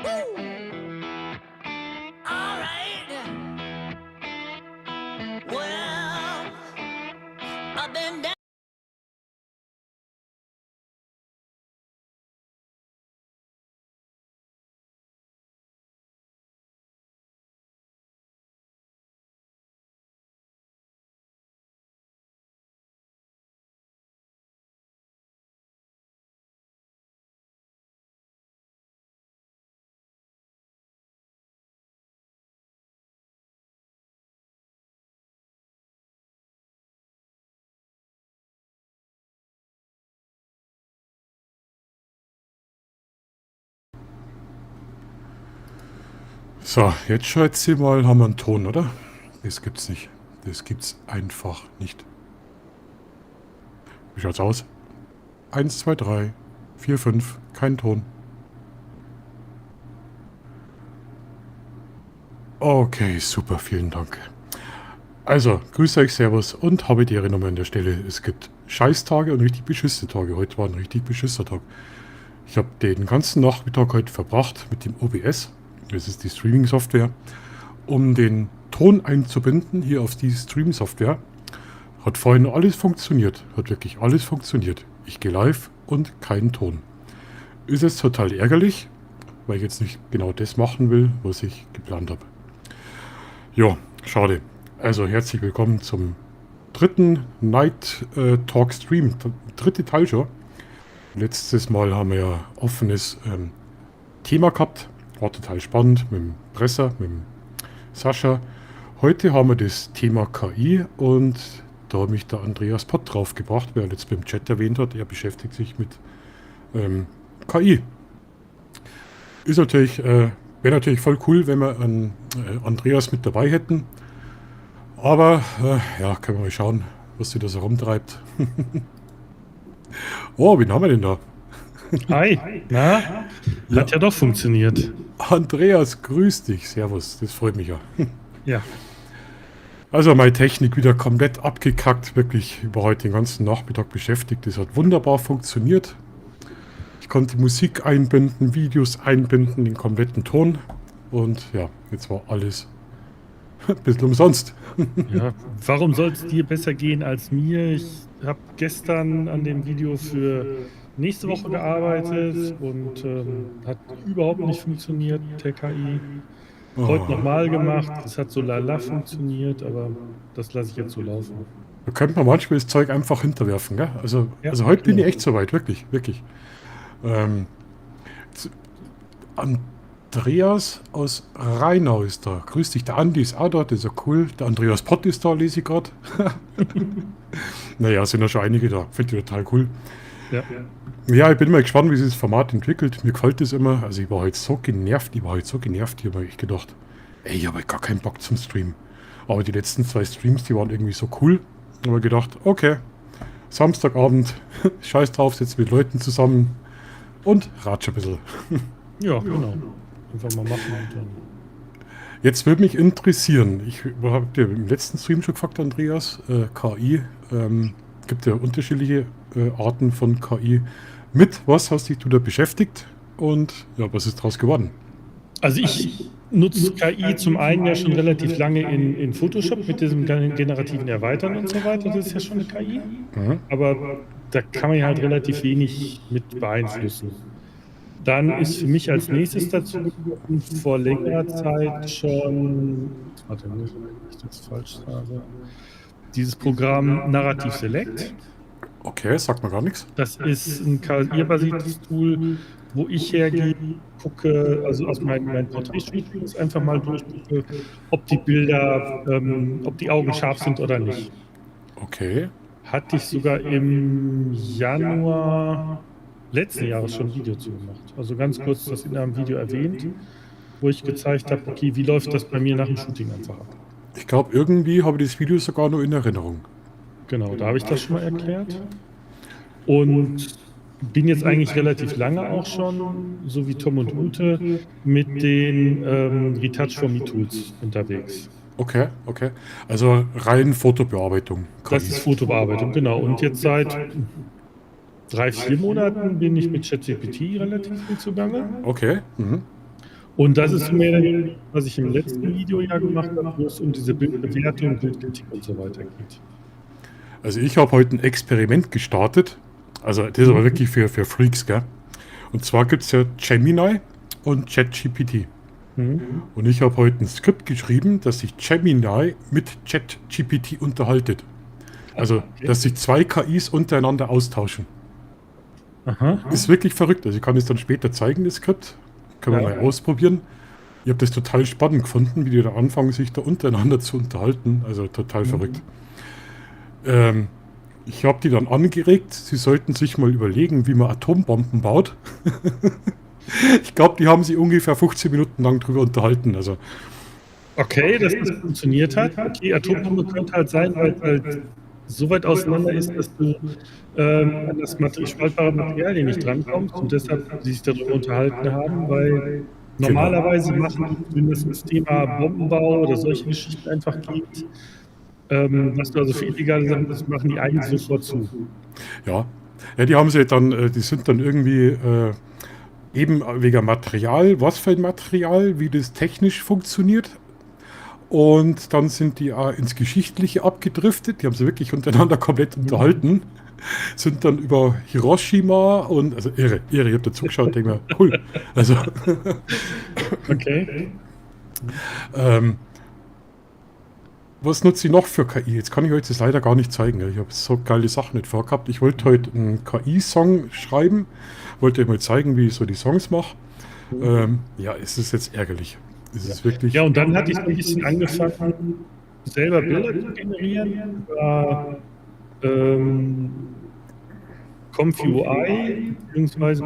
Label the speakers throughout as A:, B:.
A: All right. Well, I've been down.
B: So, jetzt schätzt sie mal, haben wir einen Ton, oder? Das gibt's nicht. Das gibt's einfach nicht. Wie schaut's aus? 1, 2, 3, 4, 5, kein Ton. Okay, super, vielen Dank. Also, grüße euch, servus und habe die Ehre nochmal an der Stelle. Es gibt Scheißtage und richtig beschissene Tage. Heute war ein richtig beschissener Tag. Ich habe den ganzen Nachmittag heute verbracht mit dem OBS. Das ist die Streaming-Software, um den Ton einzubinden hier auf die Stream-Software. Hat vorhin alles funktioniert. Hat wirklich alles funktioniert. Ich gehe live und kein Ton. Ist jetzt total ärgerlich, weil ich jetzt nicht genau das machen will, was ich geplant habe. Ja, schade. Also herzlich willkommen zum dritten Night Talk Stream. Dritte Teil schon. Letztes Mal haben wir ja offenes Thema gehabt. War total spannend mit dem Presser, mit dem Sascha. Heute haben wir das Thema KI und da hat mich der Andreas Pott drauf gebracht, wer jetzt beim Chat erwähnt hat. Er beschäftigt sich mit KI. Ist natürlich, wäre natürlich voll cool, wenn wir einen Andreas mit dabei hätten. Aber ja, können wir mal schauen, was sie da so rumtreibt. Oh, wen haben wir denn da?
C: Hi, na? Hat ja doch funktioniert.
B: Andreas, grüß dich. Servus, das freut mich ja.
C: Ja.
B: Also meine Technik wieder komplett abgekackt. Wirklich über heute den ganzen Nachmittag beschäftigt. Das hat wunderbar funktioniert. Ich konnte Musik einbinden, Videos einbinden, den kompletten Ton. Und ja, jetzt war alles ein bisschen umsonst.
C: Ja, warum soll es dir besser gehen als mir? Ich habe gestern an dem Video für nächste Woche gearbeitet und hat überhaupt nicht funktioniert, der KI. Heute nochmal gemacht, es hat so lala funktioniert, aber das lasse ich jetzt so laufen.
B: Da könnte man manchmal das Zeug einfach hinterwerfen, gell? Also heute bin ich echt soweit, wirklich, wirklich. Andreas aus Rheinau ist da. Grüß dich, der Andi ist auch da, das ist ja cool. Der Andreas Pott ist da, lese ich gerade. Naja, sind ja schon einige da. Finde ich total cool. Ja, ich bin mal gespannt, wie sich das Format entwickelt. Mir gefällt das immer. Also ich war heute so genervt. Ich habe mir echt gedacht, ey, ich habe gar keinen Bock zum Streamen. Aber die letzten 2 Streams, die waren irgendwie so cool. Da habe ich gedacht, okay, Samstagabend, scheiß drauf, setz mit Leuten zusammen und ratsch ein bisschen.
C: Ja, genau. Einfach mal machen und dann.
B: Jetzt würde mich interessieren, ich habe dir im letzten Stream schon gefragt, Andreas, KI, gibt ja unterschiedliche Arten von KI. Mit was hast dich du da beschäftigt und ja, was ist daraus geworden?
C: Also ich nutze KI zum einen ja schon relativ lange in Photoshop mit diesem generativen Erweitern und so weiter. Das ist ja schon eine KI. Aber da kann man ja halt relativ wenig mit beeinflussen. Dann ist für mich als nächstes dazu gekommen, vor längerer Zeit schon, warte, wenn ich das falsch sage, dieses Programm Narrative Select.
B: Okay, sagt mir gar nichts.
C: Das ist ein KI-basiertes Tool, wo ich hergehe, gucke, also aus meinen Porträtstudios einfach mal durchgucke, ob die Bilder, ob die Augen scharf sind oder nicht.
B: Okay.
C: Hatte ich sogar im Januar letzten Jahres schon ein Video zu gemacht. Also ganz kurz das in einem Video erwähnt, wo ich gezeigt habe, okay, wie läuft das bei mir nach dem Shooting einfach ab.
B: Ich glaube, irgendwie habe ich das Video sogar nur in Erinnerung.
C: Genau, da habe ich das schon mal erklärt. Und bin jetzt eigentlich relativ lange auch schon, so wie Tom und Ute, mit den Retouch for Me Tools unterwegs.
B: Okay. Also rein Fotobearbeitung.
C: Das ist Fotobearbeitung, genau. Und jetzt seit 3-4 Monaten bin ich mit ChatGPT relativ viel zugange.
B: Okay.
C: Und das ist mehr, was ich im letzten Video ja gemacht habe, wo es um diese Bildbewertung, Bildkritik und so weiter geht.
B: Also ich habe heute ein Experiment gestartet. Also das ist aber wirklich für Freaks, gell? Und zwar gibt es ja Gemini und ChatGPT. Und ich habe heute ein Skript geschrieben, dass sich Gemini mit ChatGPT unterhaltet. Also, dass sich zwei KIs untereinander austauschen.
C: Aha.
B: Ist wirklich verrückt. Also ich kann es dann später zeigen, das Skript. Können wir mal ausprobieren. Ich habe das total spannend gefunden, wie die da anfangen, sich da untereinander zu unterhalten. Also total verrückt. Ich habe die dann angeregt, sie sollten sich mal überlegen, wie man Atombomben baut. Ich glaube, die haben sich ungefähr 15 Minuten lang drüber unterhalten. Also,
C: Okay, dass das funktioniert hat. Okay, Atombombe könnte halt sein, weil es halt so weit auseinander ist, dass du an das spaltbare Material nicht drankommst und deshalb sie sich darüber unterhalten haben, weil normalerweise machen, wenn es ums Thema Bombenbau oder solche Geschichten einfach geht, was du also für illegale Sachen das machen, die eigentlich sofort zu.
B: ja, die haben sie dann, die sind dann irgendwie eben wegen Material, was für ein Material, wie das technisch funktioniert. Und dann sind die ins Geschichtliche abgedriftet. Die haben sie wirklich untereinander komplett unterhalten. Sind dann über Hiroshima und, also irre. Ich habe da zugeschaut und denke mir, cool. Also,
C: Okay.
B: was nutze ich noch für KI? Jetzt kann ich euch das leider gar nicht zeigen. Ich habe so geile Sachen nicht vorgehabt. Ich wollte heute einen KI-Song schreiben. Wollte euch mal zeigen, wie ich so die Songs mache. Ja, es ist jetzt ärgerlich. Es ist wirklich...
C: Ja, und dann hatte ich so ein bisschen angefangen, selber Bilder zu generieren über ComfyUI, beziehungsweise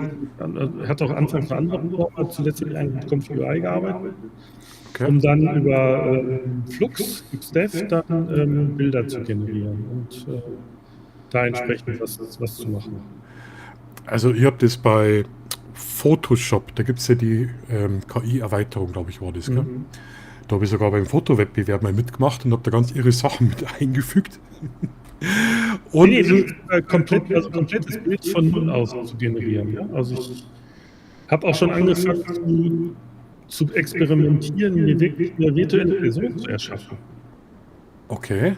C: hat auch anfangs für andere Programme, zuletzt habe ich eigentlich mit ComfyUI gearbeitet, um dann über FluxDev dann Bilder zu generieren und da entsprechend was zu machen.
B: Also ich habe das bei Photoshop, da gibt es ja die KI-Erweiterung, glaube ich, war das, gell? Da habe ich sogar beim Fotowettbewerb mal mitgemacht und habe da ganz irre Sachen mit eingefügt. Und
C: komplettes Bild von null aus zu generieren. Ja? Also ich habe auch schon angefangen zu experimentieren, mir wirklich eine virtuelle Person zu erschaffen.
B: Okay.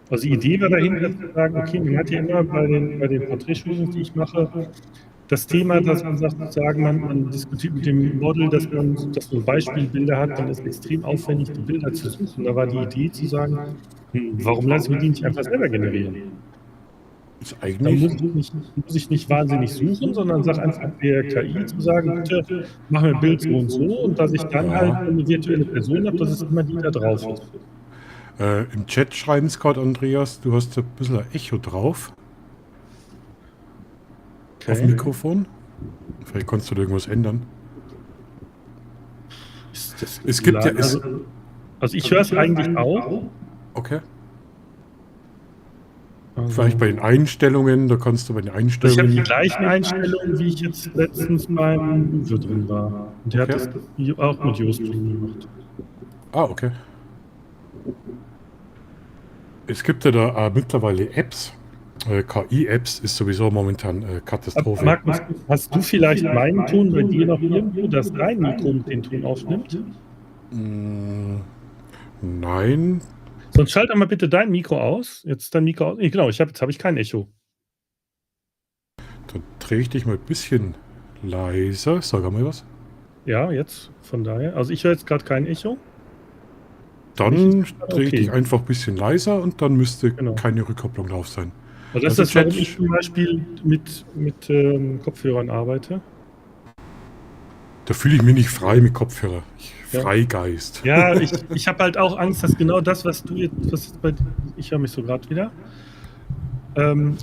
C: Also die Idee war dahinter zu sagen, okay, man hat ja immer bei den Porträtshooting, die ich mache, das Thema, dass man sagt, man diskutiert mit dem Model, dass man Beispielbilder hat, dann ist es extrem aufwendig, die Bilder zu suchen. Da war die Idee zu sagen, warum lasse ich mir die nicht einfach selber generieren?
B: Ist
C: Dann
B: eigentlich...
C: muss ich nicht wahnsinnig suchen, sondern sage einfach der KI zu sagen, bitte mach mir ein Bild so und so, und dass ich dann halt eine virtuelle Person habe, dass es immer die da drauf ist.
B: Im Chat schreiben es gerade, Andreas, du hast ein bisschen ein Echo drauf. Auf dem Mikrofon. Vielleicht kannst du da irgendwas ändern. Es gibt ja...
C: Also ich höre es eigentlich auch.
B: Okay.
C: Also,
B: Vielleicht bei den Einstellungen, da kannst du bei den
C: ich habe
B: Einstellungen...
C: die gleichen Einstellungen, wie ich jetzt letztens beim Uwe drin war. Und der hat das auch mit Ustream gemacht.
B: Ah, okay. Es gibt ja da mittlerweile Apps. KI-Apps ist sowieso momentan Katastrophe.
C: Markus, hast du vielleicht meinen Ton bei dir noch irgendwo, dass dein Mikro mit den Ton aufnimmt?
B: Nein.
C: Sonst schalt mal bitte dein Mikro aus. Jetzt ist dein Mikro aus. Genau, jetzt habe ich kein Echo.
B: Dann drehe ich dich mal ein bisschen leiser. Sag mal was.
C: Ja, jetzt von daher. Also ich höre jetzt gerade kein Echo.
B: Dann drehe ich dich einfach ein bisschen leiser und dann müsste
C: Genau.
B: keine Rückkopplung drauf sein.
C: Also das ist das, warum ich zum Beispiel mit Kopfhörern arbeite.
B: Da fühle ich mich nicht frei mit Kopfhörer. Freigeist.
C: Ja, ich habe halt auch Angst, dass genau das, was du jetzt, ich höre mich so gerade wieder.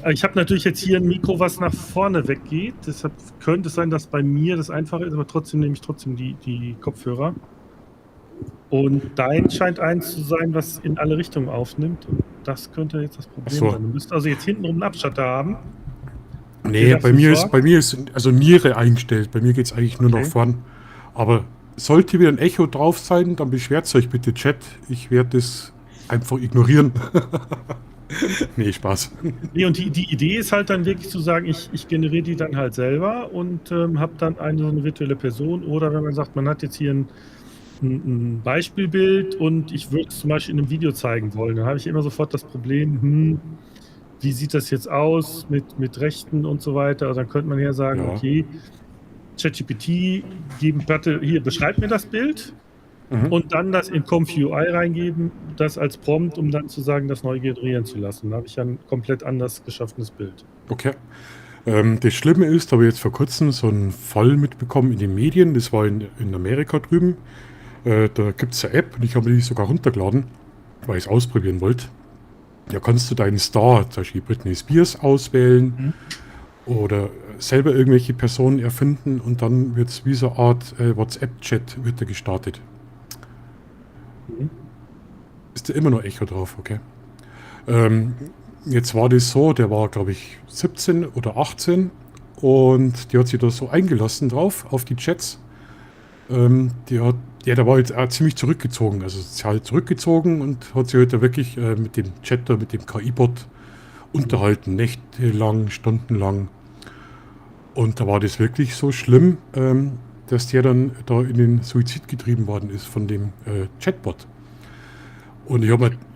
C: Ich habe natürlich jetzt hier ein Mikro, was nach vorne weggeht. Deshalb könnte es sein, dass bei mir das einfacher ist, aber trotzdem nehme ich die Kopfhörer. Und dein scheint eins zu sein, was in alle Richtungen aufnimmt. Und das könnte jetzt das Problem sein. Du müsst also jetzt hinten einen Abstatter haben.
B: Nee, bei mir ist also Niere eingestellt. Bei mir geht es eigentlich nur noch vorn. Aber sollte wieder ein Echo drauf sein, dann beschwert euch bitte, Chat. Ich werde das einfach ignorieren. Nee, Spaß.
C: Nee, und die Idee ist halt dann wirklich zu sagen, ich generiere die dann halt selber und habe dann so eine virtuelle Person. Oder wenn man sagt, man hat jetzt hier ein Beispielbild und ich würde es zum Beispiel in einem Video zeigen wollen, dann habe ich immer sofort das Problem, wie sieht das jetzt aus mit Rechten und so weiter. Also dann könnte man ja sagen,
B: Ja.
C: okay, ChatGPT hier, beschreib mir das Bild und dann das in ComfUI reingeben, das als Prompt, um dann zu sagen, das neu generieren zu lassen. Da habe ich ja ein komplett anders geschaffenes Bild.
B: Okay. Das Schlimme ist, da habe ich jetzt vor kurzem so einen Fall mitbekommen in den Medien, das war in Amerika drüben. Da gibt es eine App und ich habe die sogar runtergeladen, weil ich es ausprobieren wollte. Da kannst du deinen Star, zum Beispiel Britney Spears, auswählen oder selber irgendwelche Personen erfinden und dann wird es wie so eine Art WhatsApp-Chat wird da gestartet. Ist da immer noch Echo drauf, okay. Jetzt war das so, der war glaube ich 17 oder 18 und die hat sich da so eingelassen drauf auf die Chats. Der war jetzt auch ziemlich zurückgezogen, also sozial zurückgezogen und hat sich heute halt wirklich mit dem Chatter, mit dem KI-Bot unterhalten, nächtelang, stundenlang. Und da war das wirklich so schlimm, dass der dann da in den Suizid getrieben worden ist von dem Chatbot. Und ich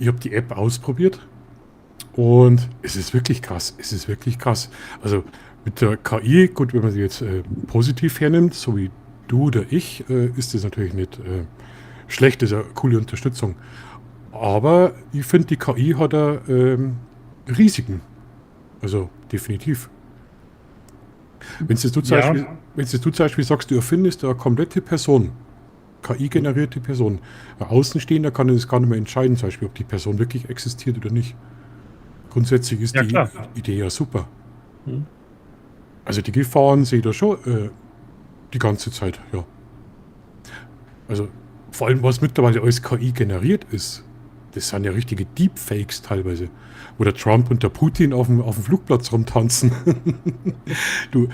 B: hab die App ausprobiert und es ist wirklich krass, Also mit der KI, gut, wenn man sie jetzt positiv hernimmt, so wie du oder ich, ist das natürlich nicht schlecht, das ist eine coole Unterstützung. Aber ich finde, die KI hat da Risiken. Also definitiv. Wenn du zum Beispiel sagst, du erfindest eine komplette Person, KI-generierte Person, ein Außenstehender kann das gar nicht mehr entscheiden, zum Beispiel, ob die Person wirklich existiert oder nicht. Grundsätzlich ist die Idee ja super. Also die Gefahren sehe ich da schon die ganze Zeit, ja. Also vor allem, was mittlerweile alles KI generiert ist, das sind ja richtige Deepfakes teilweise, wo der Trump und der Putin auf dem Flugplatz rumtanzen. Du,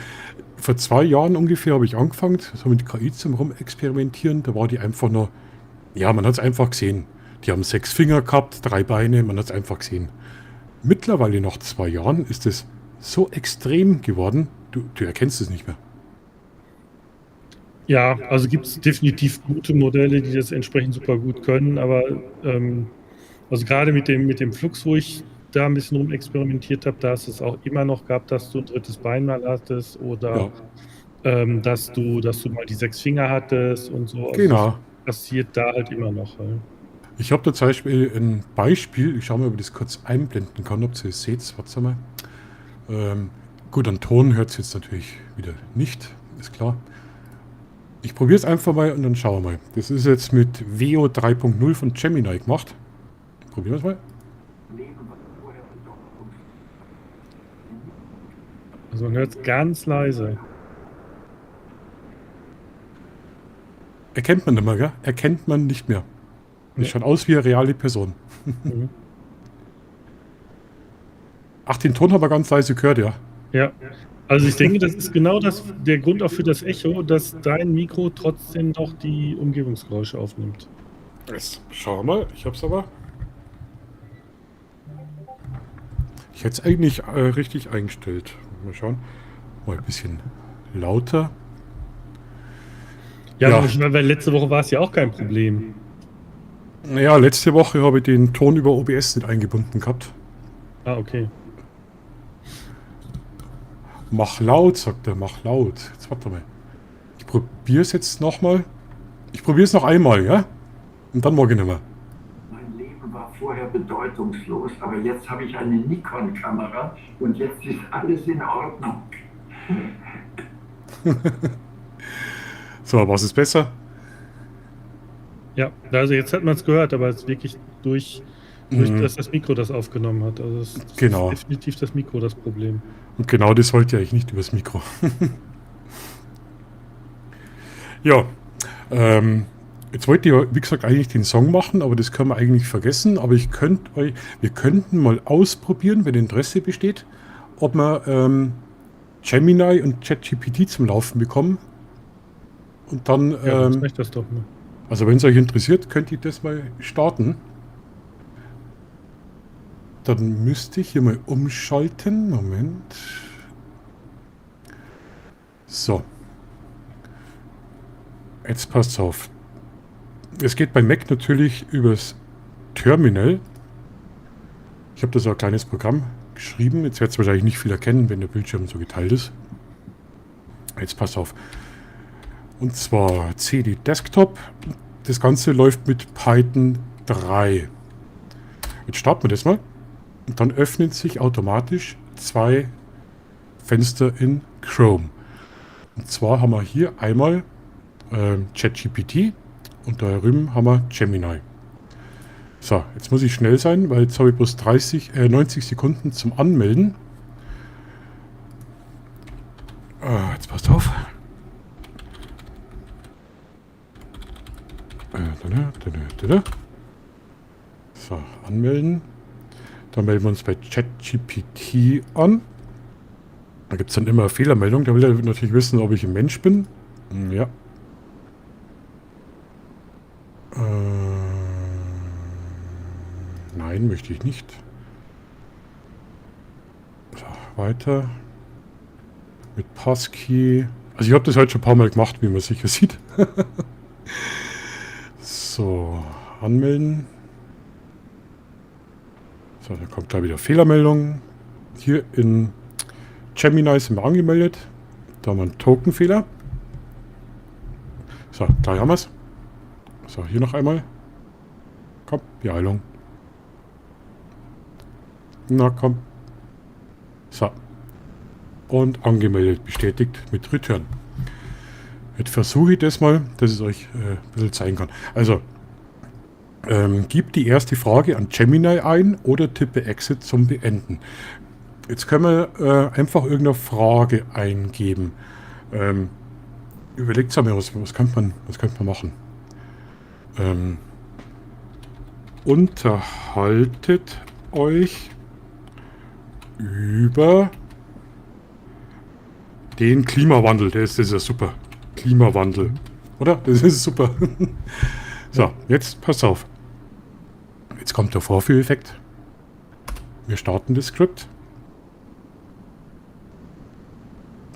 B: vor 2 Jahren ungefähr habe ich angefangen, so mit KI zum Rumexperimentieren, da war die einfach nur, ja, man hat es einfach gesehen. Die haben 6 Finger gehabt, 3 Beine, man hat es einfach gesehen. Mittlerweile nach 2 Jahren ist es so extrem geworden, du erkennst es nicht mehr.
C: Ja, also gibt es definitiv gute Modelle, die das entsprechend super gut können, aber also gerade mit dem Flux, wo ich da ein bisschen rumexperimentiert habe, da hast du es auch immer noch gehabt, dass du ein drittes Bein mal hattest oder dass du mal die 6 Finger hattest und so. Also
B: Genau.
C: das passiert da halt immer noch.
B: Ich habe da zum Beispiel ein Beispiel, ich schaue mal, ob ich das kurz einblenden kann, ob ihr es seht. Warte mal. Gut, an Ton hört es jetzt natürlich wieder nicht, ist klar. Ich probiere es einfach mal und dann schauen wir mal. Das ist jetzt mit Veo 3.0 von Gemini gemacht. Probieren wir es mal.
C: Also man hört es ganz leise.
B: Erkennt man nicht mehr, gell? Erkennt man nicht mehr. Das schaut aus wie eine reale Person. Ach, den Ton haben wir ganz leise gehört, ja.
C: Ja, also ich denke, das ist genau der Grund auch für das Echo, dass dein Mikro trotzdem noch die Umgebungsgeräusche aufnimmt.
B: Jetzt schauen wir mal, ich hab's aber. Ich hätte es eigentlich richtig eingestellt. Mal schauen. Mal ein bisschen lauter.
C: Ja, weil letzte Woche war es ja auch kein Problem.
B: Naja, letzte Woche habe ich den Ton über OBS nicht eingebunden gehabt.
C: Ah, okay.
B: Mach laut, sagt er, mach laut. Jetzt warte mal. Ich probiere es jetzt nochmal. Ich probiere es noch einmal, ja? Und dann morgen nicht mehr.
D: Mein Leben war vorher bedeutungslos, aber jetzt habe ich eine Nikon-Kamera und jetzt ist alles in Ordnung.
B: So, was ist besser?
C: Ja, also jetzt hat man es gehört, aber es ist wirklich durch dass das Mikro das aufgenommen hat. Also es ist definitiv das Mikro das Problem.
B: Und genau das wollte ich eigentlich nicht übers Mikro. Ja, jetzt wollte ich, wie gesagt, eigentlich den Song machen, aber das können wir eigentlich vergessen. Aber wir könnten mal ausprobieren, wenn Interesse besteht, ob wir Gemini und ChatGPT zum Laufen bekommen. Und dann,
C: mach das doch mal.
B: Also wenn es euch interessiert, könnt ihr das mal starten. Dann müsste ich hier mal umschalten. Moment. So. Jetzt passt auf. Es geht bei Mac natürlich übers Terminal. Ich habe da so ein kleines Programm geschrieben. Jetzt wird es wahrscheinlich nicht viel erkennen, wenn der Bildschirm so geteilt ist. Jetzt passt auf. Und zwar CD Desktop. Das Ganze läuft mit Python 3. Jetzt starten wir das mal. Und dann öffnen sich automatisch 2 Fenster in Chrome. Und zwar haben wir hier einmal ChatGPT und da drüben haben wir Gemini. So, jetzt muss ich schnell sein, weil jetzt habe ich bloß 90 Sekunden zum Anmelden. Jetzt passt auf. So, anmelden. Dann melden wir uns bei ChatGPT an. Da gibt es dann immer eine Fehlermeldung. Da will er natürlich wissen, ob ich ein Mensch bin. Ja. Nein, möchte ich nicht. So, weiter. Mit Passkey. Also ich habe das heute schon ein paar Mal gemacht, wie man sicher sieht. So, anmelden. So, da kommt gleich wieder Fehlermeldung. Hier in Gemini sind wir angemeldet. Da haben wir einen Tokenfehler. So, gleich haben wir es. So, hier noch einmal. Komm, Beeilung. Na komm. So. Und angemeldet, bestätigt mit Return. Jetzt versuche ich das mal, dass ich es euch ein bisschen zeigen kann. Also, gib die erste Frage an Gemini ein oder tippe Exit zum Beenden. Jetzt können wir einfach irgendeine Frage eingeben. Überlegt mal, was könnte man machen? Unterhaltet euch über den Klimawandel. Das ist ja super. Klimawandel. Oder? Das ist super. So, jetzt pass auf. Jetzt kommt der Vorführeffekt. Wir starten das Skript.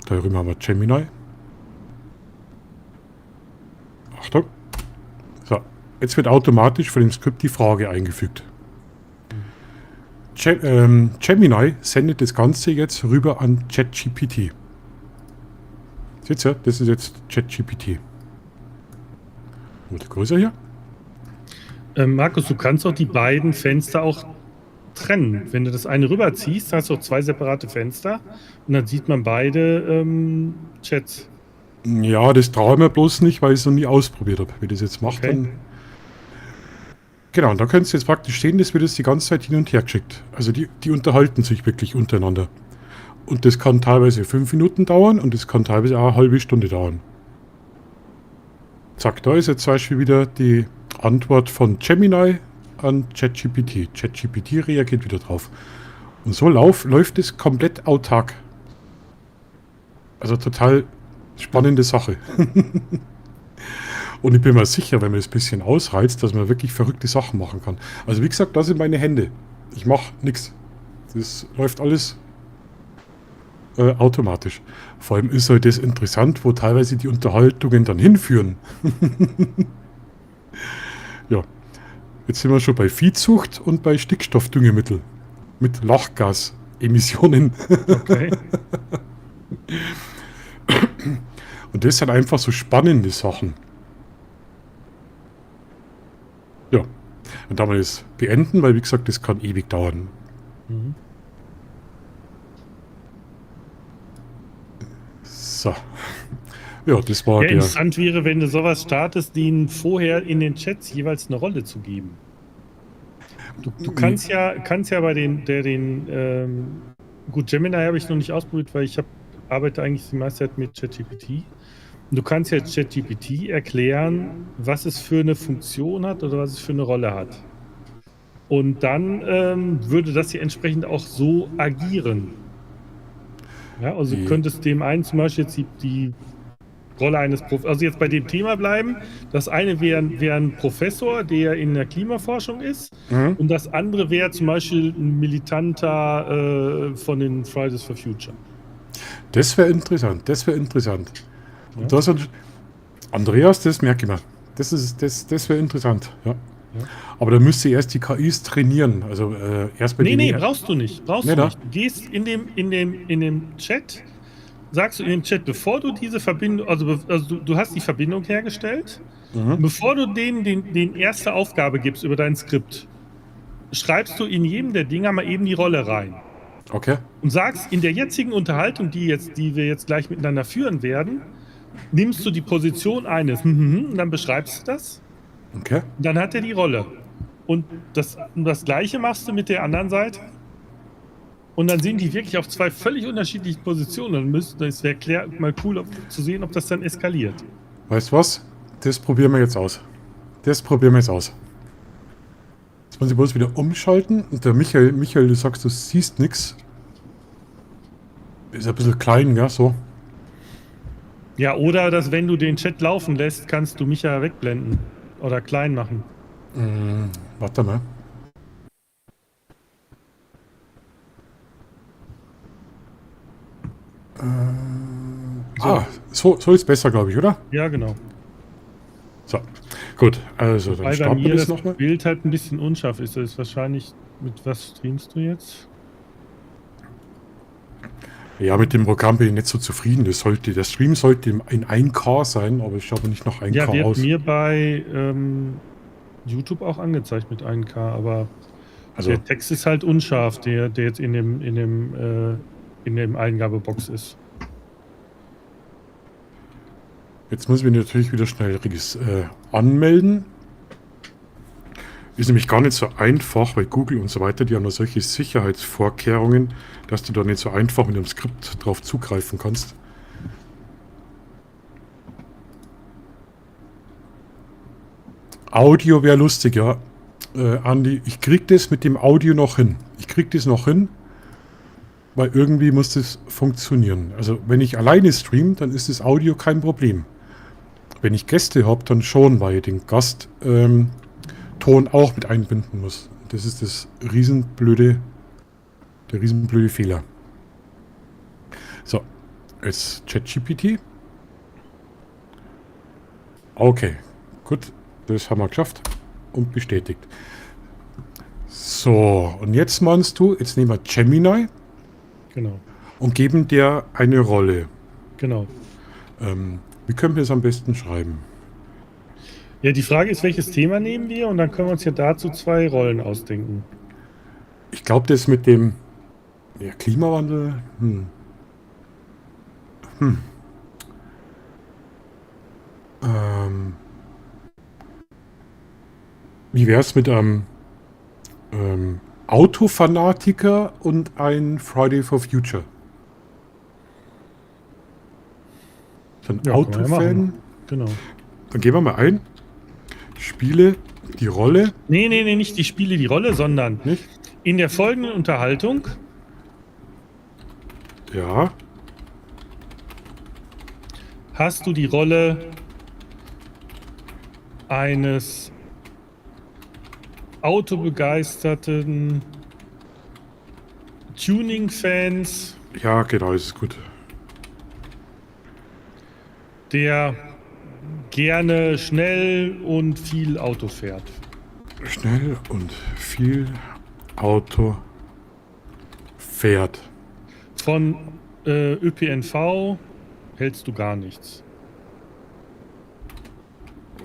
B: Da drüben haben wir Gemini. Achtung. So, jetzt wird automatisch von dem Skript die Frage eingefügt. Gemini sendet das Ganze jetzt rüber an ChatGPT. Seht ihr, das ist jetzt ChatGPT. Wurde größer hier.
C: Markus, du kannst doch die beiden Fenster auch trennen. Wenn du das eine rüberziehst, hast du auch 2 separate Fenster und dann sieht man beide Chats.
B: Ja, das traue ich mir bloß nicht, weil ich es noch nie ausprobiert habe. Wie das jetzt macht,
C: Okay.
B: dann. Genau, und da könntest du jetzt praktisch sehen, das wird jetzt die ganze Zeit hin und her geschickt. Also die unterhalten sich wirklich untereinander. Und das kann teilweise 5 Minuten dauern und das kann teilweise auch eine halbe Stunde dauern. Zack, da ist jetzt zum Beispiel wieder die Antwort von Gemini an ChatGPT. ChatGPT reagiert wieder drauf. Und so läuft es komplett autark. Also total spannende Sache. Und ich bin mir sicher, wenn man das ein bisschen ausreizt, dass man wirklich verrückte Sachen machen kann. Also wie gesagt, das sind meine Hände. Ich mache nichts. Das läuft alles automatisch. Vor allem ist halt das interessant, wo teilweise die Unterhaltungen dann hinführen. Ja, jetzt sind wir schon bei Viehzucht und bei Stickstoffdüngemittel mit Lachgasemissionen.
C: Okay.
B: Und das sind einfach so spannende Sachen. Ja, und da wir das beenden, weil wie gesagt, das kann ewig dauern.
C: Mhm.
B: So. Ja, das war
C: Ja,
B: der.
C: interessant wäre, wenn du sowas startest, denen vorher in den Chats jeweils eine Rolle zu geben. Du kannst ja bei gut, Gemini habe ich noch nicht ausprobiert, weil ich arbeite eigentlich die meiste Zeit mit ChatGPT. Und du kannst ja ChatGPT erklären, was es für eine Funktion hat oder was es für eine Rolle hat. Und dann würde das ja entsprechend auch so agieren. Ja, also du könntest dem einen zum Beispiel jetzt Rolle eines Professors. Also jetzt bei dem Thema bleiben. Das eine wäre ein Professor, der in der Klimaforschung ist. Und das andere wäre zum Beispiel ein Militanter von den Fridays for Future.
B: Das wäre interessant, Und das hat Andreas, das merke ich mir. Das wäre interessant, ja. Aber da müsste erst die KIs trainieren. Also erst bei
C: Nee, brauchst du nicht.
B: Nee,
C: Du gehst in dem Chat, sagst du in dem Chat, bevor du diese Verbindung, also du hast die Verbindung hergestellt, bevor du denen erste Aufgabe gibst über dein Skript, schreibst du in jedem der Dinger mal eben die Rolle rein.
B: Okay.
C: Und sagst, in der jetzigen Unterhaltung, die wir jetzt gleich miteinander führen werden, nimmst du die Position eines, und dann beschreibst du das.
B: Okay.
C: Und dann hat er die Rolle. Und das Gleiche machst du mit der anderen Seite. Und dann sind die wirklich auf zwei völlig unterschiedlichen Positionen. Das wäre mal cool zu sehen, ob das dann eskaliert.
B: Weißt du was? Das probieren wir jetzt aus. Jetzt muss ich bloß wieder umschalten. Und der Michael, du sagst, du siehst nichts. Ist ein bisschen klein, ja, so.
C: Ja, oder dass, wenn du den Chat laufen lässt, kannst du mich ja wegblenden. Oder klein machen.
B: Warte mal. So ist besser, glaube ich, oder?
C: Ja, genau.
B: So, gut. Also, dann
C: Weil bei
B: starten wir
C: mir
B: das
C: das
B: nochmal.
C: Bild halt ein bisschen unscharf ist. Das ist wahrscheinlich, mit was streamst du jetzt?
B: Ja, mit dem Programm bin ich nicht so zufrieden. Der Stream sollte in 1K sein, aber ich habe nicht noch 1K
C: Ja, wird
B: aus.
C: mir bei YouTube auch angezeigt mit 1K, aber
B: Also,
C: der Text ist halt unscharf, der jetzt in dem Eingabebox ist.
B: jetzt muss ich mich natürlich wieder schnell anmelden. Ist nämlich gar nicht so einfach, weil Google und so weiter, die haben da solche Sicherheitsvorkehrungen, dass du da nicht so einfach mit dem Skript drauf zugreifen kannst. Audio wäre lustig, ja. Andi, ich krieg das mit dem Audio noch hin. Weil irgendwie muss das funktionieren. Also wenn ich alleine streame, dann ist das Audio kein Problem. Wenn ich Gäste habe, dann schon, weil ich den Gast Ton auch mit einbinden muss. Das ist der riesenblöde Fehler. So, jetzt ChatGPT. Okay, gut, das haben wir geschafft und bestätigt. So, und jetzt meinst du, jetzt nehmen wir Gemini
C: Genau.
B: und geben der eine Rolle.
C: Genau.
B: Wie können wir es am besten schreiben?
C: Ja, die Frage ist, welches Thema nehmen wir? Und dann können wir uns ja dazu zwei Rollen ausdenken.
B: Ich glaube, das mit dem Klimawandel. Wie wäre es mit einem Autofanatiker und ein Friday for Future? So ein
C: Ja, können wir
B: Autofan.
C: machen. Genau.
B: Dann gehen wir mal ein. Spiele die Rolle.
C: Nee, nicht die Spiele die Rolle, sondern
B: Nicht?
C: in der folgenden Unterhaltung
B: Ja.
C: hast du die Rolle eines autobegeisterten Tuning-Fans,
B: Ja, genau, das ist gut.
C: der gerne schnell und viel Auto fährt.
B: Schnell und viel Auto fährt.
C: Von ÖPNV hältst du gar nichts.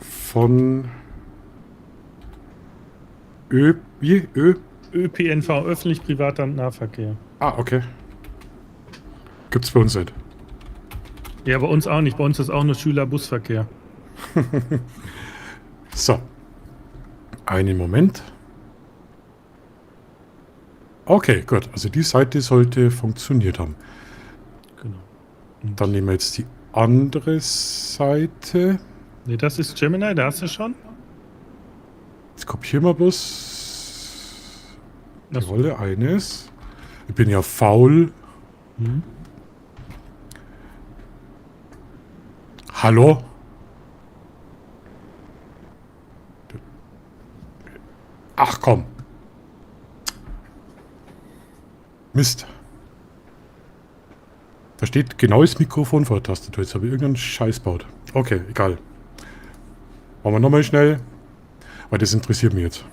B: Von
C: ÖPNV, öffentlich-privater Nahverkehr.
B: Ah, okay. Gibt's bei uns nicht.
C: Ja, bei uns auch nicht. Bei uns ist auch nur Schülerbusverkehr.
B: So. Einen Moment. Okay, gut. Also die Seite sollte funktioniert haben.
C: Genau.
B: Dann nehmen wir jetzt die andere Seite.
C: Nee, das ist Gemini, da hast du schon.
B: Jetzt kopieren wir bloß die
C: Ach so.
B: Rolle eines. Ich bin ja faul. Hallo? Ach komm. Mist. Da steht genau das Mikrofon vor der Tastatur. Jetzt habe ich irgendeinen Scheiß baut. Okay, egal. Machen wir nochmal schnell. Weil das interessiert mich jetzt.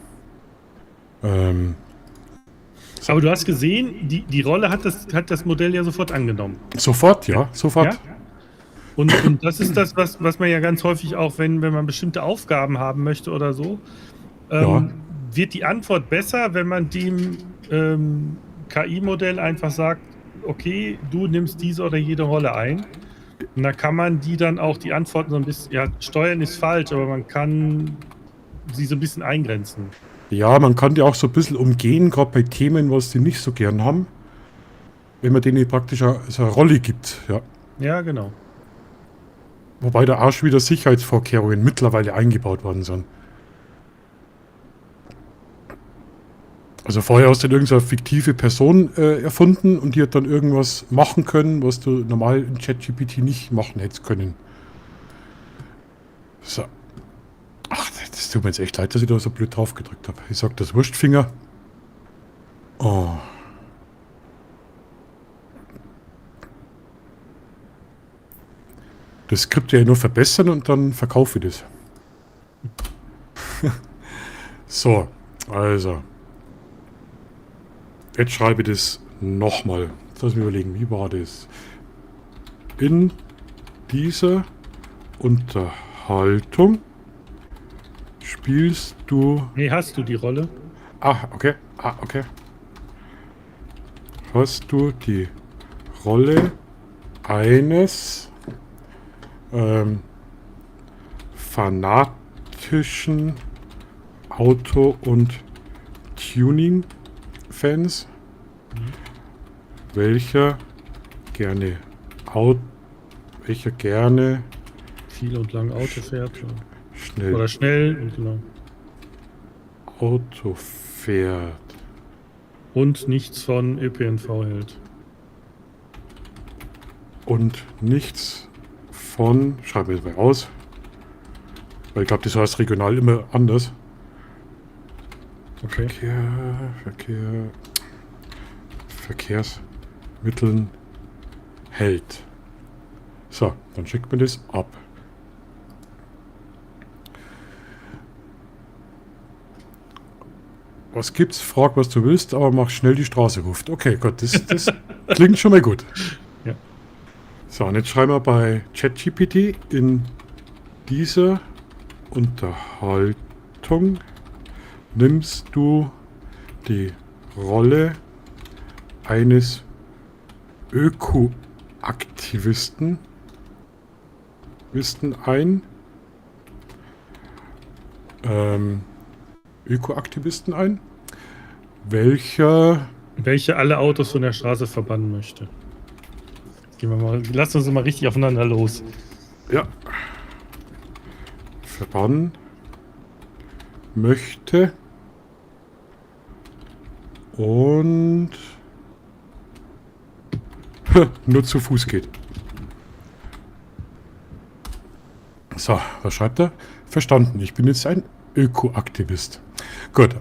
C: Aber du hast gesehen, die Rolle hat das Modell ja sofort angenommen.
B: Sofort, ja, sofort.
C: Ja? Und das ist das, was man ja ganz häufig auch, wenn man bestimmte Aufgaben haben möchte oder so,
B: Ja.
C: wird die Antwort besser, wenn man dem KI-Modell einfach sagt, okay, du nimmst diese oder jede Rolle ein. Und da kann man die dann auch die Antworten so ein bisschen, ja, steuern ist falsch, aber man kann sie so ein bisschen eingrenzen.
B: Ja, man kann die auch so ein bisschen umgehen, gerade bei Themen, was die nicht so gern haben. Wenn man denen praktisch so eine Rolle gibt, ja.
C: Ja, genau.
B: Wobei da auch schon wieder Sicherheitsvorkehrungen mittlerweile eingebaut worden sind. Also vorher hast du irgendeine fiktive Person erfunden und die hat dann irgendwas machen können, was du normal in ChatGPT nicht machen hättest können. So. Ach, das tut mir jetzt echt leid, dass ich da so blöd drauf gedrückt habe. Ich sag das Wurstfinger. Oh. Das Skript ja nur verbessern und dann verkaufe ich das. So, also. Jetzt schreibe ich das nochmal. Jetzt lass mich überlegen, wie war das? In dieser Unterhaltung spielst du...
C: Nee, hast du die Rolle?
B: okay. Okay. Hast du die Rolle eines fanatischen Auto- und Tuning-Fans, welcher gerne
C: Viel und lang Auto fährt.
B: schnell
C: Oder schnell und genau.
B: Auto fährt
C: Und nichts von ÖPNV hält.
B: und nichts von, schreiben wir es mal aus, weil ich glaube, das heißt regional immer anders.
C: Okay.
B: Verkehrsmitteln hält. So, dann schickt man das ab. Was gibt's? Frag, was du willst, aber mach schnell die Straße ruft. Okay, gut, das klingt schon mal gut.
C: Ja.
B: So, und jetzt schreiben wir bei ChatGPT in dieser Unterhaltung nimmst du die Rolle eines Ökoaktivisten ein. Ökoaktivisten ein, welcher
C: Welche alle Autos von der Straße verbannen möchte. Gehen wir mal, lassen uns mal richtig aufeinander los.
B: ja verbannen möchte und nur zu Fuß geht. So, was schreibt er? Verstanden, ich bin jetzt ein Ökoaktivist. Gut.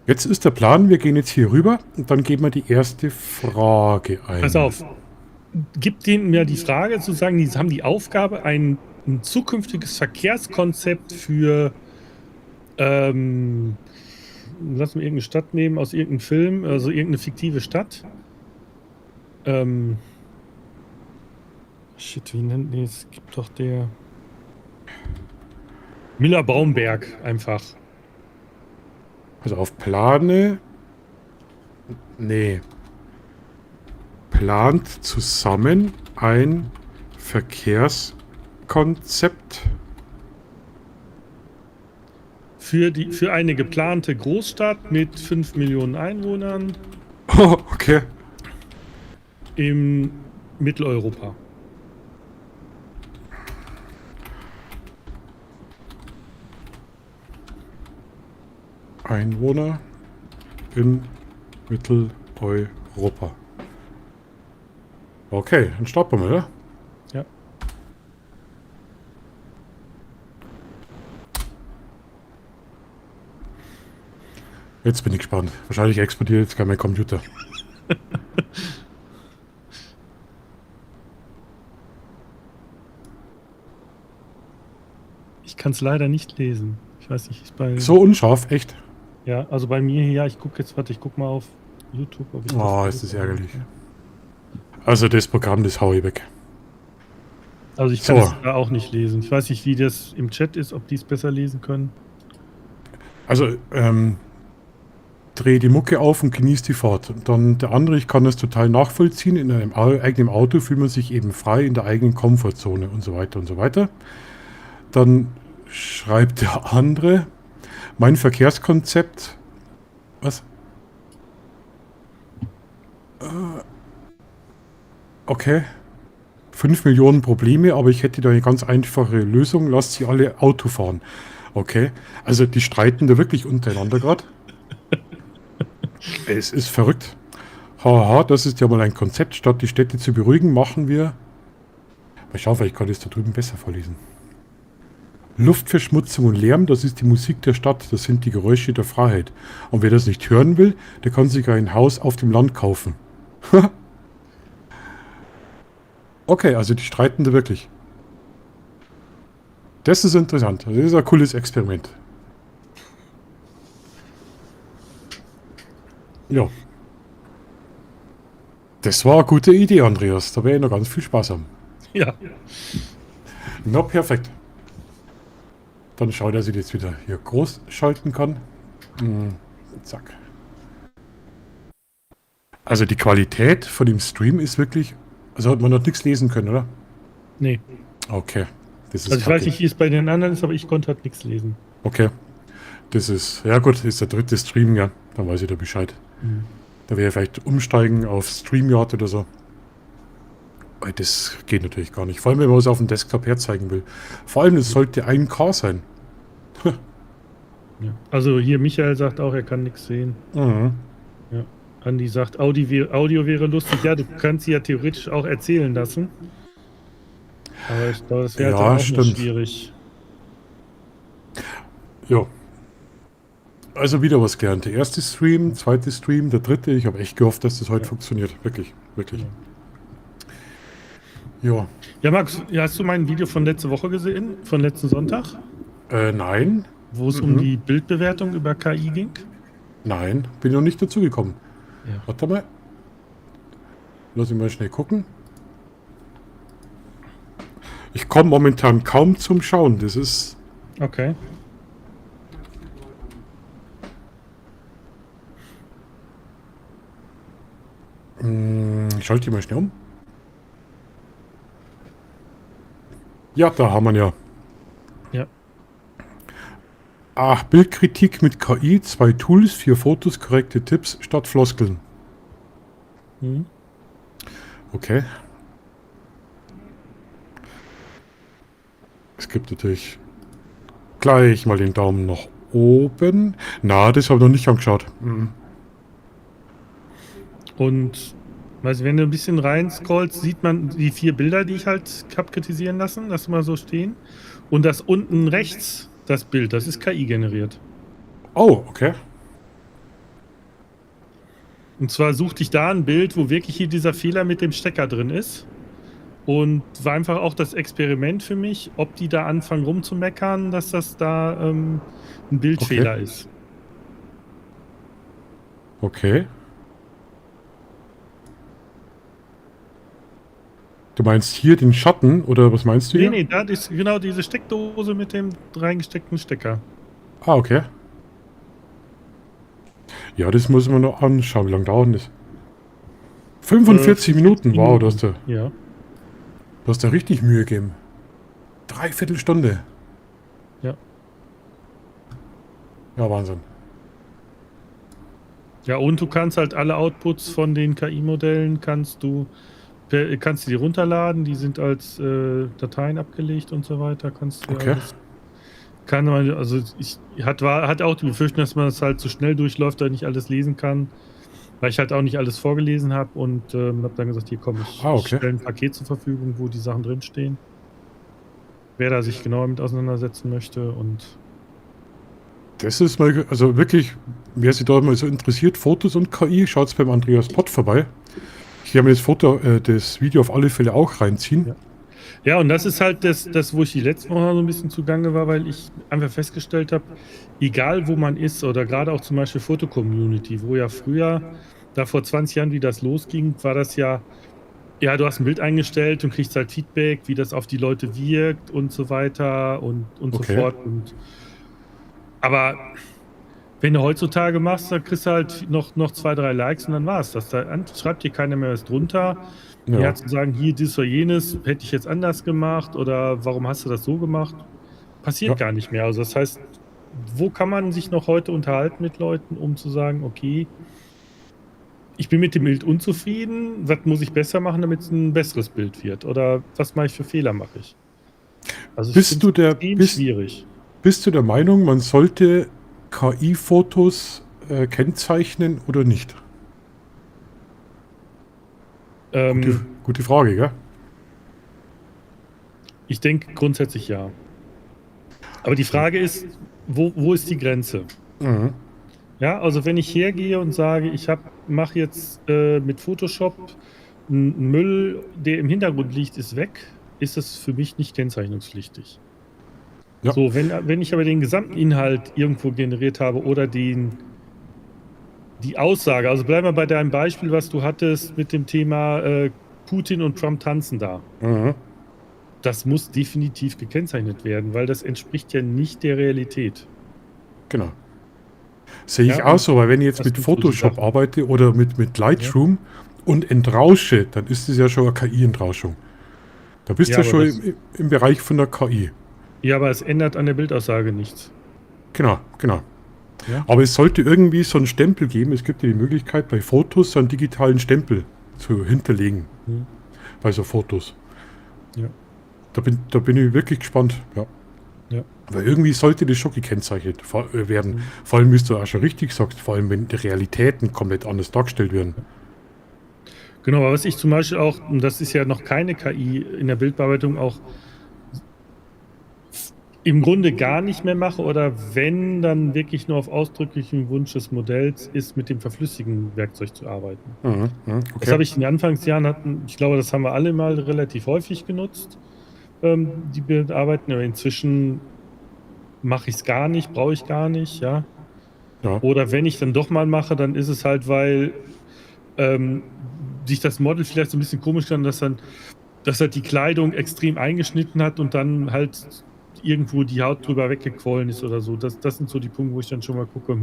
B: Jetzt ist der Plan, wir gehen jetzt hier rüber und dann geben wir die erste Frage ein.
C: Pass auf. Gib denen mir die Frage zu sagen, die haben die Aufgabe, ein zukünftiges Verkehrskonzept für lass mir irgendeine Stadt nehmen aus irgendeinem Film, also irgendeine fiktive Stadt. Shit, wie nennt die es? Gibt doch der Müller-Baumberg einfach.
B: Also auf Plane. Nee. Plant zusammen ein Verkehrskonzept
C: Für eine geplante Großstadt mit 5 Millionen Einwohnern
B: Oh, okay.
C: in Mitteleuropa.
B: Einwohner in Mitteleuropa. Okay, dann starten wir mal, oder?
C: Ja.
B: Jetzt bin ich gespannt. Wahrscheinlich explodiert jetzt gar mein Computer.
C: Ich kann es leider nicht lesen. Ich weiß nicht, ist bei...
B: So unscharf, echt.
C: Ja, also bei mir, ja, ich gucke jetzt, warte, ich guck mal auf YouTube, ob ich
B: Oh, ist das ärgerlich. Also das Programm, das hau ich weg.
C: Also ich kann
B: So.
C: es da auch nicht lesen. Ich weiß nicht, wie das im Chat ist, ob die es besser lesen können.
B: Also, dreh die Mucke auf und genieß die Fahrt. Und dann der andere, ich kann das total nachvollziehen. In einem eigenen Auto fühlt man sich eben frei in der eigenen Komfortzone und so weiter und so weiter. Dann schreibt der andere, mein Verkehrskonzept. Was? Okay. 5 Millionen Probleme, aber ich hätte da eine ganz einfache Lösung. Lasst sie alle Auto fahren. Okay. Also die streiten da wirklich untereinander gerade. Es ist verrückt. Haha, das ist ja mal ein Konzept. Statt die Städte zu beruhigen, machen wir... Mal schauen, vielleicht kann ich es da drüben besser vorlesen. Luftverschmutzung und Lärm, das ist die Musik der Stadt. Das sind die Geräusche der Freiheit. Und wer das nicht hören will, der kann sich ein Haus auf dem Land kaufen. Okay, also die streiten da wirklich. Das ist interessant. Das ist ein cooles Experiment. Ja. Das war eine gute Idee, Andreas. Da werde ich noch ganz viel Spaß haben.
C: Ja.
B: Na, perfekt. Dann schau, dass ich das wieder hier groß schalten kann. Zack. Also die Qualität von dem Stream ist wirklich... Also hat man noch nichts lesen können, oder?
C: Nee.
B: Okay. Das ist
C: Also ich weiß nicht, wie es bei den anderen ist, aber ich konnte halt nichts lesen.
B: Okay. Das ist... Ja gut, das ist der dritte Stream, ja. Dann weiß ich da Bescheid. Da wäre vielleicht umsteigen auf StreamYard oder so. Aber das geht natürlich gar nicht. Vor allem, wenn man es auf dem Desktop herzeigen will. Vor allem, es sollte 1K sein.
C: Ja. Also hier Michael sagt auch, er kann nichts sehen.
B: Mhm.
C: Ja. Andi sagt, Audio wäre lustig. Ja, du kannst sie ja theoretisch auch erzählen lassen. Aber ich glaube, das wäre
B: Ja,
C: halt dann auch
B: stimmt.
C: noch schwierig.
B: Ja. Also wieder was gelernt. Der erste Stream, zweite Stream, der dritte. Ich habe echt gehofft, dass das heute funktioniert. Wirklich, wirklich. Ja.
C: Ja, Max, hast du mein Video von letzte Woche gesehen? Von letzten Sonntag?
B: Nein.
C: Wo es um die Bildbewertung über KI ging?
B: Nein, bin noch nicht dazu gekommen.
C: Ja.
B: Warte mal. Lass mich mal schnell gucken. Ich komme momentan kaum zum Schauen. Das ist...
C: Okay.
B: Ich schalte die mal schnell um. Ja, da haben wir ihn ja.
C: Ja.
B: Ach, Bildkritik mit KI, 2 Tools, 4 Fotos, korrekte Tipps statt Floskeln.
C: Mhm.
B: Okay. Es gibt natürlich gleich mal den Daumen nach oben. Na, das habe ich noch nicht angeschaut.
C: Und also wenn du ein bisschen rein scrollst, sieht man die 4 Bilder, die ich halt habe kritisieren lassen, lass mal so stehen. Und das unten rechts, das Bild, das ist KI generiert.
B: Oh, okay.
C: Und zwar suchte ich da ein Bild, wo wirklich hier dieser Fehler mit dem Stecker drin ist. Und war einfach auch das Experiment für mich, ob die da anfangen rumzumeckern, dass das da ein Bildfehler ist.
B: Okay. Du meinst hier den Schatten, oder was meinst du hier?
C: Nee, da ist genau diese Steckdose mit dem reingesteckten Stecker.
B: Ah, okay. Ja, das muss man noch anschauen. Wie lange dauert das? 45 Minuten. Wow, du
C: Ja.
B: hast da richtig Mühe gegeben. 3/4 Stunde.
C: Ja.
B: Ja, Wahnsinn.
C: Ja, und du kannst halt alle Outputs von den KI-Modellen kannst du die runterladen, die sind als Dateien abgelegt und so weiter. Kannst du
B: Okay.
C: alles, kann man, also ich hat auch die Befürchtung, dass man das halt zu schnell durchläuft, da nicht alles lesen kann, weil ich halt auch nicht alles vorgelesen habe und habe dann gesagt, hier komm, ich stelle ein Paket zur Verfügung, wo die Sachen drinstehen. Wer da sich genauer mit auseinandersetzen möchte und
B: Das ist mal, also wirklich, wer sich da mal so interessiert, Fotos und KI, schaut beim Andreas Pott vorbei. Ich werde mir das Video auf alle Fälle auch reinziehen.
C: Ja. Ja, und das ist halt das, wo ich die letzten Wochen so ein bisschen zugange war, weil ich einfach festgestellt habe, egal wo man ist oder gerade auch zum Beispiel Foto-Community, wo ja früher, da vor 20 Jahren, wie das losging, war das ja, du hast ein Bild eingestellt und kriegst halt Feedback, wie das auf die Leute wirkt und so weiter und
B: Okay.
C: so fort. Aber wenn du heutzutage machst, dann kriegst du halt noch 2, 3 Likes und dann war's das. Da schreibt dir keiner mehr was drunter.
B: Ja.
C: Ja, zu sagen, hier, dies oder jenes, hätte ich jetzt anders gemacht oder warum hast du das so gemacht, passiert
B: Ja.
C: gar nicht mehr. Also das heißt, wo kann man sich noch heute unterhalten mit Leuten, um zu sagen, okay, ich bin mit dem Bild unzufrieden, was muss ich besser machen, damit es ein besseres Bild wird? Oder was mache ich für Fehler mache ich? Also ich
B: Bist
C: find's
B: du der-
C: extrem
B: bist-
C: schwierig.
B: Bist du der Meinung, man sollte KI-Fotos kennzeichnen oder nicht? Gute Frage, gell?
C: Ich denke grundsätzlich ja. Aber die Frage ist, wo ist die Grenze?
B: Mhm.
C: Ja, also wenn ich hergehe und sage, ich mache jetzt mit Photoshop einen Müll, der im Hintergrund liegt, ist weg, ist es für mich nicht kennzeichnungspflichtig.
B: Ja.
C: So, wenn ich aber den gesamten Inhalt irgendwo generiert habe oder die Aussage, also bleiben wir bei deinem Beispiel, was du hattest mit dem Thema Putin und Trump tanzen da.
B: Mhm.
C: Das muss definitiv gekennzeichnet werden, weil das entspricht ja nicht der Realität.
B: Genau. Sehe ich
C: Ja,
B: auch so, weil wenn ich jetzt
C: das
B: mit
C: sind so die
B: Photoshop
C: Sachen.
B: arbeite oder mit Lightroom und entrausche, dann ist es ja schon eine KI-Entrauschung. Da bist
C: Ja,
B: du
C: aber
B: schon
C: das-
B: im Bereich von der KI.
C: Ja, aber es ändert an der Bildaussage nichts.
B: Genau.
C: Ja.
B: Aber es sollte irgendwie so einen Stempel geben. Es gibt ja die Möglichkeit, bei Fotos so einen digitalen Stempel zu hinterlegen.
C: Mhm.
B: Bei so Fotos.
C: Ja.
B: Da bin ich wirklich gespannt. Ja.
C: Ja.
B: Weil irgendwie sollte das schon gekennzeichnet werden. Vor allem, wie du auch schon richtig sagst, vor allem, wenn die Realitäten komplett anders dargestellt werden.
C: Genau, aber was ich zum Beispiel auch, und das ist ja noch keine KI in der Bildbearbeitung, auch im Grunde gar nicht mehr mache oder wenn, dann wirklich nur auf ausdrücklichen Wunsch des Modells ist, mit dem Verflüssigen-Werkzeug zu arbeiten.
B: Mhm.
C: Das
B: Okay.
C: habe ich in den Anfangsjahren, ich glaube, das haben wir alle mal relativ häufig genutzt, die Bearbeiten, aber inzwischen mache ich es gar nicht, brauche ich gar nicht, ja.
B: Ja.
C: Oder wenn ich dann doch mal mache, dann ist es halt, weil sich das Model vielleicht so ein bisschen komisch kann, dass halt die Kleidung extrem eingeschnitten hat und dann halt irgendwo die Haut drüber weggequollen ist oder so. Das sind so die Punkte, wo ich dann schon mal gucke,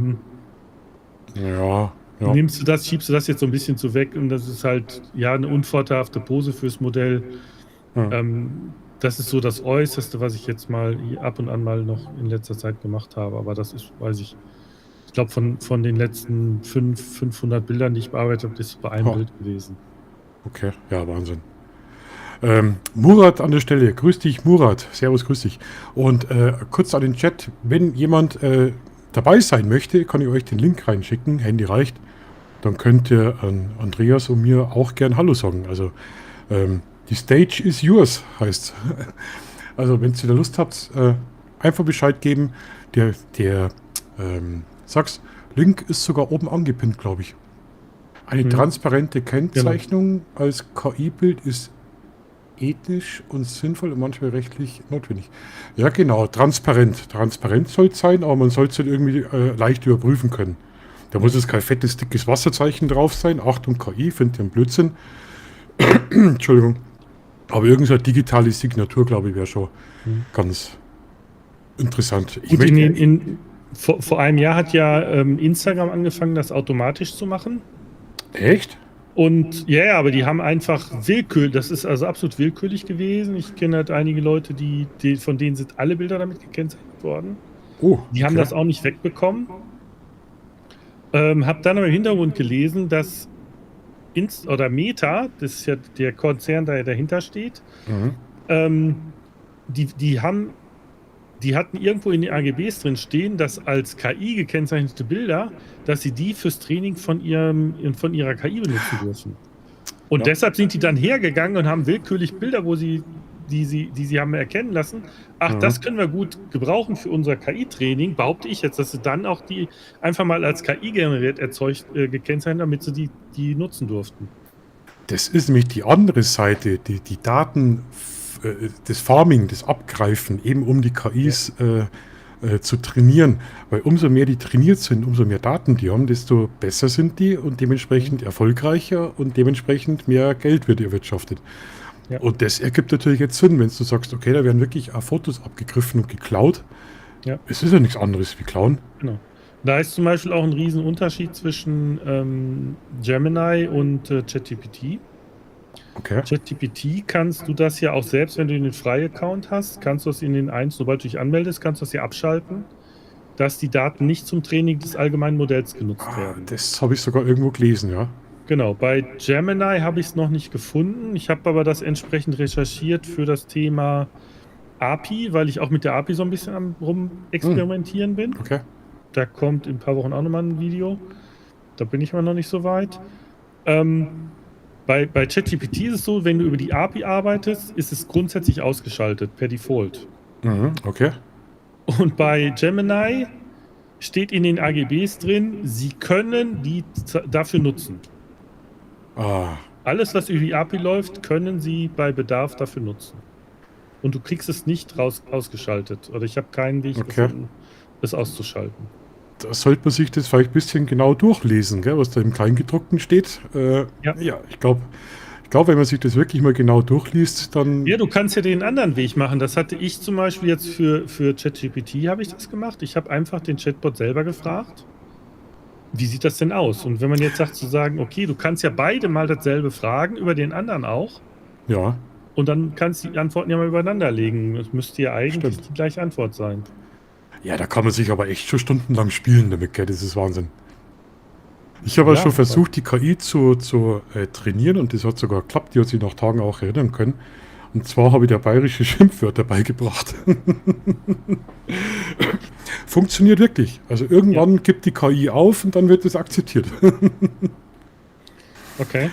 B: Ja.
C: nimmst du das, schiebst du das jetzt so ein bisschen zu weg und das ist halt ja eine unvorteilhafte Pose fürs Modell.
B: Ja.
C: Das ist so das Äußerste, was ich jetzt mal ab und an mal noch in letzter Zeit gemacht habe, aber das ist, weiß ich glaube von den letzten 500 Bildern, die ich bearbeitet habe, ist es bei einem
B: Oh.
C: Bild gewesen.
B: Okay, ja, Wahnsinn. Murat an der Stelle. Grüß dich, Murat. Servus, grüß dich. Und kurz an den Chat, wenn jemand dabei sein möchte, kann ich euch den Link reinschicken. Handy reicht. Dann könnt ihr an Andreas und mir auch gern Hallo sagen. Also, die Stage is yours, heißt. Also, wenn ihr da Lust habt, einfach Bescheid geben. Der Link ist sogar oben angepinnt, glaube ich. Eine transparente Kennzeichnung als KI-Bild ist ethisch und sinnvoll und manchmal rechtlich notwendig. Ja, genau, transparent. Transparent soll es sein, aber man soll es halt irgendwie leicht überprüfen können. Da muss es kein fettes, dickes Wasserzeichen drauf sein. Achtung, KI, findet ihr einen Blödsinn. Entschuldigung. Aber irgendeine digitale Signatur, glaube ich, wäre schon ganz interessant. Ich
C: Gut,
B: möchte,
C: vor einem Jahr hat ja Instagram angefangen, das automatisch zu machen.
B: echt?
C: Und ja, aber die haben einfach willkürlich, das ist also absolut willkürlich gewesen. Ich kenne halt einige Leute, von denen sind alle Bilder damit gekennzeichnet worden.
B: Oh,
C: Die haben
B: okay.
C: das auch nicht wegbekommen. Hab dann aber im Hintergrund gelesen, dass Meta, das ist ja der Konzern, der dahinter steht,
B: Mhm.
C: die hatten irgendwo in den AGBs drin stehen, dass als KI gekennzeichnete Bilder, dass sie die fürs Training von ihrer KI benutzen dürfen. Und
B: Ja.
C: deshalb sind die dann hergegangen und haben willkürlich Bilder, wo sie die sie haben erkennen lassen, ach, das können wir gut gebrauchen für unser KI-Training, behaupte ich jetzt, dass sie dann auch die einfach mal als KI generiert gekennzeichnet, damit sie die nutzen durften.
B: Das ist nämlich die andere Seite, die Daten, das Farming, das Abgreifen, eben um die KIs zu trainieren. Weil umso mehr die trainiert sind, umso mehr Daten die haben, desto besser sind die und dementsprechend erfolgreicher und dementsprechend mehr Geld wird erwirtschaftet. Ja. Und das ergibt natürlich jetzt Sinn, wenn du sagst, okay, da werden wirklich auch Fotos abgegriffen und geklaut. Ja. Es ist ja nichts anderes wie klauen.
C: Genau. Da ist zum Beispiel auch ein Riesenunterschied zwischen Gemini und ChatGPT.
B: Okay.
C: ChatGPT kannst du das ja auch selbst, wenn du einen Frei-Account hast, kannst du das in den sobald du dich anmeldest, kannst du das ja abschalten, dass die Daten nicht zum Training des allgemeinen Modells genutzt werden.
B: Das habe ich sogar irgendwo gelesen, ja.
C: Genau, bei Gemini habe ich es noch nicht gefunden. Ich habe aber das entsprechend recherchiert für das Thema API, weil ich auch mit der API so ein bisschen am rumexperimentieren bin.
B: Okay.
C: Da kommt in ein paar Wochen auch nochmal ein Video. Da bin ich aber noch nicht so weit. Bei ChatGPT ist es so, wenn du über die API arbeitest, ist es grundsätzlich ausgeschaltet, per Default.
B: Okay.
C: Und bei Gemini steht in den AGBs drin, sie können die dafür nutzen. Alles, was über die API läuft, können sie bei Bedarf dafür nutzen. Und du kriegst es nicht ausgeschaltet. Oder ich habe keinen Weg gefunden, es auszuschalten.
B: Da sollte man sich das vielleicht ein bisschen genau durchlesen, gell, was da im Kleingedruckten steht. Ja, ich glaube, wenn man sich das wirklich mal genau durchliest, dann...
C: Ja, du kannst ja den anderen Weg machen. Das hatte ich zum Beispiel jetzt für ChatGPT habe ich das gemacht. Ich habe einfach den Chatbot selber gefragt, wie sieht das denn aus? Und wenn man jetzt sagt, zu sagen, okay, du kannst ja beide mal dasselbe fragen, über den anderen auch.
B: Ja.
C: Und dann kannst du die Antworten ja mal übereinander legen. Das müsste ja eigentlich die gleiche Antwort sein.
B: Ja, da kann man sich aber echt schon stundenlang spielen damit, gell? Das ist Wahnsinn. Ich habe schon versucht, die KI zu trainieren und das hat sogar geklappt. Die hat sich nach Tagen auch erinnern können. Und zwar habe ich der bayerische Schimpfwörter beigebracht. Funktioniert wirklich. Also irgendwann gibt die KI auf und dann wird es akzeptiert.
C: Okay.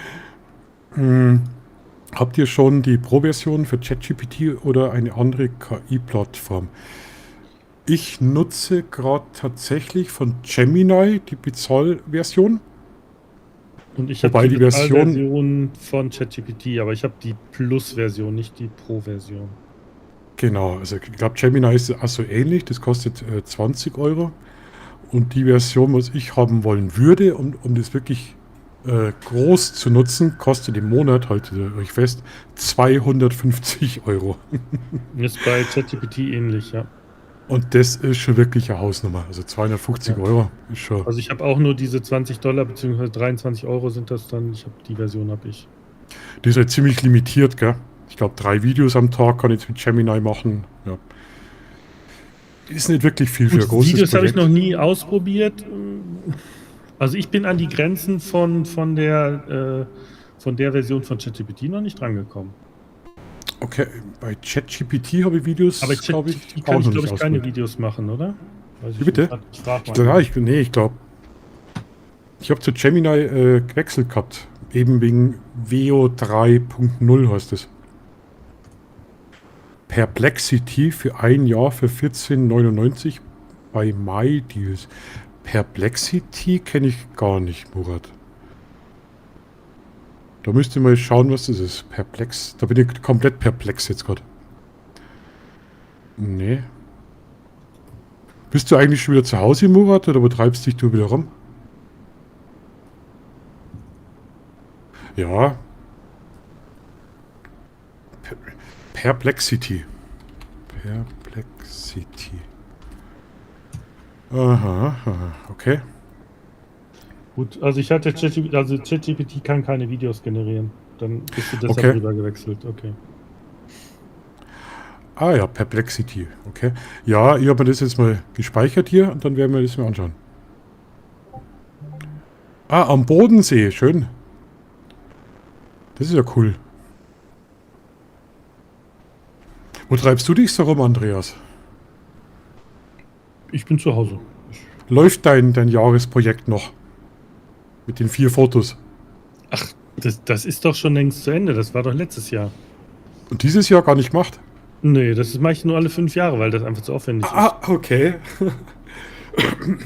B: Habt ihr schon die Pro-Version für ChatGPT oder eine andere KI-Plattform? Ich nutze gerade tatsächlich von Gemini die Bezahlversion.
C: Und ich habe die Bezahlversion von ChatGPT, aber ich habe die Plus-Version, nicht die Pro-Version.
B: Genau, also ich glaube Gemini ist auch so ähnlich, das kostet 20 €. Und die Version, was ich haben wollen würde, um das wirklich groß zu nutzen, kostet im Monat, haltet ihr euch fest, 250 €.
C: Ist bei ChatGPT ähnlich, ja.
B: Und das ist schon wirklich eine Hausnummer. Also 250 € ist schon...
C: Also ich habe auch nur diese $20 bzw. 23 € sind das dann. Die Version habe ich.
B: Die ist halt ziemlich limitiert, gell? Ich glaube 3 Videos am Tag kann ich mit Gemini machen. Ja. Ist nicht wirklich viel für ein großes
C: Videos habe ich
B: Projekt.
C: noch nie ausprobiert. Also ich bin an die Grenzen von der Version von ChatGPT noch nicht rangekommen.
B: Okay, bei ChatGPT habe ich Videos,
C: aber
B: glaube ich,
C: kann ich, glaube ich, keine Videos machen, oder?
B: Wie bitte? Ich glaube, ich habe zu Gemini gewechselt gehabt. Eben wegen Veo 3.0 heißt es. Perplexity für ein Jahr für 14,99 bei MyDeals. Perplexity kenne ich gar nicht, Murat. Da müsst ihr mal schauen, was das ist. Perplex. Da bin ich komplett perplex jetzt gerade. Nee. Bist du eigentlich schon wieder zu Hause, Murat, oder wo treibst dich du wieder rum? Ja. Perplexity. Perplexity. Aha, okay.
C: Gut, also ich hatte ChatGPT kann keine Videos generieren. Dann bist du deshalb rüber gewechselt, okay.
B: Ah ja, Perplexity, okay. Ja, ich habe mir das jetzt mal gespeichert hier und dann werden wir das mal anschauen. Ah, am Bodensee, schön. Das ist ja cool. Wo treibst du dich so rum, Andreas?
C: Ich bin zu Hause.
B: Läuft dein Jahresprojekt noch? Mit den 4 Fotos?
C: Ach, das ist doch schon längst zu Ende. Das war doch letztes Jahr.
B: Und dieses Jahr gar nicht gemacht?
C: Nee, das mache ich nur alle 5 Jahre, weil das einfach zu aufwendig ist.
B: Ah, okay.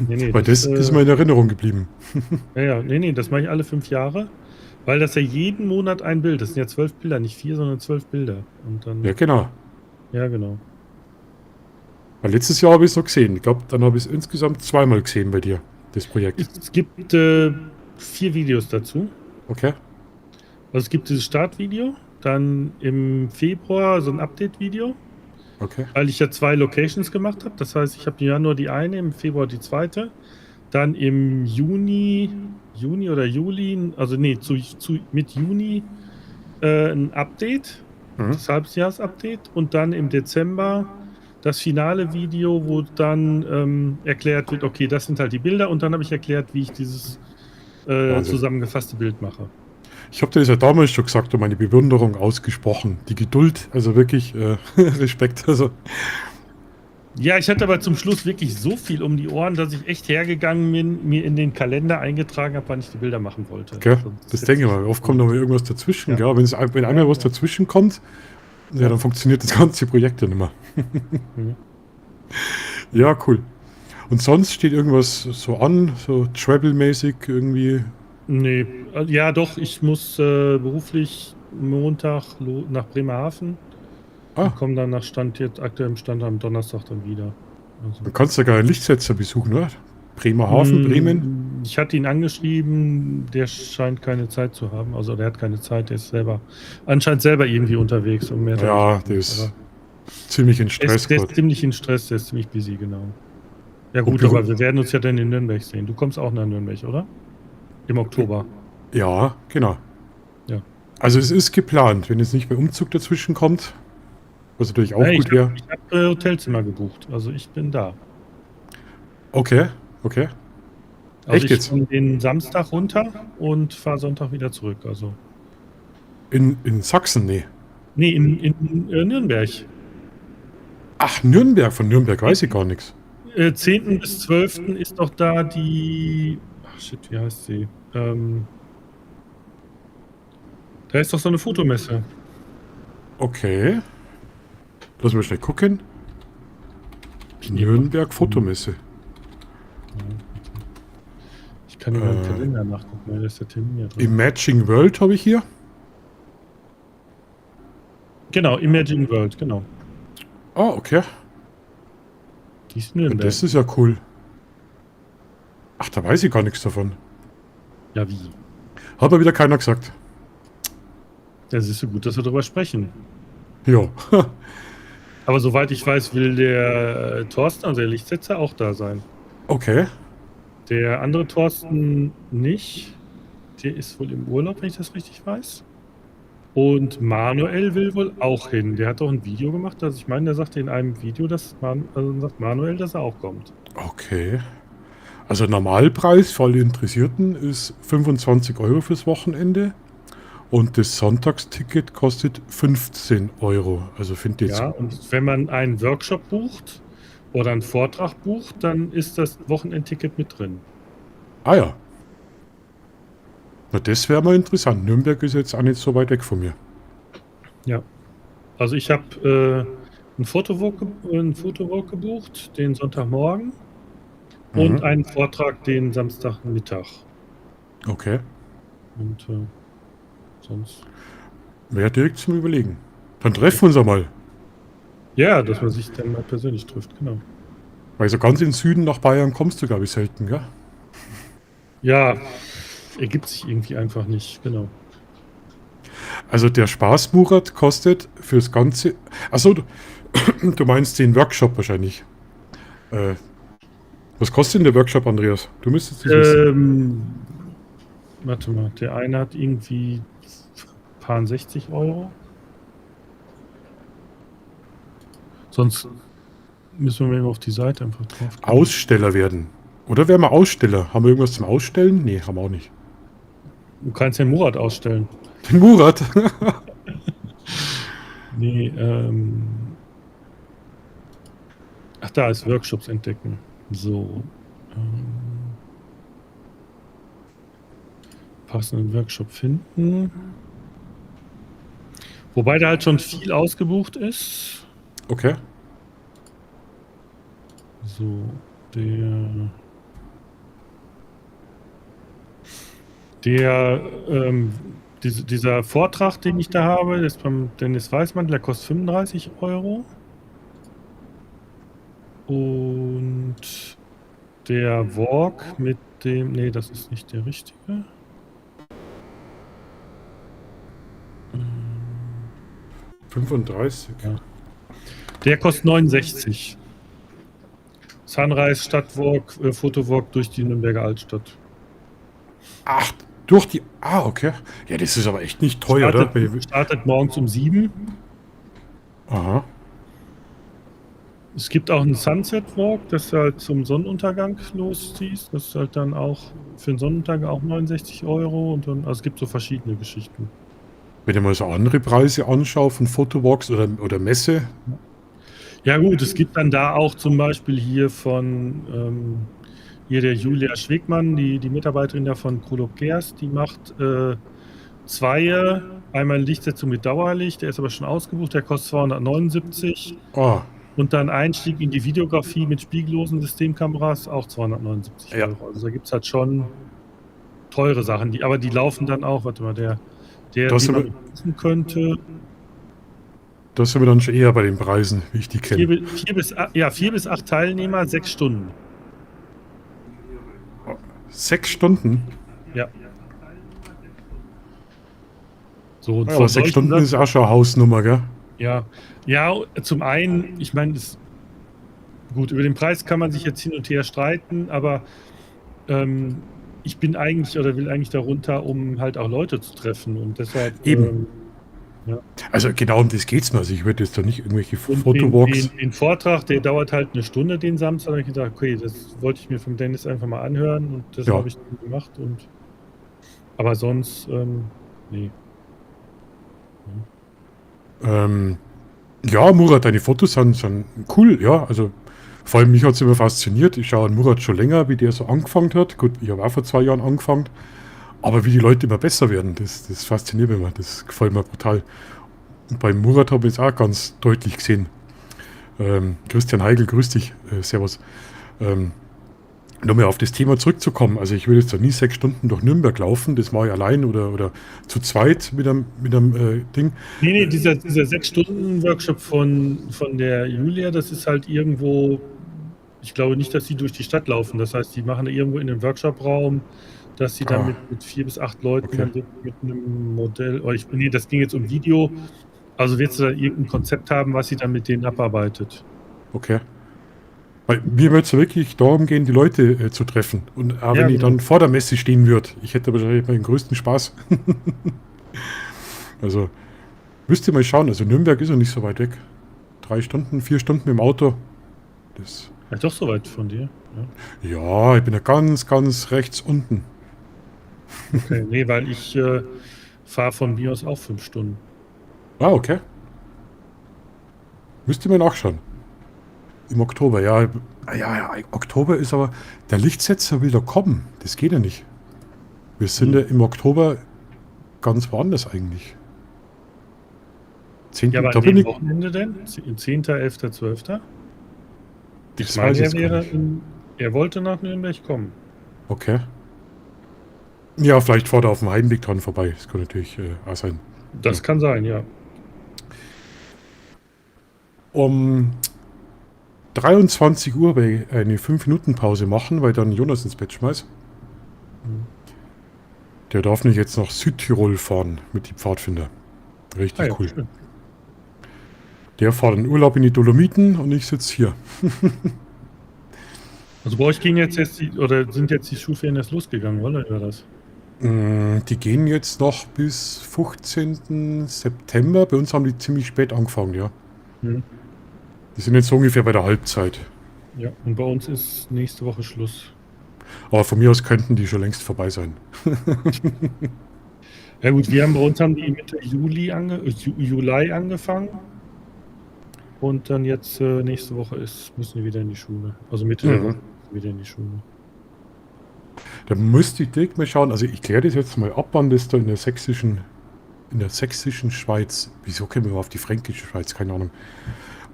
C: Nee,
B: Weil das ist mir in Erinnerung geblieben.
C: nee, das mache ich alle 5 Jahre, weil das ja jeden Monat ein Bild. Das sind ja 12 Bilder, nicht 4, sondern 12 Bilder. Und dann,
B: Ja, genau.
C: ja, genau.
B: Weil letztes Jahr habe ich es noch gesehen. Ich glaube, dann habe ich es insgesamt zweimal gesehen bei dir, das Projekt.
C: Es gibt 4 Videos dazu.
B: Okay.
C: Also es gibt dieses Startvideo, dann im Februar so ein Update-Video,
B: Okay.
C: weil ich ja 2 Locations gemacht habe. Das heißt, ich habe im Januar die eine, im Februar die zweite. Dann im Juni oder Juli, also nee, mit Juni ein Update, das Halbjahres-Update. Und dann im Dezember das finale Video, wo dann erklärt wird, okay, das sind halt die Bilder. Und dann habe ich erklärt, wie ich dieses
B: Wahnsinn.
C: zusammengefasste Bild mache.
B: Ich habe dir das ja damals schon gesagt und meine Bewunderung ausgesprochen. Die Geduld, also wirklich Respekt. Also,
C: Ja, ich hatte aber zum Schluss wirklich so viel um die Ohren, dass ich echt hergegangen bin, mir in den Kalender eingetragen habe, wann ich die Bilder machen wollte.
B: okay,
C: Sonst
B: das
C: hätte
B: denke ich
C: ich-
B: mal. Oft kommt noch mal irgendwas dazwischen.
C: Ja.
B: Gell? Wenn einmal was dazwischen kommt, ja, dann funktioniert das ganze Projekt ja nicht mehr.
C: Mhm.
B: Ja, cool. Und sonst steht irgendwas so an, so Travel-mäßig irgendwie?
C: Nee, ja doch, ich muss beruflich Montag nach Bremerhaven
B: Ah,
C: und komme dann nach aktuellem Stand am Donnerstag dann wieder. Also,
B: dann kannst du gar einen Lichtsetzer besuchen, oder? Bremerhaven, Bremen?
C: Ich hatte ihn angeschrieben, der scheint keine Zeit zu haben. Also der hat keine Zeit, der ist anscheinend selber irgendwie unterwegs. Und mehr
B: Ja, der ist ziemlich in
C: der
B: Stress
C: ist
B: gerade.
C: ziemlich in Stress, der ist ziemlich busy, genau. Ja gut,
B: Büro-
C: aber wir werden uns ja dann in Nürnberg sehen. Du kommst auch nach Nürnberg, oder? Im Oktober.
B: Ja, genau.
C: Ja.
B: Also es ist geplant, wenn jetzt nicht mehr Umzug dazwischen kommt, was natürlich auch
C: Ja,
B: gut wäre.
C: ich hab Hotelzimmer gebucht, also ich bin da.
B: Okay, okay.
C: Also
B: Echt
C: ich
B: jetzt?
C: komme den Samstag runter und fahre Sonntag wieder zurück. Also
B: In Sachsen, nee.
C: nee, in Nürnberg.
B: Ach, Nürnberg, von Nürnberg weiß ich gar nichts.
C: 10. bis 12. ist doch da die. Ach shit, wie heißt sie? Da ist doch so eine Fotomesse.
B: Okay. Lass mal schnell gucken. Nürnberg Fotomesse.
C: Ich kann in meinem Kalender nachgucken, weil da ist der Termin ja drin.
B: Imaging World habe ich hier.
C: Genau, Imagine World, genau.
B: Ah, okay.
C: Die ist
B: Und
C: Nürnberg.
B: das ist ja cool. Ach, da weiß ich gar nichts davon.
C: Ja, wie?
B: Hat mir wieder keiner gesagt.
C: Das ist so gut, dass wir darüber sprechen.
B: Ja.
C: Aber soweit ich weiß, will der Thorsten, also der Lichtsetzer, auch da sein.
B: Okay.
C: Der andere Thorsten nicht. Der ist wohl im Urlaub, wenn ich das richtig weiß. Und Manuel will wohl auch hin. Der hat doch ein Video gemacht. Also ich meine, der sagte in einem Video, sagt Manuel, dass er auch kommt.
B: Okay. Also Normalpreis für alle Interessierten ist 25 Euro fürs Wochenende. Und das Sonntagsticket kostet 15 Euro. Also finde ich jetzt.
C: Ja, und wenn man einen Workshop bucht oder einen Vortrag bucht, dann ist das Wochenendticket mit drin.
B: Ah ja. Na, das wäre mal interessant. Nürnberg ist jetzt auch nicht so weit weg von mir.
C: Ja. Also ich habe einen Fotowalk gebucht, den Sonntagmorgen. Und einen Vortrag den Samstagmittag.
B: Okay.
C: Und sonst.
B: Wäre direkt zum Überlegen. Dann treffen wir uns einmal.
C: Ja, dass man sich dann mal persönlich trifft, genau.
B: Weil so ganz in den Süden nach Bayern kommst du, glaube ich, selten, gell?
C: Ja, ergibt sich irgendwie einfach nicht, genau.
B: Also der Spaß Murat kostet fürs Ganze. Achso, du meinst den Workshop wahrscheinlich. Was kostet denn der Workshop, Andreas? Du müsstest das wissen.
C: Warte mal, der eine hat irgendwie paar 60 Euro. Sonst müssen wir eben auf die Seite einfach drauf gehen.
B: Aussteller werden. Oder wären wir Aussteller? Haben wir irgendwas zum Ausstellen? Nee, haben wir auch nicht.
C: Du kannst den Murat ausstellen.
B: Den Murat?
C: Nee, ach, da ist Workshops entdecken. So. Passenden Workshop finden. Wobei da halt schon viel ausgebucht ist.
B: Okay.
C: So, dieser Vortrag, den ich da habe, ist beim Dennis Weißmann, der kostet 35 Euro. Und der Walk mit dem, nee, das ist nicht der richtige.
B: 35.
C: Ja. Der kostet 69. Sunrise Stadtwalk, Fotowalk durch die Nürnberger Altstadt.
B: Ach, durch die... Ah, okay. Ja, das ist aber echt nicht teuer, oder?
C: Startet morgens um 7.
B: Aha.
C: Es gibt auch einen Sunset Walk, das halt zum Sonnenuntergang losziehst. Das ist halt dann auch für den Sonnenuntergang auch 69 Euro. Und dann, also es gibt so verschiedene Geschichten.
B: Wenn ich mal so andere Preise anschaue von Fotowalks oder Messe.
C: Ja gut, es gibt dann da auch zum Beispiel hier von hier der Julia Schwegmann, die Mitarbeiterin da von Krolog Gerst, die macht zwei, einmal Lichtsetzung mit Dauerlicht, der ist aber schon ausgebucht, der kostet 279.
B: Ah,
C: Und dann Einstieg in die Videografie mit spiegellosen Systemkameras, auch 279
B: Ja.
C: Euro. Also da gibt es halt schon teure Sachen, aber die laufen dann auch, warte mal, der
B: Das
C: den man
B: aber-
C: buchen könnte,
B: da sind wir dann schon eher bei den Preisen, wie ich die kenne.
C: 4 bis 8 Teilnehmer, 6 Stunden.
B: 6 Stunden?
C: Ja. So,
B: Ja,
C: von
B: aber 6
C: solchen
B: Stunden
C: Sachen-
B: ist auch schon eine Hausnummer, gell?
C: Ja, zum einen, ich meine, gut, über den Preis kann man sich jetzt hin und her streiten, aber ich bin eigentlich oder will eigentlich darunter, um halt auch Leute zu treffen und deshalb
B: Eben. Also genau um das geht's mir. Also ich würde jetzt da nicht irgendwelche Fotowalks...
C: den Vortrag, der dauert halt eine Stunde den Samstag, da habe ich gedacht, okay, das wollte ich mir vom Dennis einfach mal anhören und das
B: Ja.
C: habe ich dann gemacht aber sonst, nee.
B: Ja, Murat, deine Fotos sind cool, ja. Also vor allem mich hat es immer fasziniert. Ich schaue an Murat schon länger, wie der so angefangen hat. Gut, ich habe auch vor 2 Jahren angefangen. Aber wie die Leute immer besser werden, das fasziniert mich immer. Das gefällt mir brutal. Und bei Murat habe ich es auch ganz deutlich gesehen. Christian Heigl, grüß dich. Servus. Nochmal auf das Thema zurückzukommen. Also ich würde jetzt da nie 6 Stunden durch Nürnberg laufen. Das mache ich allein oder zu zweit mit einem Ding.
C: Nee, dieser 6-Stunden-Workshop von der Julia, das ist halt irgendwo, ich glaube nicht, dass sie durch die Stadt laufen. Das heißt, die machen da irgendwo in einem Workshop-Raum, dass sie dann mit 4 bis 8 Leuten
B: Okay.
C: dann mit einem Modell, nee, das ging jetzt um Video. Also wird sie da irgendein Konzept haben, was sie dann mit denen abarbeitet.
B: Okay. Weil mir würde es ja wirklich darum gehen, die Leute zu treffen. Und auch
C: Ja,
B: wenn ich
C: genau.
B: dann vor der Messe stehen würde, ich hätte wahrscheinlich meinen größten Spaß. Also, müsst ihr mal schauen. Also Nürnberg ist ja nicht so weit weg. 3 Stunden, 4 Stunden mit dem Auto. Das,
C: Ja, doch so weit von dir. Ja.
B: ja, ich bin ja ganz, ganz rechts unten.
C: Okay, nee, weil ich fahre von mir aus auch 5 Stunden.
B: Ah, okay. Müsst ihr mal nachschauen. Im Oktober, ja. Oktober ist aber... Der Lichtsetzer will da kommen. Das geht ja nicht. Wir sind ja im Oktober ganz woanders eigentlich. 10.
C: Ja, aber
B: da
C: an
B: bin
C: dem
B: ich...
C: Wochenende denn? 10., 11., 12.?
B: Das
C: Ich
B: weiß
C: meine,
B: ich jetzt gar nicht.
C: er wollte nach Nürnberg kommen.
B: Okay. Ja, vielleicht fährt er auf dem Heimweg dran vorbei. Das kann natürlich auch sein.
C: Das kann sein, ja.
B: Um 23 Uhr werde ich eine 5-Minuten-Pause machen, weil dann Jonas ins Bett schmeißt. Der darf nicht jetzt nach Südtirol fahren mit den Pfadfinder. Richtig
C: Ja,
B: cool.
C: schön.
B: Der fährt in Urlaub in die Dolomiten und ich sitze hier.
C: Also bei euch sind jetzt die Schulferien erst losgegangen, oder? Oder das?
B: Die gehen jetzt noch bis 15. September. Bei uns haben die ziemlich spät angefangen, ja.
C: Mhm.
B: Die sind jetzt so ungefähr bei der Halbzeit.
C: Ja, und bei uns ist nächste Woche Schluss.
B: Aber von mir aus könnten die schon längst vorbei sein.
C: Ja gut, bei uns haben die Mitte Juli angefangen. Und dann jetzt nächste Woche müssen die wieder in die Schule. Also Mitte der
B: Mhm.
C: Woche wieder in die Schule.
B: Da müsste ich direkt mal schauen. Also ich kläre das jetzt mal ab, wann das da in der sächsischen in der sächsischen Schweiz. Wieso kommen wir auf die fränkische Schweiz? Keine Ahnung,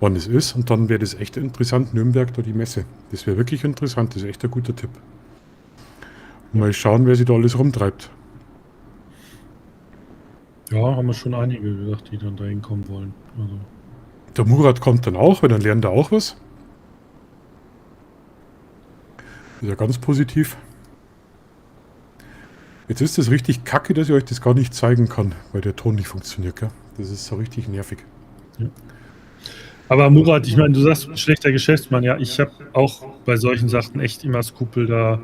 B: wann es ist. Und dann wäre das echt interessant, Nürnberg da die Messe. Das wäre wirklich interessant, das ist echt ein guter Tipp. Mal schauen, wer sich da alles rumtreibt.
C: Ja, haben wir schon einige gesagt, die dann da hinkommen wollen. Also,
B: Der Murat kommt dann auch, weil dann lernt er auch was. Ist ja ganz positiv. Jetzt ist es richtig kacke, dass ich euch das gar nicht zeigen kann, weil der Ton nicht funktioniert, gell? Das ist so richtig nervig.
C: aber Murat, ich meine, du sagst, schlechter Geschäftsmann. Ja, ich habe auch bei solchen Sachen echt immer Skrupel, da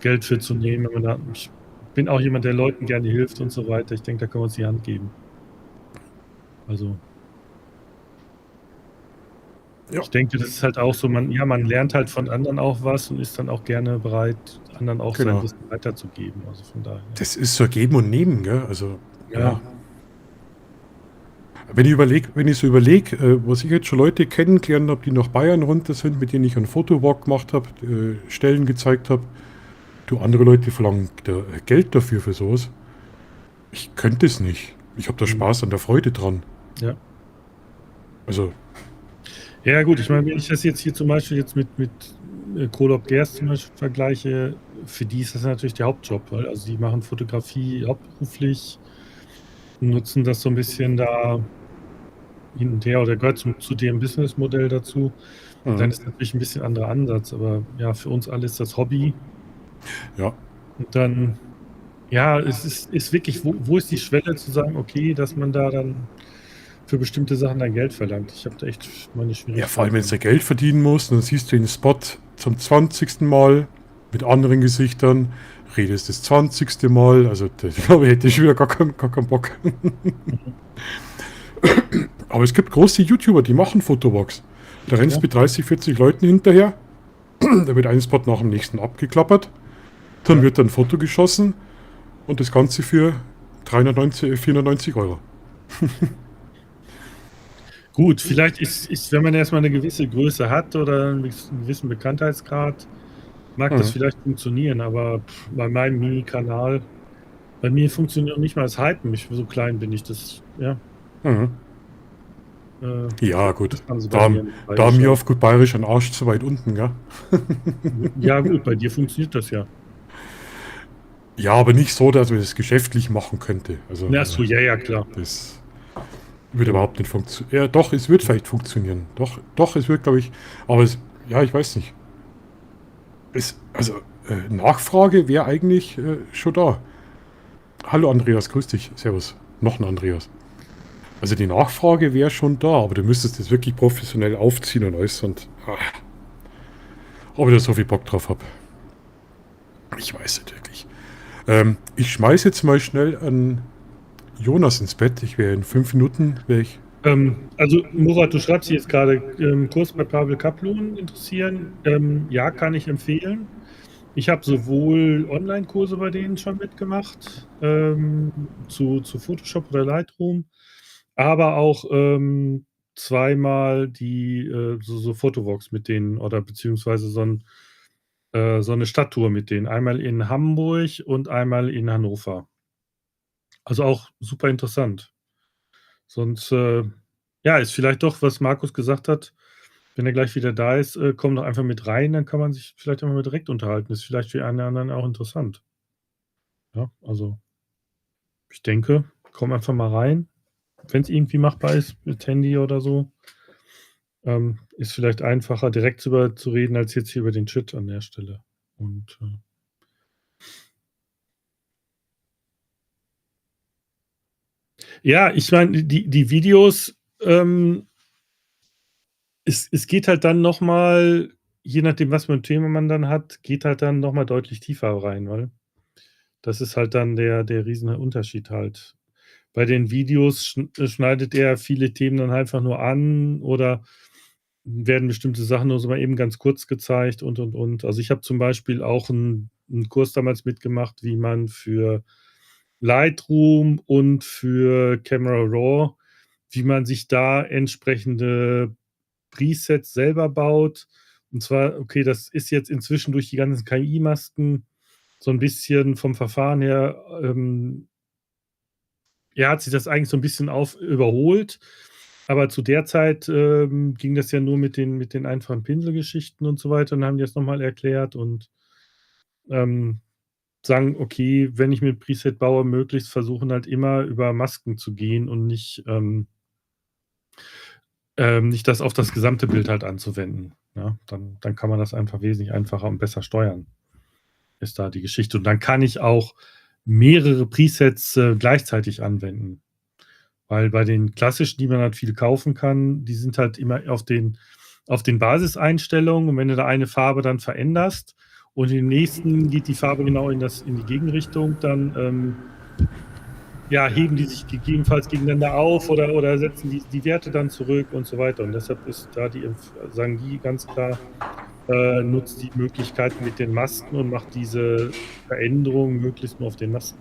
C: Geld für zu nehmen. Ich bin auch jemand, der Leuten gerne hilft und so weiter. Ich denke, da können wir uns die Hand geben. Also,
B: Ja.
C: ich denke, das ist halt auch so, man lernt halt von anderen auch was und ist dann auch gerne bereit, anderen auch
B: Genau.
C: sein Wissen weiterzugeben. Also von daher.
B: Das ist so Geben und Nehmen, gell? Also,
C: Ja.
B: ja. Wenn ich so überlege, was ich jetzt schon Leute kennengelernt habe, die nach Bayern runter sind, mit denen ich einen Fotowalk gemacht habe, Stellen gezeigt habe, du, andere Leute verlangen Geld dafür für sowas. Ich könnte es nicht. Ich habe da Spaß an der Freude dran.
C: Ja.
B: Also,
C: Ja, gut, ich meine, wenn ich das jetzt hier zum Beispiel jetzt mit Kolob Gerst zum Beispiel vergleiche, für die ist das natürlich der Hauptjob, weil also die machen Fotografie hauptberuflich, nutzen das so ein bisschen da hin und her oder gehört zu dem Businessmodell dazu. Dann ist natürlich ein bisschen anderer Ansatz, aber ja, für uns alle ist das Hobby.
B: ja.
C: Und dann, ja, es ist wirklich, wo ist die Schwelle zu sagen, okay, dass man da dann für bestimmte Sachen dann Geld verlangt? Ich habe da echt meine Schwierigkeiten.
B: Ja, vor allem, wenn du Geld verdienen musst, dann siehst du den Spot zum 20. Mal mit anderen Gesichtern, redest das 20. Mal, also ich glaube, ich hätte schon wieder gar keinen Bock. Aber es gibt große YouTuber, die machen Fotowalks. Da rennst du mit 30, 40 Leuten hinterher, da wird ein Spot nach dem nächsten abgeklappert, dann wird ein Foto geschossen und das Ganze für 490 Euro.
C: Gut, vielleicht ist, wenn man erstmal eine gewisse Größe hat oder einen gewissen Bekanntheitsgrad, mag das vielleicht funktionieren, aber bei meinem Mini-Kanal, bei mir funktioniert auch nicht mal das Hypen. So klein bin ich, das, ja.
B: Mhm. Ja, gut.
C: das haben sie
B: Da
C: bei
B: haben
C: mir nicht
B: wir
C: beigeschafft.
B: auf gut bayerisch einen Arsch zu weit unten, gell?
C: Ja, gut, bei dir funktioniert das ja.
B: Ja, aber nicht so, dass man das geschäftlich machen könnte. Also,
C: Ja, so, ja, klar.
B: das wird überhaupt nicht funktionieren. Ja, doch, es wird vielleicht funktionieren. Doch, es wird, glaube ich. Aber ja, ich weiß nicht. Nachfrage wäre eigentlich schon da. Hallo Andreas, grüß dich. Servus. Noch ein Andreas. Also die Nachfrage wäre schon da, aber du müsstest das wirklich professionell aufziehen und alles. Und ob ich da so viel Bock drauf habe. Ich weiß nicht wirklich. Ich schmeiß jetzt mal schnell an Jonas ins Bett. Ich wäre in 5 Minuten,
C: Also Murat, du schreibst hier jetzt gerade, Kurs bei Pavel Kaplun interessieren. Ja, kann ich empfehlen. Ich habe sowohl Online-Kurse bei denen schon mitgemacht, zu Photoshop oder Lightroom, aber auch zweimal die so Photowalks mit denen oder beziehungsweise so eine Stadttour mit denen. Einmal in Hamburg und einmal in Hannover. Also auch super interessant. Sonst, ja, ist vielleicht doch, was Markus gesagt hat, wenn er gleich wieder da ist, komm doch einfach mit rein, dann kann man sich vielleicht immer mal direkt unterhalten. Ist vielleicht für einen oder anderen auch interessant. Ja, also ich denke, komm einfach mal rein, wenn es irgendwie machbar ist mit Handy oder so. Ist vielleicht einfacher, direkt zu reden, als jetzt hier über den Chat an der Stelle. Und ja, ich meine, die Videos, es geht halt dann noch mal, je nachdem, was für ein Thema man dann hat, geht halt dann noch mal deutlich tiefer rein, weil das ist halt dann der riesen Unterschied halt. Bei den Videos schneidet er viele Themen dann einfach nur an oder werden bestimmte Sachen nur so mal eben ganz kurz gezeigt und. Also, ich habe zum Beispiel auch einen Kurs damals mitgemacht, wie man für Lightroom und für Camera Raw, wie man sich da entsprechende Presets selber baut. Und zwar, okay, das ist jetzt inzwischen durch die ganzen KI-Masken so ein bisschen vom Verfahren her, er hat sich das eigentlich so ein bisschen überholt, aber zu der Zeit ging das ja nur mit den einfachen Pinselgeschichten und so weiter, und dann haben die das nochmal erklärt und sagen, okay, wenn ich mir ein Preset baue, möglichst versuchen halt immer über Masken zu gehen und nicht das auf das gesamte Bild halt anzuwenden. Ja, dann kann man das einfach wesentlich einfacher und besser steuern, ist da die Geschichte. Und dann kann ich auch mehrere Presets gleichzeitig anwenden. Weil bei den klassischen, die man halt viel kaufen kann, die sind halt immer auf den Basiseinstellungen, und wenn du da eine Farbe dann veränderst und im nächsten geht die Farbe genau in die Gegenrichtung, dann heben die sich gegebenenfalls gegeneinander auf oder setzen die Werte dann zurück und so weiter. Und deshalb ist da sagen die ganz klar, nutzt die Möglichkeiten mit den Masken und macht diese Veränderungen möglichst nur auf den Masken.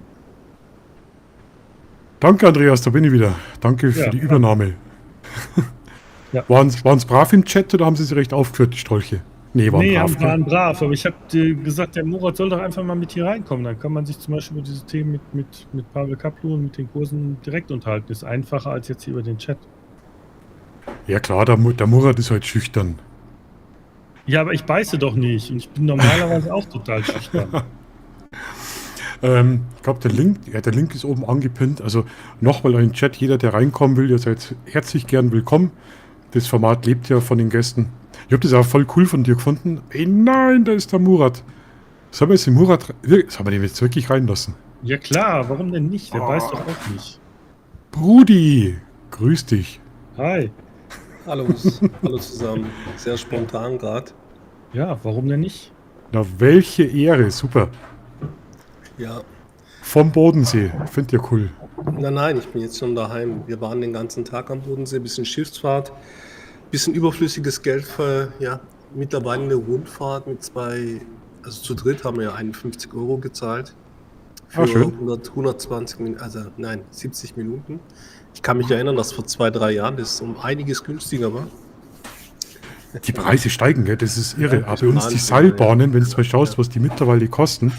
B: Danke, Andreas, da bin ich wieder. Danke für die Übernahme.
C: Ja.
B: Waren's brav im Chat oder haben sie sich recht aufgeführt, die Strolche?
C: Waren brav, aber ich habe gesagt, der Murat soll doch einfach mal mit hier reinkommen. Dann kann man sich zum Beispiel über diese Themen mit Pavel Kaplu und mit den Kursen direkt unterhalten. Ist einfacher als jetzt hier über den Chat.
B: Ja klar, der Murat ist halt schüchtern.
C: Ja, aber ich beiße doch nicht und ich bin normalerweise auch total schüchtern.
B: Ich glaube, der Link ist oben angepinnt. Also nochmal an den Chat, jeder, der reinkommen will, ihr seid herzlich gern willkommen. Das Format lebt ja von den Gästen. Ich habe das auch voll cool von dir gefunden. Ey, nein, da ist der Murat. Sollen wir den jetzt wirklich reinlassen?
C: Ja klar, warum denn nicht? Der beißt doch auch nicht.
B: Brudi, grüß dich.
C: Hi.
E: Hallo zusammen. Sehr spontan gerade.
C: Ja, warum denn nicht?
B: Na, welche Ehre, super.
E: Ja.
B: Vom Bodensee, findet ihr cool.
E: Nein, ich bin jetzt schon daheim. Wir waren den ganzen Tag am Bodensee, bisschen Schiffsfahrt, bisschen überflüssiges Geld für, mittlerweile eine Rundfahrt mit zu dritt haben wir ja 51 € gezahlt. Für 120 Minuten, 70 Minuten. Ich kann mich erinnern, dass vor 2-3 Jahren das um einiges günstiger war.
B: Die Preise steigen, gell? Das ist irre. Aber bei uns die Seilbahnen, wenn du mal schaust, was die mittlerweile kosten.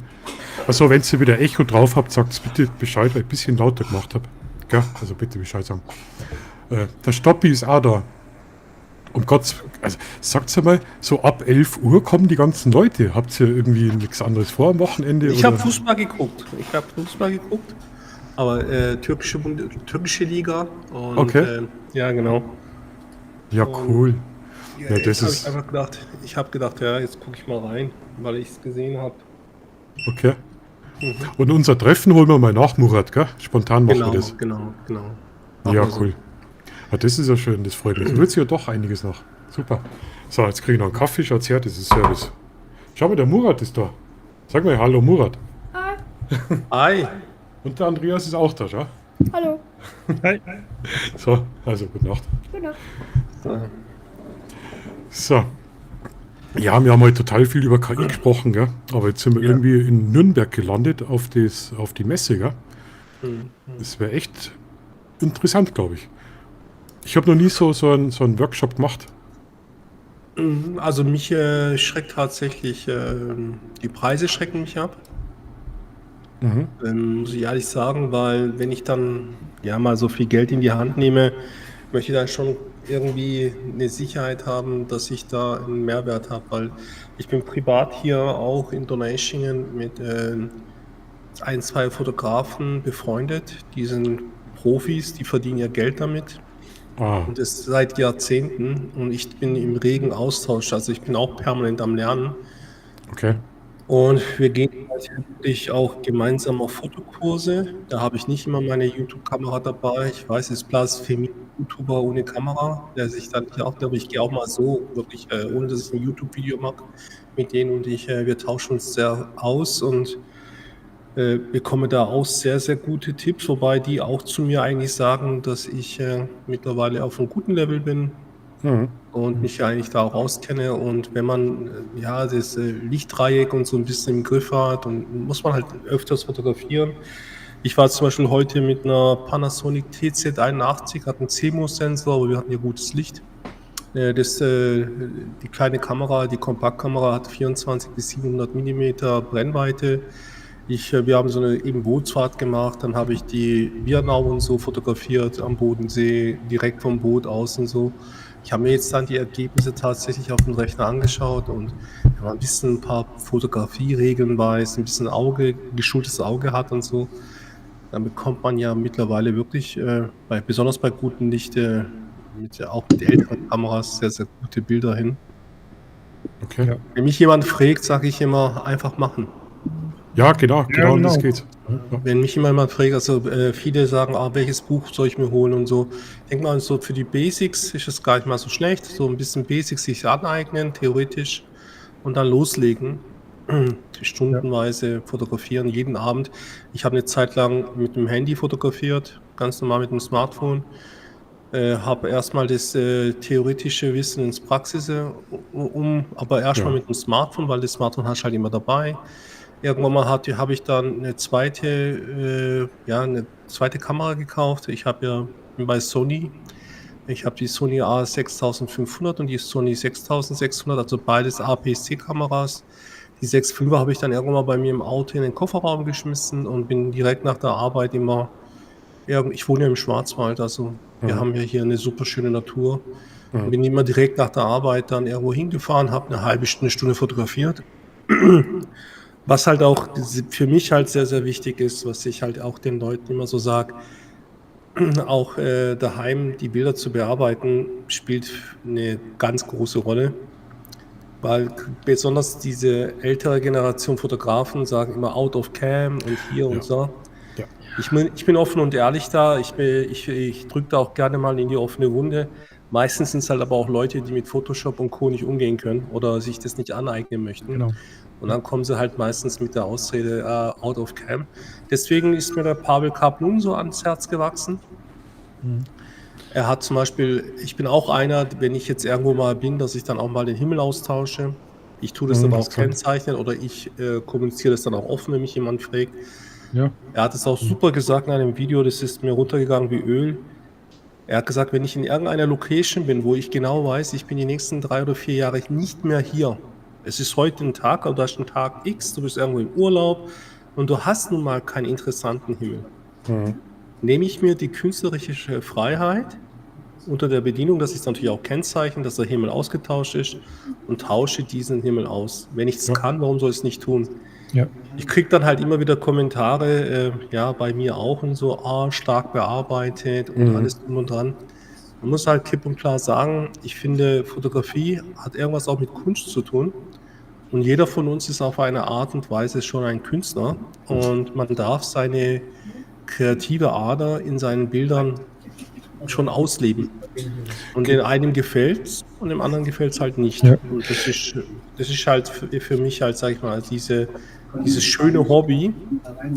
B: Also wenn ihr wieder Echo drauf habt, sagt bitte Bescheid, weil ich ein bisschen lauter gemacht habe. Gell? Also bitte Bescheid sagen. Der Stoppi ist auch da. Um Gottes, also sagt's mal, so ab 11 Uhr kommen die ganzen Leute. Habt ihr irgendwie nichts anderes vor am Wochenende?
E: Ich habe Fußball geguckt. Aber türkische Liga. Und,
B: okay.
E: Ja, genau.
B: Ja, cool. Ja, das ist.
E: Ich habe gedacht, ja, jetzt gucke ich mal rein, weil ich es gesehen habe.
B: Okay. Und unser Treffen holen wir mal nach, Murat, gell? Spontan machen wir das.
E: Genau.
B: Ja, cool. Ja, das ist ja schön, das freut mich. Da wird sich ja doch einiges noch. Super. So, jetzt kriege ich noch einen Kaffee, schaut's her, das ist Service. Schau mal, der Murat ist da. Sag mal hallo, Murat.
F: Hi.
E: Hi.
B: Und der Andreas ist auch da, schau.
F: Hallo.
C: Hi.
B: So, also gute Nacht.
F: Gute Nacht.
B: So. Ja, wir haben heute total viel über KI gesprochen, gell? Aber jetzt sind wir irgendwie in Nürnberg gelandet auf die Messe, gell? Das wäre echt interessant, glaube ich. Ich habe noch nie so einen Workshop gemacht.
E: Also mich schreckt tatsächlich, die Preise schrecken mich ab. Muss ich ehrlich sagen, weil wenn ich dann mal so viel Geld in die Hand nehme, möchte ich dann schon irgendwie eine Sicherheit haben, dass ich da einen Mehrwert habe, weil ich bin privat hier auch in Donaueschingen mit 1-2 Fotografen befreundet, die sind Profis, die verdienen ja Geld damit. Und das seit Jahrzehnten, und ich bin im regen Austausch, also ich bin auch permanent am Lernen.
B: Okay.
E: Und wir gehen natürlich auch gemeinsam auf Fotokurse. Da habe ich nicht immer meine YouTube-Kamera dabei. Ich weiß, es ist Blasphemie, YouTuber ohne Kamera, der sich dann aber ich gehe auch mal so, wirklich, ohne dass ich ein YouTube-Video mache mit denen, und wir tauschen uns sehr aus und bekomme da auch sehr, sehr gute Tipps, wobei die auch zu mir eigentlich sagen, dass ich mittlerweile auf einem guten Level bin. Und mich eigentlich da auch auskenne, und wenn man das Lichtdreieck und so ein bisschen im Griff hat, und muss man halt öfters fotografieren. Ich war zum Beispiel heute mit einer Panasonic TZ81, hat einen CMOS-Sensor, aber wir hatten hier gutes Licht. Die kleine Kamera, die Kompaktkamera hat 24 bis 700 mm Brennweite. Wir haben so eine eben Bootsfahrt gemacht, dann habe ich die Birnau und so fotografiert am Bodensee, direkt vom Boot aus und so. Ich habe mir jetzt dann die Ergebnisse tatsächlich auf dem Rechner angeschaut und wenn man ein paar Fotografieregeln weiß, ein bisschen geschultes Auge hat und so, dann bekommt man ja mittlerweile wirklich, besonders bei gutem Licht, auch mit älteren Kameras sehr, sehr gute Bilder hin.
B: Okay.
C: Ja.
E: Wenn mich jemand fragt, sage ich immer, einfach machen.
B: Ja, genau,
C: Ja,
B: um das
C: genau.
B: geht. Ja.
E: Wenn mich jemand fragt, also viele sagen, welches Buch soll ich mir holen und so. Ich denke mal, so für die Basics ist es gar nicht mal so schlecht. So ein bisschen Basics sich aneignen, theoretisch, und dann loslegen. Stundenweise fotografieren, jeden Abend. Ich habe eine Zeit lang mit dem Handy fotografiert, ganz normal mit dem Smartphone. Habe erstmal das theoretische Wissen ins Praxis aber erstmal
B: Ja.
E: mit dem Smartphone, weil das Smartphone hast du halt immer dabei. Irgendwann mal habe ich dann eine zweite Kamera gekauft. Bin bei Sony. Ich habe die Sony A6500 und die Sony 6600, also beides APS-C-Kameras. Die 6.5er habe ich dann irgendwann mal bei mir im Auto in den Kofferraum geschmissen und bin direkt nach der Arbeit ich wohne ja im Schwarzwald, also wir haben ja hier eine super schöne Natur. Und bin immer direkt nach der Arbeit dann irgendwo hingefahren, habe eine Stunde fotografiert. Was halt auch für mich halt sehr, sehr wichtig ist, was ich halt auch den Leuten immer so sage, auch daheim die Bilder zu bearbeiten, spielt eine ganz große Rolle. Weil besonders diese ältere Generation Fotografen sagen immer out of cam und hier und so.
B: Ja.
E: Ich bin offen und ehrlich da. Ich drücke da auch gerne mal in die offene Wunde. Meistens sind es halt aber auch Leute, die mit Photoshop und Co. nicht umgehen können oder sich das nicht aneignen möchten.
C: Genau.
E: Und dann kommen sie halt meistens mit der Ausrede out of cam. Deswegen ist mir der Pavel Kaplun so ans Herz gewachsen. Er hat zum Beispiel, ich bin auch einer, wenn ich jetzt irgendwo mal bin, dass ich dann auch mal den Himmel austausche. Ich tue das aber auch
B: interessant.
E: kennzeichnen oder ich kommuniziere das dann auch offen, wenn mich jemand fragt.
C: Ja.
E: Er hat es auch super gesagt in einem Video, das ist mir runtergegangen wie Öl. Er hat gesagt, wenn ich in irgendeiner Location bin, wo ich genau weiß, ich bin die nächsten 3 oder 4 Jahre nicht mehr hier. Es ist heute ein Tag, aber du hast einen Tag X, du bist irgendwo im Urlaub und du hast nun mal keinen interessanten Himmel. Nehme ich mir die künstlerische Freiheit unter der Bedingung, dass ich es natürlich auch kennzeichne, dass der Himmel ausgetauscht ist und tausche diesen Himmel aus. Wenn ich es kann, warum soll ich es nicht tun?
C: Ja.
E: Ich kriege dann halt immer wieder Kommentare, bei mir auch und so, stark bearbeitet und alles drum und dran. Man muss halt klipp und klar sagen, ich finde, Fotografie hat irgendwas auch mit Kunst zu tun. Und jeder von uns ist auf eine Art und Weise schon ein Künstler. Und man darf seine kreative Ader in seinen Bildern schon ausleben. Und den einen gefällt es und dem anderen gefällt es halt nicht.
C: Ja.
E: Und das ist halt für mich halt, sag ich mal, dieses schöne Hobby,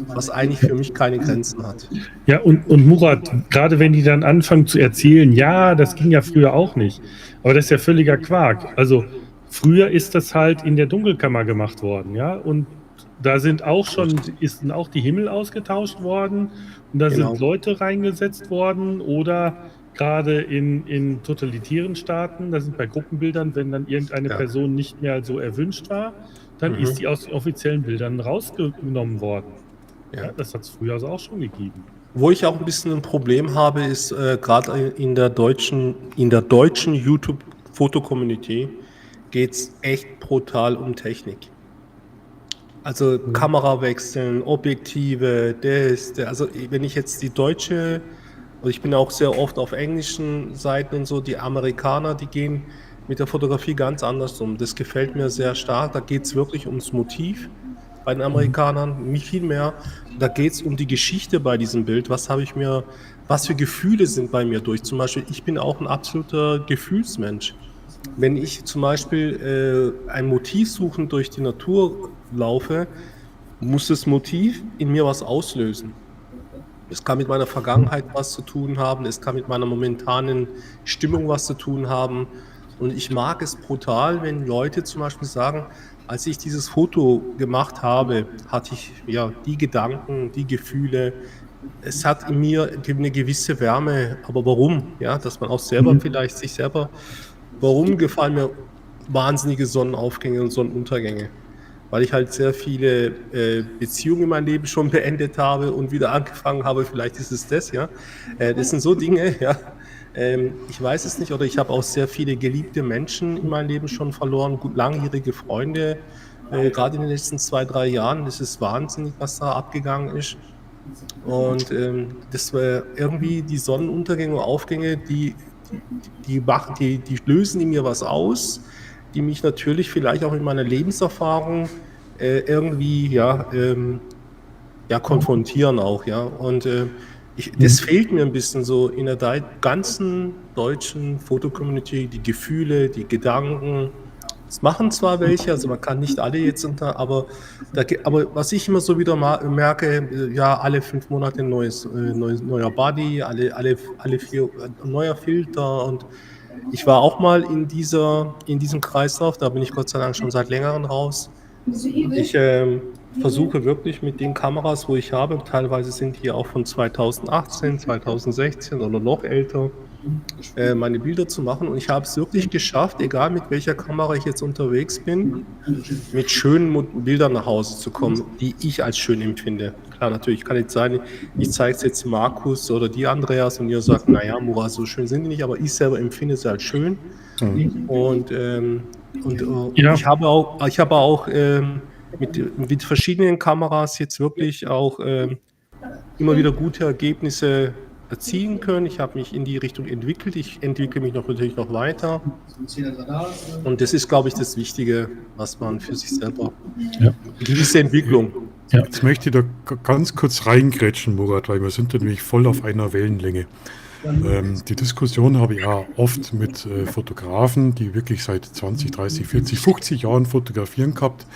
E: was eigentlich für mich keine Grenzen hat.
C: Ja, und Murat, gerade wenn die dann anfangen zu erzählen, ja, das ging ja früher auch nicht. Aber das ist ja völliger Quark. Also früher ist das halt in der Dunkelkammer gemacht worden, ja, und da sind auch die Himmel ausgetauscht worden und da
E: Genau.
C: sind Leute reingesetzt worden oder gerade in totalitären Staaten, da sind bei Gruppenbildern, wenn dann irgendeine Person nicht mehr so erwünscht war, dann ist die aus den offiziellen Bildern rausgenommen worden. Ja, das hat es früher also auch schon gegeben.
E: Wo ich auch ein bisschen ein Problem habe, ist gerade in der deutschen YouTube-Foto-Community geht es echt brutal um Technik. Also Kamera wechseln, Objektive, also wenn ich jetzt die deutsche, und ich bin auch sehr oft auf englischen Seiten und so, die Amerikaner, die gehen mit der Fotografie ganz anders um. Das gefällt mir sehr stark. Da geht es wirklich ums Motiv bei den Amerikanern, nicht viel mehr. Da geht es um die Geschichte bei diesem Bild. Was für Gefühle sind bei mir durch? Zum Beispiel, ich bin auch ein absoluter Gefühlsmensch. Wenn ich zum Beispiel ein Motiv suchend durch die Natur laufe, muss das Motiv in mir was auslösen. Es kann mit meiner Vergangenheit was zu tun haben, es kann mit meiner momentanen Stimmung was zu tun haben. Und ich mag es brutal, wenn Leute zum Beispiel sagen, als ich dieses Foto gemacht habe, hatte ich ja die Gedanken, die Gefühle. Es hat in mir eine gewisse Wärme. Aber warum? Ja, dass man auch selber warum gefallen mir wahnsinnige Sonnenaufgänge und Sonnenuntergänge? weil ich halt sehr viele Beziehungen in meinem Leben schon beendet habe und wieder angefangen habe. Vielleicht ist es das, ja. Das sind so Dinge, ja. Ich weiß es nicht, oder ich habe auch sehr viele geliebte Menschen in meinem Leben schon verloren, gut langjährige Freunde. Gerade in den letzten 2, 3 Jahren ist es wahnsinnig, was da abgegangen ist. Und das war irgendwie die Sonnenuntergänge und Aufgänge, die lösen in mir was aus, die mich natürlich vielleicht auch in meiner Lebenserfahrung irgendwie konfrontieren auch, ja. Und das fehlt mir ein bisschen so in der ganzen deutschen Fotocommunity, die Gefühle, die Gedanken. Es machen zwar welche, also man kann nicht alle jetzt aber was ich immer so wieder merke, ja, alle 5 Monate ein neuer Body, alle 4 neuer Filter, und ich war auch mal in diesem Kreislauf, da bin ich Gott sei Dank schon seit längerem raus. Ich versuche wirklich mit den Kameras, wo ich habe, teilweise sind die auch von 2018, 2016 oder noch älter, meine Bilder zu machen, und ich habe es wirklich geschafft, egal mit welcher Kamera ich jetzt unterwegs bin, mit schönen Bildern nach Hause zu kommen, die ich als schön empfinde. Klar, natürlich kann nicht sein, ich zeige es jetzt Markus oder die Andreas und ihr sagt, naja, Murat, so schön sind die nicht, aber ich selber empfinde sie als schön. Und ich habe auch mit verschiedenen Kameras jetzt wirklich auch immer wieder gute Ergebnisse erzielen können. Ich habe mich in die Richtung entwickelt. Ich entwickle mich natürlich noch weiter. Und das ist, glaube ich, das Wichtige, was man für sich selber...
C: Ja.
E: Diese Entwicklung.
C: Ja.
B: Jetzt möchte ich da ganz kurz reingrätschen, Murat, weil wir sind da nämlich voll auf einer Wellenlänge. Die Diskussion habe ich ja oft mit Fotografen, die wirklich seit 20, 30, 40, 50 Jahren fotografieren gehabt,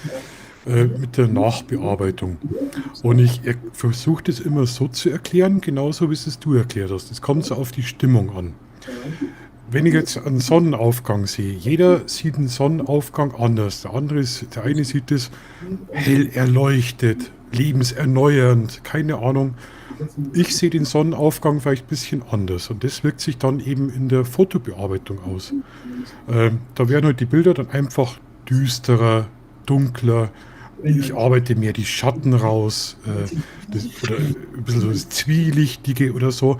B: mit der Nachbearbeitung. Und ich versuche das immer so zu erklären, genauso wie es du erklärt hast. Es kommt so auf die Stimmung an. Wenn ich jetzt einen Sonnenaufgang sehe, jeder sieht einen Sonnenaufgang anders. Der eine sieht es hell erleuchtet, lebenserneuernd, keine Ahnung. Ich sehe den Sonnenaufgang vielleicht ein bisschen anders, und das wirkt sich dann eben in der Fotobearbeitung aus. Da werden halt die Bilder dann einfach düsterer, dunkler. Ich arbeite mehr die Schatten raus, oder ein bisschen so das Zwielichtige oder so.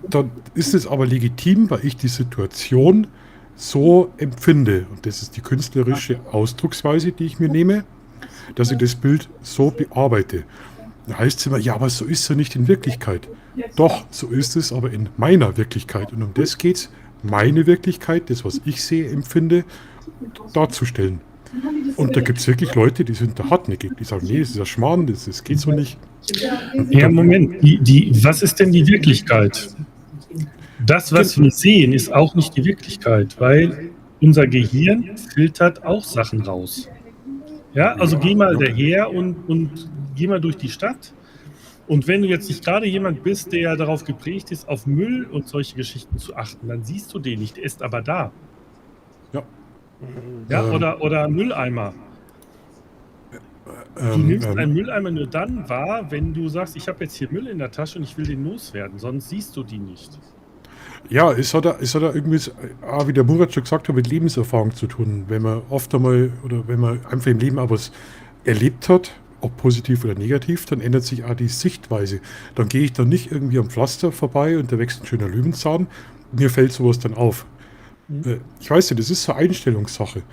B: Dann ist es aber legitim, weil ich die Situation so empfinde. Und das ist die künstlerische Ausdrucksweise, die ich mir nehme, dass ich das Bild so bearbeite. Da heißt es immer, ja, aber so ist es ja nicht in Wirklichkeit. Doch, so ist es aber in meiner Wirklichkeit. Und um das geht es, meine Wirklichkeit, das, was ich sehe, empfinde, darzustellen. Und da gibt es wirklich Leute, die sind da hartnäckig. Die sagen, nee, das ist ja Schmarrn, das geht so nicht.
C: Ja, Moment, was ist denn die Wirklichkeit? Das, was wir sehen, ist auch nicht die Wirklichkeit, weil unser Gehirn filtert auch Sachen raus. Ja, also geh mal daher und geh mal durch die Stadt. Und wenn du jetzt nicht gerade jemand bist, der darauf geprägt ist, auf Müll und solche Geschichten zu achten, dann siehst du den nicht, der ist aber da. Ja, oder Mülleimer. Du nimmst einen Mülleimer nur dann wahr, wenn du sagst, ich habe jetzt hier Müll in der Tasche und ich will den loswerden, sonst siehst du die nicht.
B: Ja, es hat irgendwie, wie der Murat schon gesagt hat, mit Lebenserfahrung zu tun. Wenn man oft einmal, oder wenn man einfach im Leben auch was erlebt hat, ob positiv oder negativ, dann ändert sich auch die Sichtweise. Dann gehe ich dann nicht irgendwie am Pflaster vorbei und da wächst ein schöner Löwenzahn. Mir fällt sowas dann auf. Ich weiß ja, das ist so eine Einstellungssache.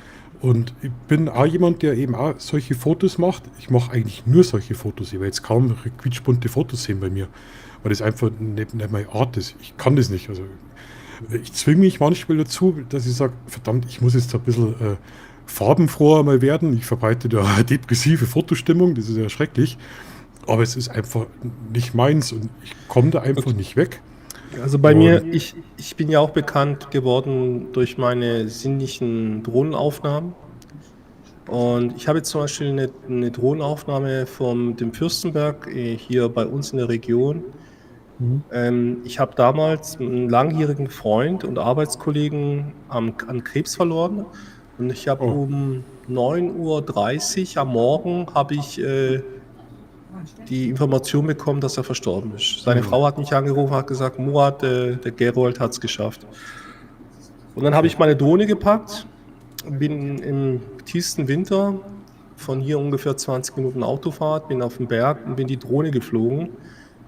B: Und ich bin auch jemand, der eben auch solche Fotos macht. Ich mache eigentlich nur solche Fotos. Ich werde jetzt kaum quietschbunte Fotos sehen bei mir, weil das einfach nicht meine Art ist. Ich kann das nicht. Also ich zwinge mich manchmal dazu, dass ich sage, verdammt, ich muss jetzt ein bisschen farbenfroher mal werden. Ich verbreite da eine depressive Fotostimmung, das ist ja schrecklich. Aber es ist einfach nicht meins und ich komme da einfach nicht weg.
E: Also bei mir, ich bin ja auch bekannt geworden durch meine sinnlichen Drohnenaufnahmen. Und ich habe jetzt zum Beispiel eine Drohnenaufnahme von dem Fürstenberg hier bei uns in der Region. Ich habe damals einen langjährigen Freund und Arbeitskollegen an Krebs verloren. Und ich habe um 9:30 Uhr am Morgen habe ich die Information bekommen, dass er verstorben ist. Seine Frau hat mich angerufen und hat gesagt, Murat, der Gerold hat es geschafft. Und dann habe ich meine Drohne gepackt, bin im tiefsten Winter von hier ungefähr 20 Minuten Autofahrt, bin auf dem Berg und bin die Drohne geflogen.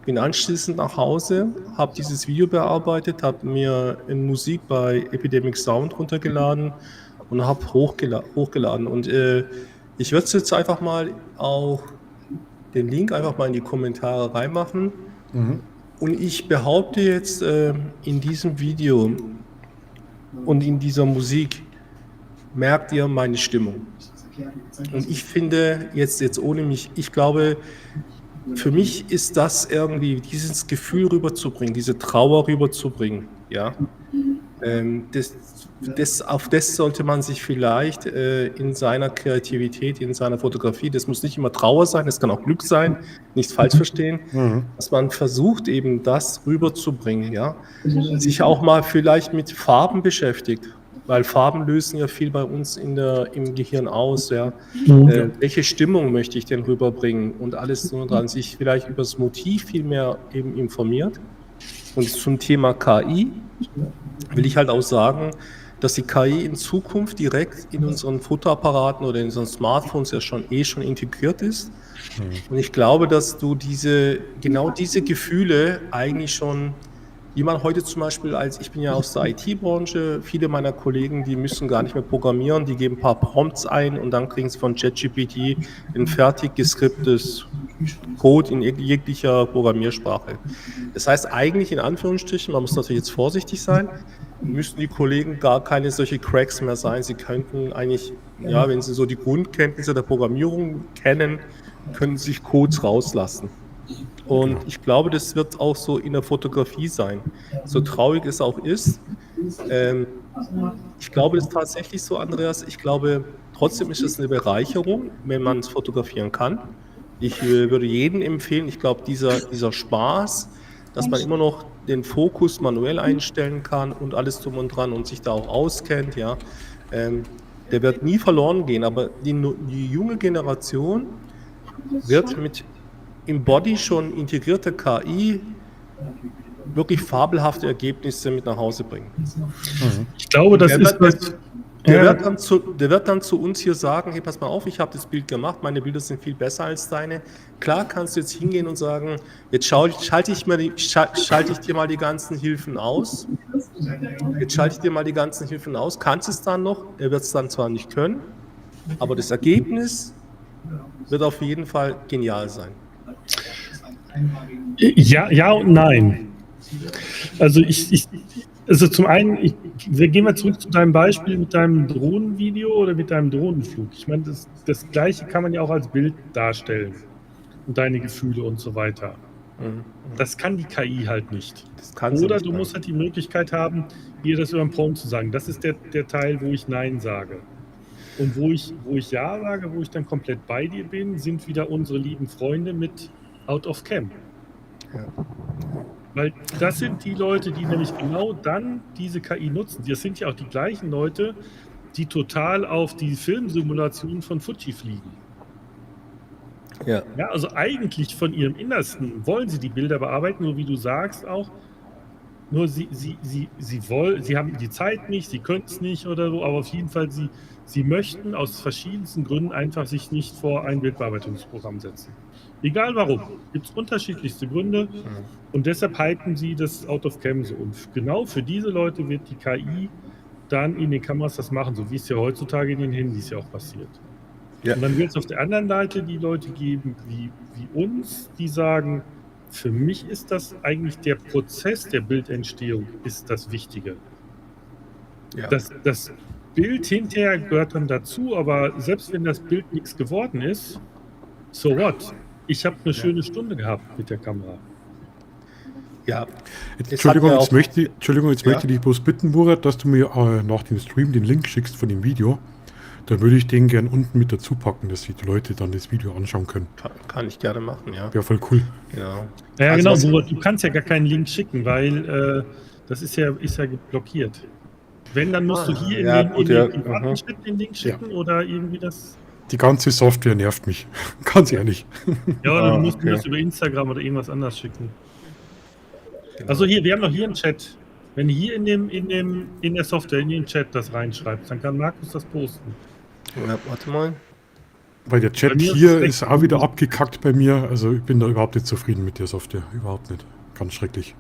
E: Bin anschließend nach Hause, habe dieses Video bearbeitet, habe mir in Musik bei Epidemic Sound runtergeladen und habe hochgeladen. Und ich würde jetzt einfach mal auch den Link einfach mal in die Kommentare reinmachen. Und ich behaupte jetzt in diesem Video und in dieser Musik merkt ihr meine Stimmung. Und ich finde, jetzt ohne mich, ich glaube, für mich ist das irgendwie, dieses Gefühl rüberzubringen, diese Trauer rüberzubringen, ja. Auf das sollte man sich vielleicht in seiner Kreativität, in seiner Fotografie, das muss nicht immer Trauer sein, das kann auch Glück sein, nicht falsch verstehen, dass man versucht eben das rüberzubringen, ja. Sich auch mal vielleicht mit Farben beschäftigt, weil Farben lösen ja viel bei uns im Gehirn aus, ja. Welche Stimmung möchte ich denn rüberbringen und alles so dran, sich vielleicht über das Motiv viel mehr eben informiert. Und zum Thema KI will ich halt auch sagen, dass die KI in Zukunft direkt in unseren Fotoapparaten oder in unseren Smartphones ja schon integriert ist. Und ich glaube, dass du genau diese Gefühle eigentlich schon, wie man heute zum Beispiel, ich bin ja aus der IT-Branche, viele meiner Kollegen, die müssen gar nicht mehr programmieren, die geben ein paar Prompts ein und dann kriegen sie von ChatGPT ein fertig geskriptetes Code in jeglicher Programmiersprache. Das heißt eigentlich in Anführungsstrichen, man muss natürlich jetzt vorsichtig sein, müssten die Kollegen gar keine solche Cracks mehr sein. Sie könnten eigentlich, ja, wenn sie so die Grundkenntnisse der Programmierung kennen, können sie sich Codes rauslassen. Und ich glaube, das wird auch so in der Fotografie sein. So traurig es auch ist. Ich glaube, das ist tatsächlich so, Andreas. Ich glaube, trotzdem ist es eine Bereicherung, wenn man es fotografieren kann. Ich würde jedem empfehlen, ich glaube, dieser Spaß, dass man immer noch den Fokus manuell einstellen kann und alles drum und dran und sich da auch auskennt, ja, der wird nie verloren gehen. Aber die junge Generation wird mit im Body schon integrierte KI wirklich fabelhafte Ergebnisse mit nach Hause bringen.
C: Ich glaube, das ist was.
E: Der wird dann zu uns hier sagen, hey, pass mal auf, ich habe das Bild gemacht, meine Bilder sind viel besser als deine. Klar kannst du jetzt hingehen und sagen, jetzt schalte ich dir mal die ganzen Hilfen aus. Kannst es dann noch, er wird es dann zwar nicht können, aber das Ergebnis wird auf jeden Fall genial sein.
C: Ja und nein. Also also zum einen, gehen wir zurück zu deinem Beispiel mit deinem Drohnenvideo oder mit deinem Drohnenflug. Ich meine, das Gleiche kann man ja auch als Bild darstellen und deine Gefühle und so weiter. Das kann die KI halt nicht. Oder du musst halt die Möglichkeit haben, ihr das über den Prompt zu sagen. Das ist der Teil, wo ich Nein sage. Und wo ich Ja sage, wo ich dann komplett bei dir bin, sind wieder unsere lieben Freunde mit Out of Cam.
E: Ja.
C: Weil das sind die Leute, die nämlich genau dann diese KI nutzen. Das sind ja auch die gleichen Leute, die total auf die Filmsimulation von Fuji fliegen.
E: Ja.
C: Ja, also eigentlich von ihrem Innersten wollen sie die Bilder bearbeiten, so wie du sagst auch. Nur sie haben die Zeit nicht, sie können es nicht oder so, aber auf jeden Fall, sie möchten aus verschiedensten Gründen einfach sich nicht vor ein Bildbearbeitungsprogramm setzen. Egal warum. Gibt es unterschiedlichste Gründe und deshalb hypen sie das Out of Cam so. Und genau für diese Leute wird die KI dann in den Kameras das machen, so wie es ja heutzutage in den Handys ja auch passiert. Ja. Und dann wird es auf der anderen Seite die Leute geben, wie uns, die sagen, für mich ist das eigentlich der Prozess der Bildentstehung ist das Wichtige. Ja. Das Bild hinterher gehört dann dazu, aber selbst wenn das Bild nichts geworden ist, so what? Ich habe eine schöne Stunde gehabt mit der Kamera.
E: Ja.
B: Entschuldigung, jetzt möchte ich dich bloß bitten, Murat, dass du mir nach dem Stream den Link schickst von dem Video. Dann würde ich den gern unten mit dazu packen, dass die Leute dann das Video anschauen können.
E: Kann ich gerne machen, ja.
B: Wäre voll cool.
E: Genau.
C: Ja, genau, du kannst ja gar keinen Link schicken, weil das ist ja blockiert. Wenn, dann musst du hier in den privaten Chat den Link schicken oder irgendwie das...
B: Die ganze Software nervt mich, ganz ehrlich.
C: Ja, oder du musst mir das über Instagram oder irgendwas anders schicken. Genau. Also hier, wir haben noch hier einen Chat. Wenn du hier in der Software, in den Chat das reinschreibst, dann kann Markus das posten.
E: Ja, warte mal.
B: Weil der Chat
C: Bei mir ist
B: hier
C: es
B: ist auch wieder abgekackt bei mir. Also ich bin da überhaupt nicht zufrieden mit der Software. Überhaupt nicht. Ganz schrecklich.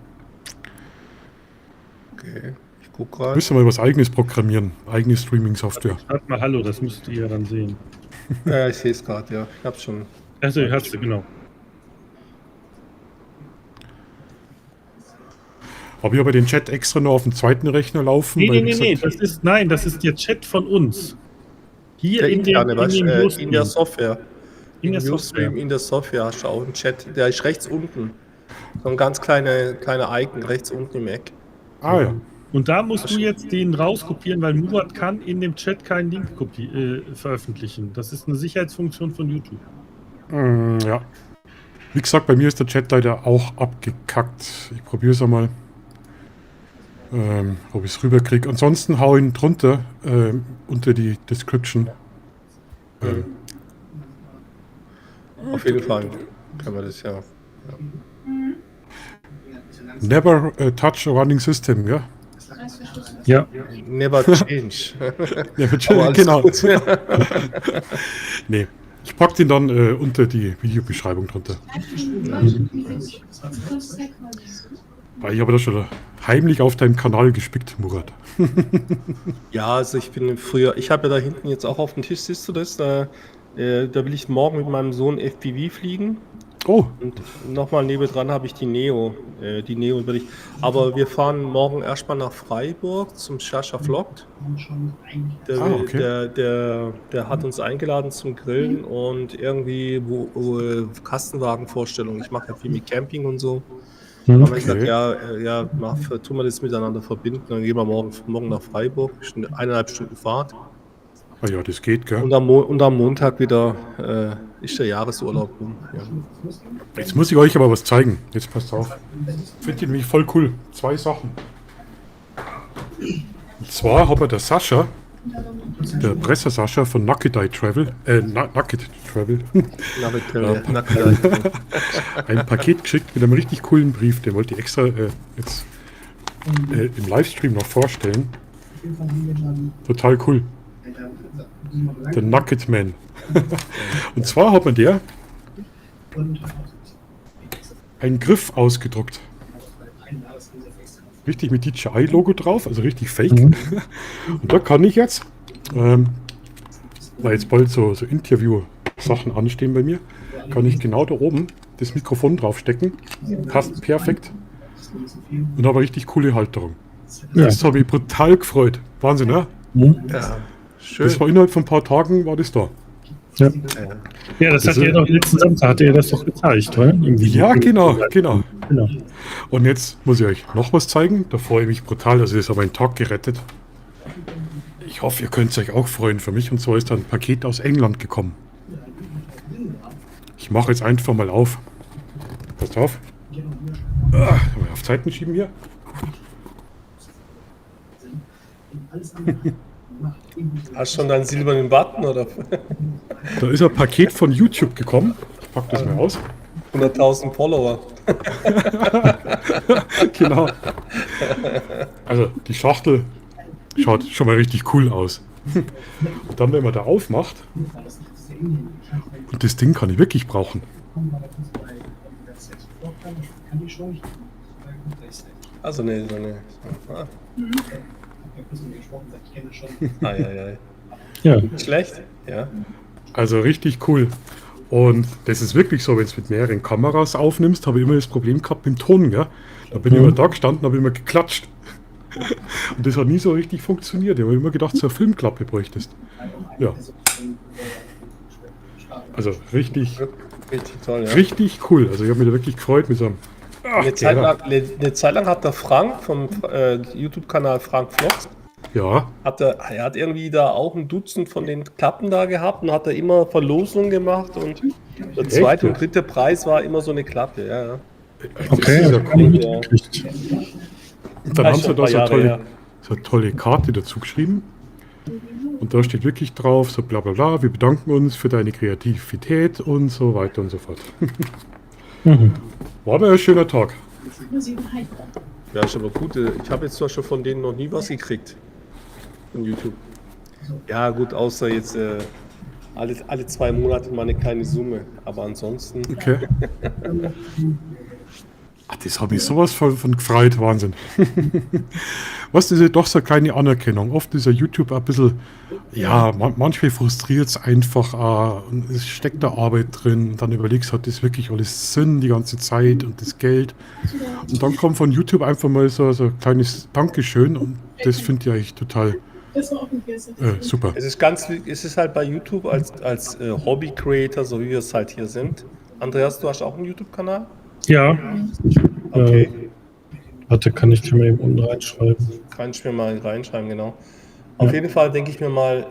E: Okay, ich guck gerade.
B: Müssen wir mal was eigenes programmieren. Eigene Streaming-Software.
C: Schreibt mal Hallo, das müsst ihr ja dann sehen.
E: Ich sehe es gerade, ja. Ich hab's schon.
C: Also, hast du, genau.
B: Habe ich aber den Chat extra noch auf dem zweiten Rechner laufen?
C: Nee,
B: weil,
C: nee,
B: wie
C: nee,
B: gesagt,
C: das ist der Chat von uns. Hier
E: Der
C: in dem,
E: interne, weißt du, in der
C: Newsstream.
E: Software.
C: In der
E: Im Newsstream,
C: Software.
E: in der Software hast du auch einen Chat. Der ist rechts unten. So ein ganz kleiner Icon rechts unten im Eck.
B: Ah ja.
C: Und da musst du jetzt den rauskopieren, weil Murat kann in dem Chat keinen Link veröffentlichen. Das ist eine Sicherheitsfunktion von YouTube.
B: Ja. Wie gesagt, bei mir ist der Chat leider auch abgekackt. Ich probiere es einmal. Ob ich es rüberkriege. Ansonsten hau ihn drunter unter die Description.
E: Auf jeden Fall kann man das ja.
B: Never touch a running system, ja?
C: Ja.
E: Never change.
B: Ja,
E: Aber alles
B: genau.
E: gut.
B: Nee. Ich pack den dann unter die Videobeschreibung drunter. Weil ich habe da schon heimlich auf deinem Kanal gespickt, Murat.
E: Ja, also ich bin früher, ich habe ja da hinten jetzt auch auf dem Tisch, siehst du das? Da will ich morgen mit meinem Sohn FPV fliegen.
B: Oh,
E: Und nochmal nebendran habe ich die Neo. Die Neo würde ich. Aber wir fahren morgen erstmal nach Freiburg zum Shasha Vlogt.
B: okay.
E: Der hat uns eingeladen zum Grillen und irgendwie Kastenwagenvorstellung. Ich mache ja viel mit Camping und so. Da haben wir gesagt, tun wir das miteinander verbinden. Dann gehen wir morgen nach Freiburg. 1,5 Stunden Fahrt.
B: ah ja, das geht, gell?
E: Und am Montag wieder ist der Jahresurlaub rum. Ja.
B: Jetzt muss ich euch aber was zeigen. Jetzt passt auf. Finde ich nämlich voll cool. 2 Sachen. Und zwar hat der Sascha, der Presser Sascha von Naked Eye Travel, Naked Travel, ein Paket geschickt mit einem richtig coolen Brief. Den wollte ich extra jetzt im Livestream noch vorstellen. Total cool. Der Naked Man. Und zwar hat man der einen Griff ausgedruckt. Richtig mit DJI-Logo drauf, also richtig fake. Und da kann ich jetzt, weil jetzt bald so Interview-Sachen anstehen bei mir, kann ich genau da oben das Mikrofon draufstecken. Passt perfekt. Und habe eine richtig coole Halterung.
C: Ja.
B: Das habe ich brutal gefreut. Wahnsinn, ne?
E: Ja, schön.
B: Das war innerhalb von ein paar Tagen, war das da.
C: Ja, das hat ihr doch letzten Samstag, hat ihr das doch gezeigt, oder? Irgendwie.
B: Ja, genau.
C: Genau.
B: Und jetzt muss ich euch noch was zeigen. Da freue ich mich brutal. Also das hat meinen Tag gerettet. Ich hoffe, ihr könnt euch auch freuen für mich. Und zwar ist da ein Paket aus England gekommen. Ich mache jetzt einfach mal auf. Passt auf. Mal auf Zeiten schieben hier.
E: Hast du schon deinen silbernen Button oder
B: Da ist ein Paket von YouTube gekommen. Ich packe das mal aus.
E: 100.000 Follower?
B: Genau. Also die Schachtel schaut schon mal richtig cool aus. Und dann, wenn man da aufmacht, und das Ding kann ich wirklich brauchen.
E: Also ne.
C: Ja.
E: Schlecht? Ja.
B: Also richtig cool. Und das ist wirklich so, wenn du es mit mehreren Kameras aufnimmst, habe ich immer das Problem gehabt mit dem Ton. Gell? Da bin ich immer da gestanden, habe immer geklatscht. Und das hat nie so richtig funktioniert. Ich habe immer gedacht, so eine Filmklappe bräuchtest. Ja. Also richtig
E: Toll, ja.
B: richtig cool. Also ich habe mich da wirklich gefreut mit so einem...
E: Eine Zeit lang hat der Frank vom YouTube-Kanal Frank Vlogs,
B: Ja,
E: er hat irgendwie da auch ein Dutzend von den Klappen da gehabt und hat da immer Verlosungen gemacht und der zweite und dritte Preis war immer so eine Klappe. Ja.
C: Okay,
B: ja
C: cool.
E: Ja.
B: und dann haben sie
E: schon
B: da
E: ein paar Jahre her.
B: so eine tolle Karte dazu geschrieben. Und da steht wirklich drauf, so bla bla bla, wir bedanken uns für deine Kreativität und so weiter und so fort. War aber ein schöner Tag.
E: Ja, ist aber gut. Ich habe jetzt zwar schon von denen noch nie was gekriegt. Von YouTube. Ja, gut, außer jetzt alle 2 Monate mal eine kleine Summe. Aber ansonsten,
B: Okay. Ach, das hat mich sowas von gefreut, Wahnsinn. Was ist ja doch so eine kleine Anerkennung. Oft ist ja YouTube ein bisschen, ja, manchmal frustriert es einfach, und es steckt da Arbeit drin. Und dann überlegst du, hat das wirklich alles Sinn, die ganze Zeit und das Geld. Und dann kommt von YouTube einfach mal so ein kleines Dankeschön und das finde ich eigentlich total super.
E: es ist halt bei YouTube als Hobby-Creator, so wie wir es halt hier sind. Andreas, du hast auch einen YouTube-Kanal?
C: Ja,
E: Okay.
C: warte, kann ich dir mal eben unten reinschreiben.
E: Kann ich mir mal reinschreiben, genau. Auf jeden Fall denke ich mir mal,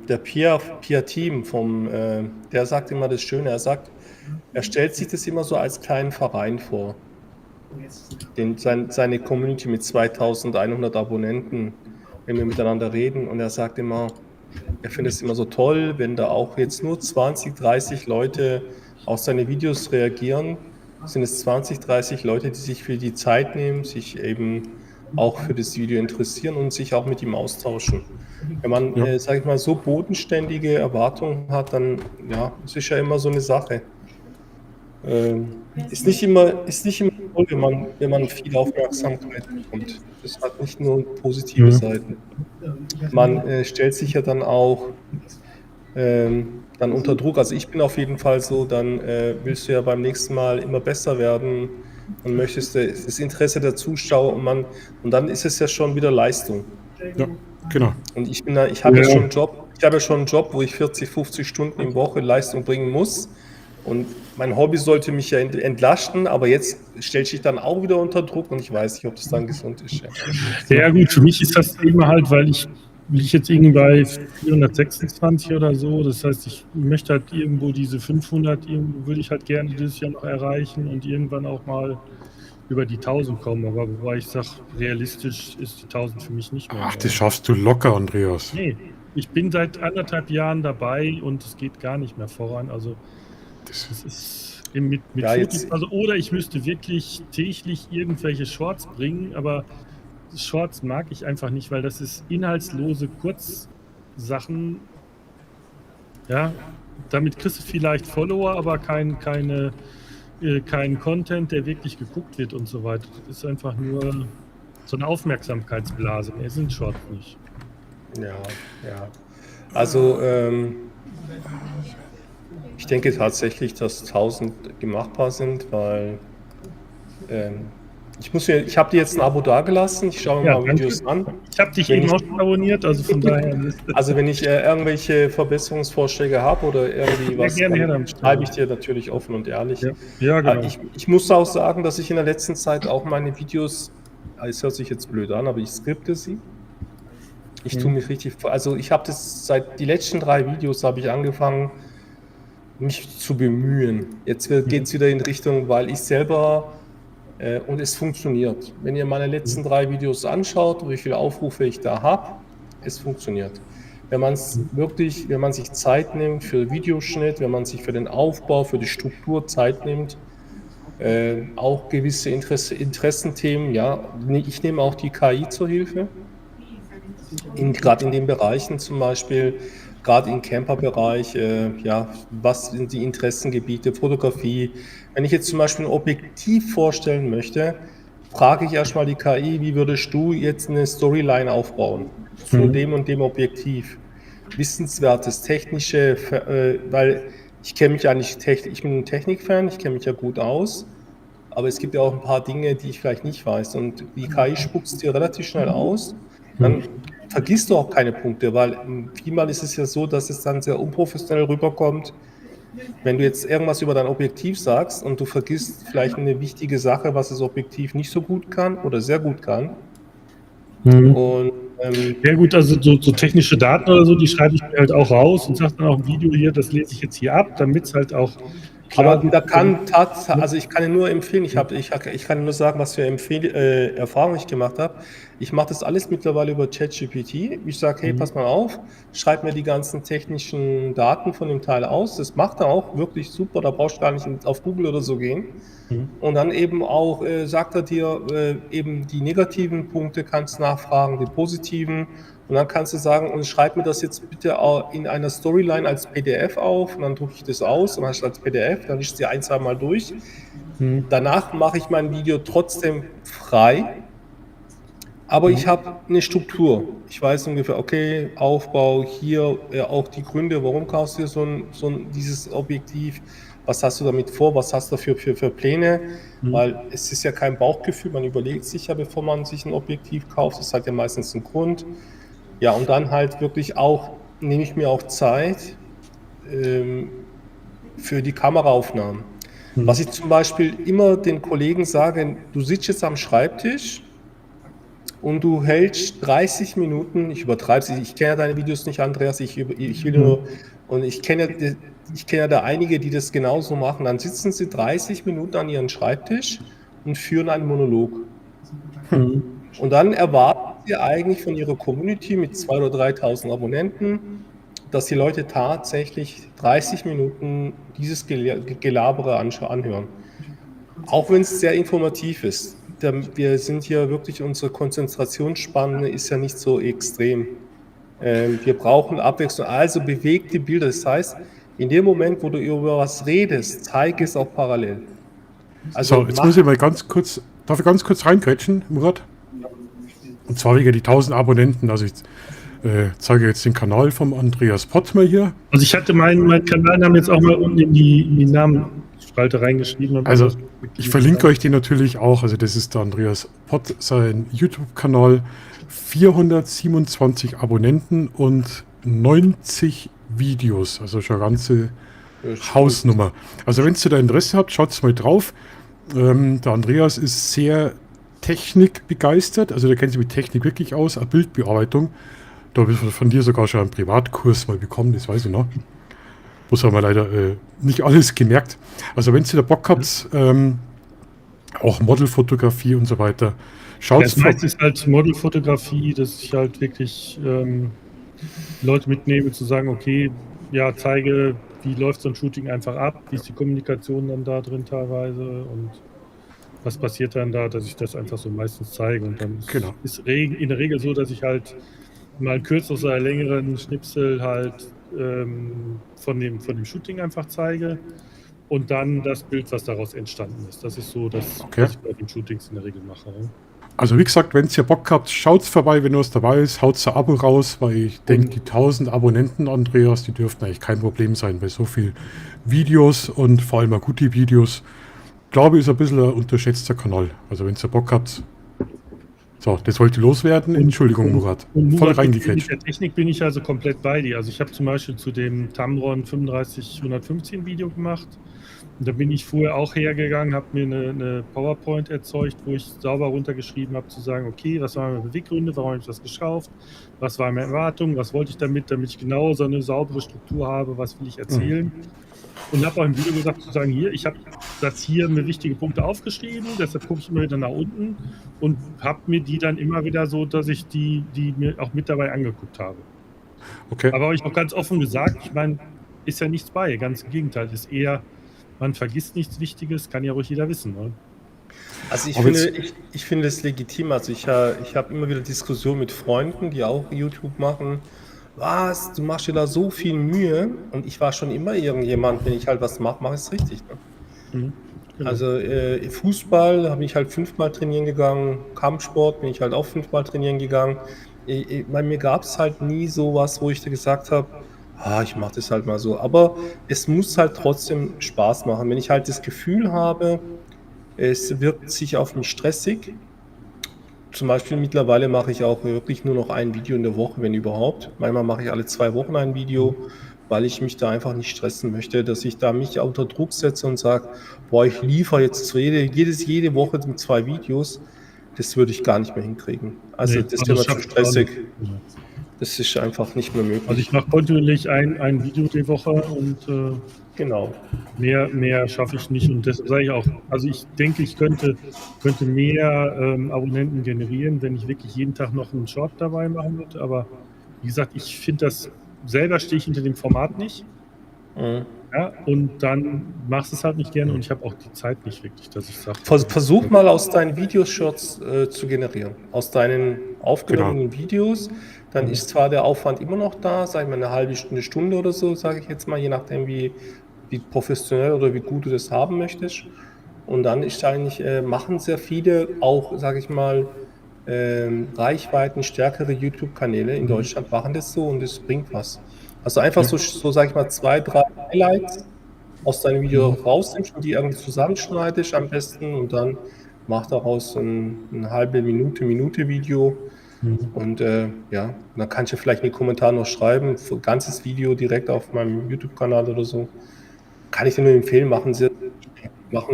E: der Pierre Team der sagt immer das Schöne, er stellt sich das immer so als kleinen Verein vor. Seine Community mit 2100 Abonnenten, wenn wir miteinander reden, und er sagt immer, er findet es immer so toll, wenn da auch jetzt nur 20, 30 Leute auf seine Videos reagieren, sind es 20, 30 Leute, die sich für die Zeit nehmen, sich eben auch für das Video interessieren und sich auch mit ihm austauschen. Wenn man, sage ich mal, so bodenständige Erwartungen hat, dann, ja, es ist ja immer so eine Sache. Ist nicht immer toll, wenn man viel Aufmerksamkeit bekommt. Das hat nicht nur positive Seiten. Man stellt sich ja dann auch dann unter Druck. Also ich bin auf jeden Fall so, dann willst du ja beim nächsten Mal immer besser werden und möchtest das Interesse der Zuschauer und dann ist es ja schon wieder Leistung.
B: Ja, genau.
E: Und ich habe ja schon einen Job, wo ich 40, 50 Stunden in Woche Leistung bringen muss. Und mein Hobby sollte mich ja entlasten, aber jetzt stellt sich dann auch wieder unter Druck und ich weiß nicht, ob das dann gesund ist.
C: Ja gut, für mich ist das Thema halt, weil ich jetzt irgendwie bei 426 oder so, das heißt, ich möchte halt irgendwo diese 500, irgendwo würde ich halt gerne dieses Jahr noch erreichen und irgendwann auch mal über die 1000 kommen, aber wobei ich sage, realistisch ist die 1000 für mich nicht mehr.
B: Ach, das schaffst du locker, Andreas.
C: Nee, ich bin seit 1,5 Jahren dabei und es geht gar nicht mehr voran, also das ist mit
E: Ja,
C: Fotos, also oder ich müsste wirklich täglich irgendwelche Shorts bringen, aber Shorts mag ich einfach nicht, weil das ist inhaltslose Kurzsachen. Ja, damit kriegst du vielleicht Follower, aber kein Content, der wirklich geguckt wird und so weiter. Das ist einfach nur so eine Aufmerksamkeitsblase. Mehr sind Shorts nicht.
E: Ja. Also ich denke tatsächlich, dass 1000 machbar sind, weil ich habe dir jetzt ein Abo dagelassen, ich schaue mir mal Videos an.
C: Ich habe dich eben auch schon abonniert, also von daher.
E: Also wenn ich irgendwelche Verbesserungsvorschläge habe oder irgendwie was, dann schreibe ich dir natürlich offen und ehrlich.
C: Ja, genau.
E: Ich muss auch sagen, dass ich in der letzten Zeit auch meine Videos, es hört sich jetzt blöd an, aber ich skripte sie. Ich tue mich richtig, also ich habe das die letzten 3 Videos habe ich angefangen, mich zu bemühen. Jetzt geht es wieder in Richtung, weil ich selber und es funktioniert. Wenn ihr meine letzten 3 Videos anschaut, wie viele Aufrufe ich da habe, es funktioniert. Wenn man sich Zeit nimmt für Videoschnitt, wenn man sich für den Aufbau, für die Struktur Zeit nimmt, auch gewisse Interessenthemen, ja, ich nehme auch die KI zur Hilfe, gerade in den Bereichen zum Beispiel, gerade im Camper-Bereich, was sind die Interessengebiete, Fotografie. Wenn ich jetzt zum Beispiel ein Objektiv vorstellen möchte, frage ich erstmal die KI, wie würdest du jetzt eine Storyline aufbauen zu dem und dem Objektiv? Wissenswertes, technische, weil ich kenne mich ja nicht ich bin ein Technikfan, ich kenne mich ja gut aus, aber es gibt ja auch ein paar Dinge, die ich vielleicht nicht weiß und die KI spuckt es dir relativ schnell aus, dann vergisst du auch keine Punkte, weil vielmal ist es ja so, dass es dann sehr unprofessionell rüberkommt, wenn du jetzt irgendwas über dein Objektiv sagst und du vergisst vielleicht eine wichtige Sache, was das Objektiv nicht so gut kann oder sehr gut kann. Und,
C: ja gut, also so technische Daten oder so, die schreibe ich mir halt auch raus und sage dann auch im Video hier, das lese ich jetzt hier ab, damit es halt auch klar
E: aber da also ich kann dir nur empfehlen, ich kann nur sagen, was für Erfahrungen ich gemacht habe. Ich mache das alles mittlerweile über ChatGPT. Ich sage, hey, pass mal auf, schreib mir die ganzen technischen Daten von dem Teil aus. Das macht er auch wirklich super, da brauchst du gar nicht auf Google oder so gehen. Und dann eben auch sagt er dir, eben die negativen Punkte kannst nachfragen, die positiven Und dann kannst du sagen, und schreib mir das jetzt bitte auch in einer Storyline als PDF auf. Und dann drucke ich das aus und hast du als PDF, dann liest du 1-2 Mal durch. Danach mache ich mein Video trotzdem frei. Aber ich habe eine Struktur. Ich weiß ungefähr, okay, Aufbau, hier auch die Gründe, warum kaufst du dir dieses Objektiv, was hast du damit vor, was hast du für Pläne, weil es ist ja kein Bauchgefühl, man überlegt sich ja, bevor man sich ein Objektiv kauft, das hat ja meistens einen Grund. Ja, und dann halt wirklich auch, nehme ich mir auch Zeit für die Kameraaufnahmen. Was ich zum Beispiel immer den Kollegen sage, du sitzt jetzt am Schreibtisch, und du hältst 30 Minuten, ich übertreibe es, ich kenne ja deine Videos nicht, Andreas, ich will nur, und ich kenne ja da einige, die das genauso machen, dann sitzen sie 30 Minuten an ihrem Schreibtisch und führen einen Monolog. Und dann erwarten sie eigentlich von ihrer Community mit 2.000 oder 3.000 Abonnenten, dass die Leute tatsächlich 30 Minuten dieses Gelabere anhören. Auch wenn es sehr informativ ist. Wir sind hier wirklich, unsere Konzentrationsspanne ist ja nicht so extrem. Wir brauchen Abwechslung, also bewegte Bilder. Das heißt, in dem Moment, wo du über was redest, zeige es auch parallel. Also
B: so, jetzt muss ich mal darf ich ganz kurz reingrätschen, Murat? Und zwar wegen die 1000 Abonnenten. Also ich zeige jetzt den Kanal vom Andreas Pottmer hier.
C: Also ich hatte meinen Kanalnamen jetzt auch mal unten in die Namenspalte reingeschrieben.
B: Also ich verlinke euch den natürlich auch. Also das ist der Andreas Pott, sein YouTube-Kanal. 427 Abonnenten und 90 Videos. Also schon eine ganze Hausnummer. Also wenn ihr da Interesse habt, schaut mal drauf. Der Andreas ist sehr technikbegeistert. Also der kennt sich mit Technik wirklich aus. Eine Bildbearbeitung. Da habe ich von dir sogar schon einen Privatkurs mal bekommen, das weiß ich noch. Bloß haben wir leider nicht alles gemerkt. Also wenn ihr da Bock habt, auch Modelfotografie und so weiter, schaut
C: das meiste ist halt Modelfotografie, dass ich halt wirklich Leute mitnehme, zu sagen, okay, ja, zeige, wie läuft so ein Shooting einfach ab, wie ist die Kommunikation dann da drin teilweise und was passiert dann da, dass ich das einfach so meistest zeige. Und dann ist in der Regel so, dass ich halt mal einen kürzeren oder längeren Schnipsel halt von dem Shooting einfach zeige und dann das Bild, was daraus entstanden ist. Das ist so das, was ich bei den Shootings in der Regel mache.
B: Also wie gesagt, wenn ihr Bock habt, schaut vorbei, wenn was dabei ist, haut ein Abo raus, weil ich denke, die 1000 Abonnenten, Andreas, die dürften eigentlich kein Problem sein bei so vielen Videos und vor allem auch gute Videos. Ich glaube, ist ein bisschen ein unterschätzter Kanal. Also wenn ihr Bock habt. So, das wollte loswerden. Entschuldigung, Murat. Voll reingekrätscht.
C: Mit der Technik bin ich also komplett bei dir. Also ich habe zum Beispiel zu dem Tamron 35-115 Video gemacht. Und da bin ich vorher auch hergegangen, habe mir eine PowerPoint erzeugt, wo ich sauber runtergeschrieben habe, zu sagen, okay, was waren meine Beweggründe, warum habe ich das geschauft, was war meine Erwartung, was wollte ich damit ich genau so eine saubere Struktur habe, was will ich erzählen. Und habe auch im Video gesagt, zu sagen, hier, ich habe das hier mir wichtige Punkte aufgeschrieben, deshalb gucke ich immer wieder nach unten und habe mir die dann immer wieder so, dass ich die mir auch mit dabei angeguckt habe.
B: Okay.
C: Aber habe ich auch ganz offen gesagt, ich meine, ist ja nichts bei, ganz im Gegenteil, ist eher, man vergisst nichts Wichtiges, kann ja ruhig jeder wissen. Ne?
E: Also ich finde es legitim, also ich habe immer wieder Diskussionen mit Freunden, die auch YouTube machen. Was, du machst dir da so viel Mühe, und ich war schon immer irgendjemand, wenn ich halt was mache, mache ich es richtig. Ne? Genau. Also Fußball habe ich halt 5-mal trainieren gegangen, Kampfsport bin ich halt auch 5-mal trainieren gegangen. Bei mir gab es halt nie sowas, wo ich dir gesagt habe, ich mache das halt mal so. Aber es muss halt trotzdem Spaß machen. Wenn ich halt das Gefühl habe, es wirkt sich auf mich stressig, zum Beispiel mittlerweile mache ich auch wirklich nur noch ein Video in der Woche, wenn überhaupt. Manchmal mache ich alle 2 Wochen ein Video, weil ich mich da einfach nicht stressen möchte, dass ich da mich unter Druck setze und sage, ich liefere jetzt jede Woche mit 2 Videos. Das würde ich gar nicht mehr hinkriegen. Also das ist immer zu stressig. Das ist einfach nicht mehr möglich.
C: Also ich mache kontinuierlich ein Video die Woche und
E: genau.
C: Mehr schaffe ich nicht. Und deshalb sage ich auch, also ich denke, ich könnte mehr Abonnenten generieren, wenn ich wirklich jeden Tag noch einen Short dabei machen würde. Aber wie gesagt, ich finde das, selber stehe ich hinter dem Format nicht. Ja, Ja, und dann machst du es halt nicht gerne und ich habe auch die Zeit nicht wirklich, dass ich sage.
E: Versuch mal aus deinen Videos Shorts zu generieren. Aus deinen aufgenommenen Videos. Dann ist zwar der Aufwand immer noch da, sag ich mal eine halbe Stunde oder so, sage ich jetzt mal, je nachdem wie professionell oder wie gut du das haben möchtest. Und dann ist eigentlich, machen sehr viele auch, sage ich mal, reichweitenstärkere YouTube-Kanäle in Deutschland machen das so und das bringt was. Also einfach so sage ich mal, 2, 3 Highlights aus deinem Video rausnimmst und die irgendwie zusammenschneidest am besten und dann mach daraus eine halbe Minute Video und ja, dann kannst du vielleicht in die Kommentare noch schreiben, für ein ganzes Video direkt auf meinem YouTube-Kanal oder so. Kann ich dir nur empfehlen, machen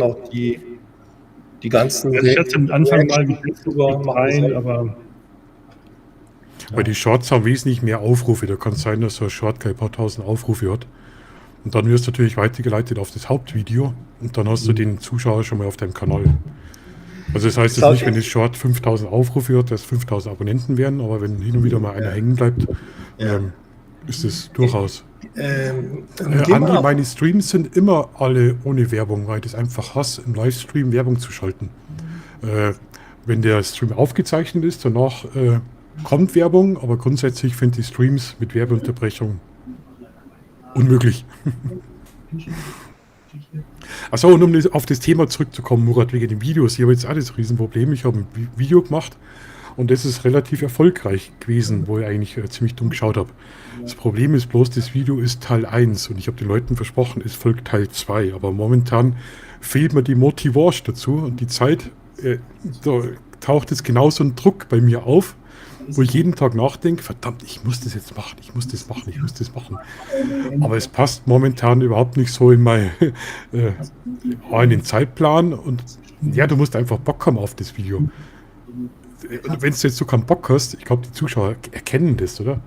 E: auch die ganzen...
C: Also ich hatte am Anfang mal rein, aber
B: Weil die Shorts haben wesentlich mehr Aufrufe. Da kann es sein, dass so ein Short gleich ein paar tausend Aufrufe hat. Und dann wirst du natürlich weitergeleitet auf das Hauptvideo und dann hast du den Zuschauer schon mal auf deinem Kanal. Also das heißt jetzt nicht, wenn das Short 5000 Aufrufe hat, dass 5000 Abonnenten werden, aber wenn hin und wieder mal einer hängen bleibt, ist es durchaus. Andere, meine Streams sind immer alle ohne Werbung, weil ich das einfach hasse, im Livestream Werbung zu schalten. Wenn der Stream aufgezeichnet ist, danach kommt Werbung, aber grundsätzlich finde ich Streams mit Werbeunterbrechung unmöglich. Achso, und um auf das Thema zurückzukommen, Murat, wegen den Videos. Ich habe jetzt auch das Riesenproblem. Ich habe ein Video gemacht und das ist relativ erfolgreich gewesen, wo ich eigentlich ziemlich dumm geschaut habe. Das Problem ist bloß, das Video ist Teil 1 und ich habe den Leuten versprochen, es folgt Teil 2. Aber momentan fehlt mir die Motivation dazu und die Zeit, da taucht jetzt genauso ein Druck bei mir auf, wo ich jeden Tag nachdenke, verdammt, ich muss das jetzt machen, ich muss das machen. Aber es passt momentan überhaupt nicht so in den Zeitplan und ja, du musst einfach Bock haben auf das Video. Und wenn du jetzt so keinen Bock hast, ich glaube, die Zuschauer erkennen das, oder?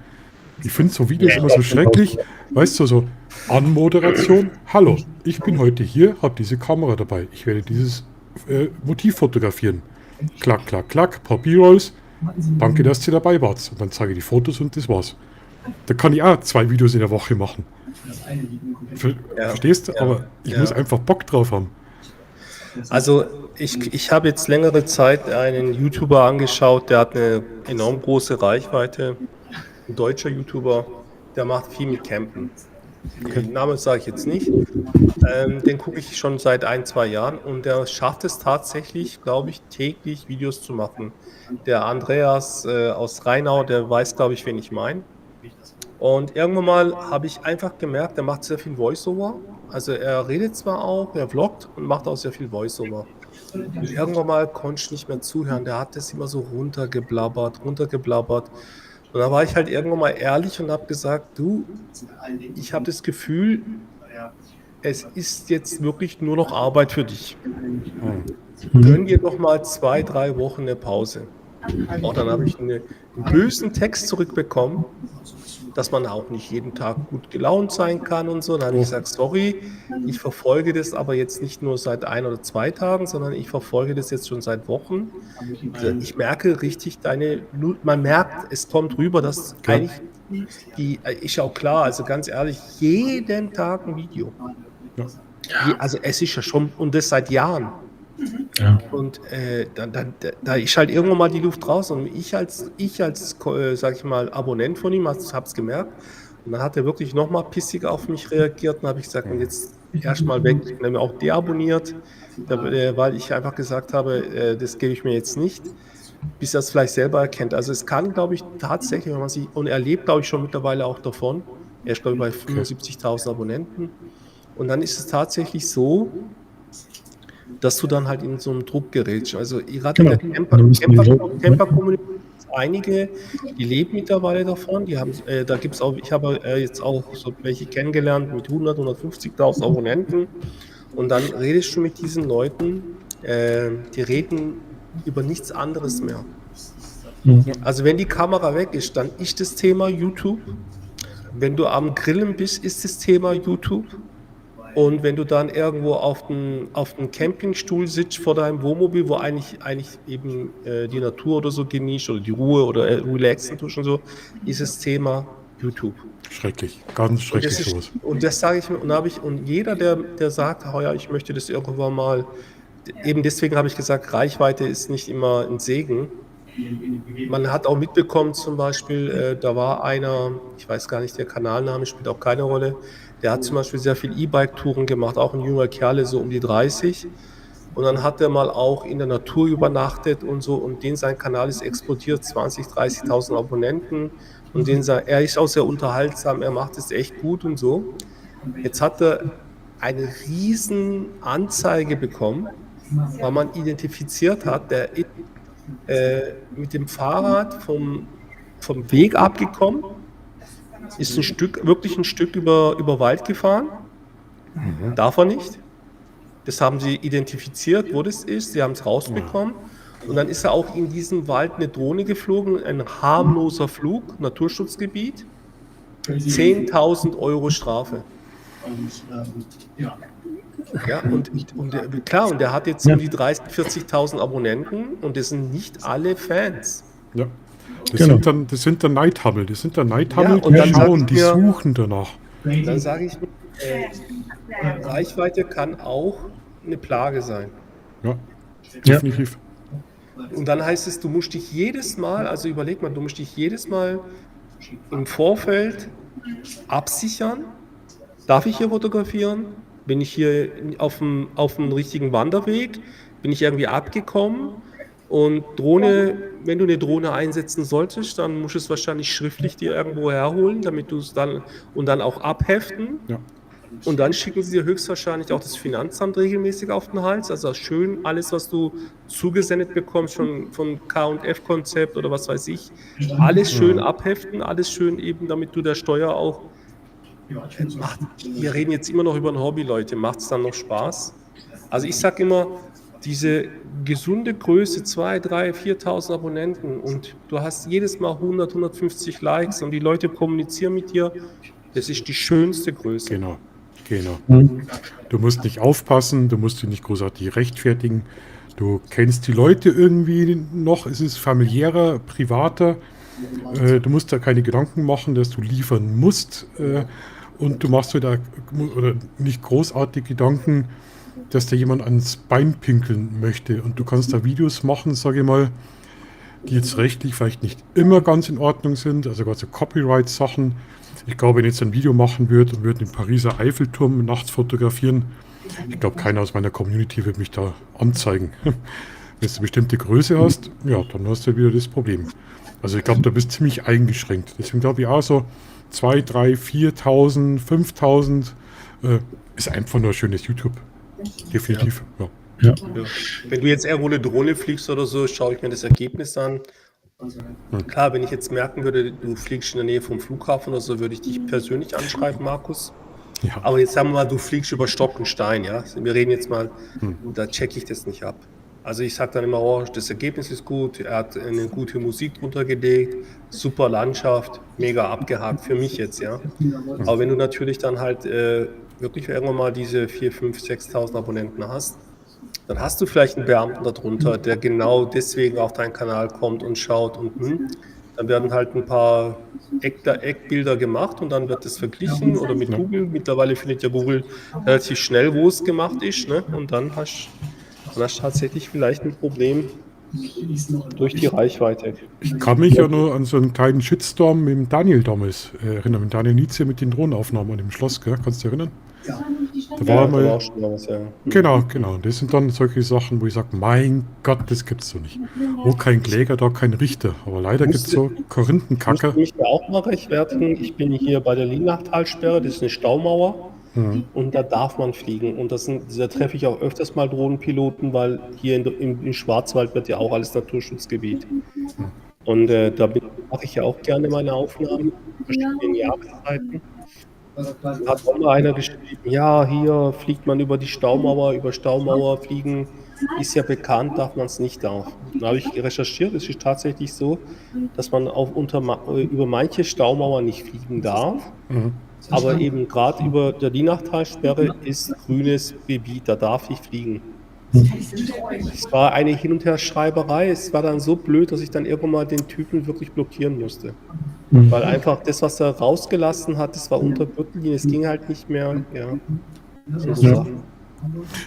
B: Ich finde so Videos immer so schrecklich, weißt du, so Anmoderation, hallo, ich bin heute hier, habe diese Kamera dabei, ich werde dieses Motiv fotografieren. Klack, klack, klack, paar B-Rolls. Danke, dass ihr dabei wart. Und dann zeige ich die Fotos und das war's. Da kann ich auch 2 Videos in der Woche machen. Verstehst du? Aber ich muss einfach Bock drauf haben.
E: Also ich habe jetzt längere Zeit einen YouTuber angeschaut, der hat eine enorm große Reichweite. Ein deutscher YouTuber, der macht viel mit Campen. Den Namen sage ich jetzt nicht. Den gucke ich schon seit 1, 2 Jahren und der schafft es tatsächlich, glaube ich, täglich Videos zu machen. Der Andreas aus Rheinau, der weiß, glaube ich, wen ich meine. Und irgendwann mal habe ich einfach gemerkt, er macht sehr viel Voiceover. Also er redet zwar auch, er vloggt und macht auch sehr viel Voiceover. Und irgendwann mal konnte ich nicht mehr zuhören. Der hat das immer so runtergeblabbert. Und da war ich halt irgendwann mal ehrlich und habe gesagt, du, ich habe das Gefühl, es ist jetzt wirklich nur noch Arbeit für dich. Gönn dir doch mal 2, 3 Wochen eine Pause. Und dann habe ich einen bösen Text zurückbekommen, dass man auch nicht jeden Tag gut gelaunt sein kann und so. Dann habe ich gesagt, sorry, ich verfolge das aber jetzt nicht nur seit 1 oder 2 Tagen, sondern ich verfolge das jetzt schon seit Wochen. Ich merke richtig man merkt, es kommt rüber, dass eigentlich ist ja auch klar, also ganz ehrlich, jeden Tag ein Video. Also es ist ja schon, und das seit Jahren. Ja. Und da ist halt irgendwann mal die Luft raus und ich als sag ich mal, Abonnent von ihm, hab's gemerkt und dann hat er wirklich nochmal pissig auf mich reagiert und habe ich gesagt, und jetzt erstmal weg, und dann auch deabonniert, weil ich einfach gesagt habe, das gebe ich mir jetzt nicht, bis er es vielleicht selber erkennt. Also es kann, glaube ich, tatsächlich, wenn man sich, und er lebt, glaube ich, schon mittlerweile auch davon, er ist, glaube ich, bei 75.000 Abonnenten und dann ist es tatsächlich so, dass du dann halt in so einem Druck gerätst. Also gerade in der Camper-Community einige, die leben mittlerweile davon. Die haben, da gibt's auch, ich habe jetzt auch so welche kennengelernt mit 150.000 Abonnenten. Und dann redest du mit diesen Leuten, die reden über nichts anderes mehr. Also wenn die Kamera weg ist, dann ist das Thema YouTube. Wenn du am Grillen bist, ist das Thema YouTube. Und wenn du dann irgendwo auf dem Campingstuhl sitzt vor deinem Wohnmobil, wo eigentlich eben die Natur oder so genießt oder die Ruhe oder relaxen tust und so, ist das Thema YouTube.
B: Schrecklich. Ganz
E: Und
B: schrecklich sowas.
E: das sage ich mir, und jeder, der sagt, oh ja, ich möchte das irgendwann mal, eben deswegen habe ich gesagt, Reichweite ist nicht immer ein Segen. Man hat auch mitbekommen, zum Beispiel, da war einer, ich weiß gar nicht, der Kanalname spielt auch keine Rolle, der hat zum Beispiel sehr viel E-Bike-Touren gemacht, auch ein junger Kerl, so um die 30. Und dann hat er mal auch in der Natur übernachtet und so, und sein Kanal ist explodiert, 20.000, 30.000 Abonnenten. Und er ist auch sehr unterhaltsam, er macht es echt gut und so. Jetzt hat er eine riesen Anzeige bekommen, weil man identifiziert hat, der ist mit dem Fahrrad vom Weg abgekommen, ist wirklich ein Stück über Wald gefahren, darf er nicht. Das haben sie identifiziert, wo das ist, sie haben es rausbekommen. Und dann ist er auch in diesem Wald eine Drohne geflogen, ein harmloser Flug, Naturschutzgebiet, 10.000 Euro Strafe. Ja, und der hat jetzt um die 30.000, 40.000 Abonnenten, und das sind nicht alle Fans.
B: Ja.
C: Genau.
B: Das sind der Neidhammel. Das sind der Neidhammel,
E: Ja, und
B: die
E: dann
B: schauen,
E: sagt
B: die
E: mir-
B: suchen danach.
E: Dann sage ich mir, Reichweite kann auch eine Plage sein.
B: Ja, definitiv.
E: Und dann heißt es, du musst dich jedes Mal, also überleg mal, du musst dich jedes Mal im Vorfeld absichern. Darf ich hier fotografieren? Bin ich hier auf dem richtigen Wanderweg? Bin ich irgendwie abgekommen? Und Drohne, wenn du eine Drohne einsetzen solltest, dann musst du es wahrscheinlich schriftlich dir irgendwo herholen, damit du es dann auch abheften.
B: Ja.
E: Und dann schicken sie dir höchstwahrscheinlich auch das Finanzamt regelmäßig auf den Hals. Also schön alles, was du zugesendet bekommst, schon von K&F-Konzept oder was weiß ich, alles schön abheften, alles schön eben, damit du der Steuer auch wir reden jetzt immer noch über ein Hobby, Leute. Macht es dann noch Spaß? Also ich sage immer, diese gesunde Größe, 2.000, 3.000, 4.000 Abonnenten, und du hast jedes Mal 100, 150 Likes und die Leute kommunizieren mit dir, das ist die schönste Größe.
B: Genau. Du musst nicht aufpassen, du musst dich nicht großartig rechtfertigen. Du kennst die Leute irgendwie noch, es ist familiärer, privater. Du musst da keine Gedanken machen, dass du liefern musst. Und du machst dir da oder nicht großartig Gedanken, dass da jemand ans Bein pinkeln möchte. Und du kannst da Videos machen, sage ich mal, die jetzt rechtlich vielleicht nicht immer ganz in Ordnung sind, also gerade so Copyright-Sachen. Ich glaube, wenn ich jetzt ein Video machen würde und würde den Pariser Eiffelturm nachts fotografieren, ich glaube, keiner aus meiner Community wird mich da anzeigen. Wenn du eine bestimmte Größe hast, ja, dann hast du wieder das Problem. Also ich glaube, da bist du ziemlich eingeschränkt. Deswegen glaube ich auch so 2.000, 3.000, 4.000, 5.000 ist einfach nur schönes YouTube. Definitiv, ja.
E: Ja. Wenn du jetzt irgendwo eine Drohne fliegst oder so, schaue ich mir das Ergebnis an. Klar, wenn ich jetzt merken würde, du fliegst in der Nähe vom Flughafen oder so, würde ich dich persönlich anschreiben, Markus.
B: Ja.
E: Aber jetzt sagen wir mal, du fliegst über Stock und Stein, ja. Wir reden jetzt mal, da checke ich das nicht ab. Also ich sage dann immer, oh, das Ergebnis ist gut, er hat eine gute Musik drunter gelegt, super Landschaft, mega abgehakt für mich jetzt, ja. Aber wenn du natürlich dann halt wirklich irgendwann mal diese 4.000, 5.000, 6.000 Abonnenten hast, dann hast du vielleicht einen Beamten darunter, der genau deswegen auf deinen Kanal kommt und schaut, und dann werden halt ein paar Eckbilder gemacht und dann wird das verglichen oder mit Google. Mittlerweile findet ja Google relativ schnell, wo es gemacht ist, ne? Und dann hast du tatsächlich vielleicht ein Problem durch die Reichweite.
B: Ich kann mich ja nur an so einen kleinen Shitstorm mit dem Daniel damals erinnern, mit Daniel Nietzsche mit den Drohnenaufnahmen an dem Schloss, gell? Kannst du dich erinnern? Da war mal,
E: auch schon mal was, ja.
B: Genau. Das sind dann solche Sachen, wo ich sage, mein Gott, das gibt's so nicht. Wo kein Kläger, da kein Richter. Aber leider gibt es so Korinthenkacker.
E: Ich muss mich auch mal rechtfertigen. Ich bin hier bei der Lienachtalsperre, das ist eine Staumauer. Und da darf man fliegen. Und da treffe ich auch öfters mal Drohnenpiloten, weil hier im Schwarzwald wird ja auch alles Naturschutzgebiet. Und da mache ich ja auch gerne meine Aufnahmen in verschiedenen Jahreszeiten. Da hat auch mal einer geschrieben, ja, hier fliegt man über die Staumauer, über Staumauer fliegen, ist ja bekannt, darf man es nicht darf. Da habe ich recherchiert, es ist tatsächlich so, dass man über manche Staumauer nicht fliegen darf. Aber eben gerade über der Lienachtalsperre ist grünes Gebiet, da darf ich fliegen. Es war eine Hin- und Herschreiberei. Es war dann so blöd, dass ich dann irgendwann mal den Typen wirklich blockieren musste. Weil einfach das, was er rausgelassen hat, das war unter Gürtellinie, es ging halt nicht mehr. Ja, so Sachen.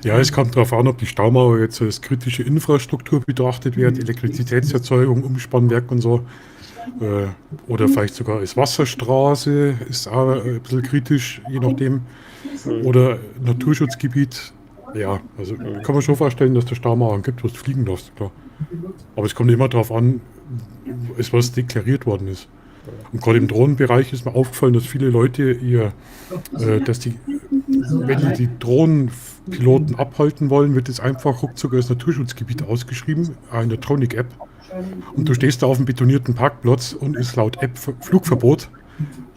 B: Ja, es kommt darauf an, ob die Staumauer jetzt als kritische Infrastruktur betrachtet wird, Elektrizitätserzeugung, Umspannwerk und so. Oder vielleicht sogar als Wasserstraße, ist auch ein bisschen kritisch, je nachdem. Oder Naturschutzgebiet. Ja, also kann man schon vorstellen, dass der Staumauern gibt, wo du fliegen darfst, klar. Aber es kommt immer darauf an, was deklariert worden ist. Und gerade im Drohnenbereich ist mir aufgefallen, dass viele Leute wenn die Drohnenpiloten abhalten wollen, wird es einfach ruckzuck als Naturschutzgebiet ausgeschrieben, auch in der Tronic-App. Und du stehst da auf einem betonierten Parkplatz und ist laut App Flugverbot,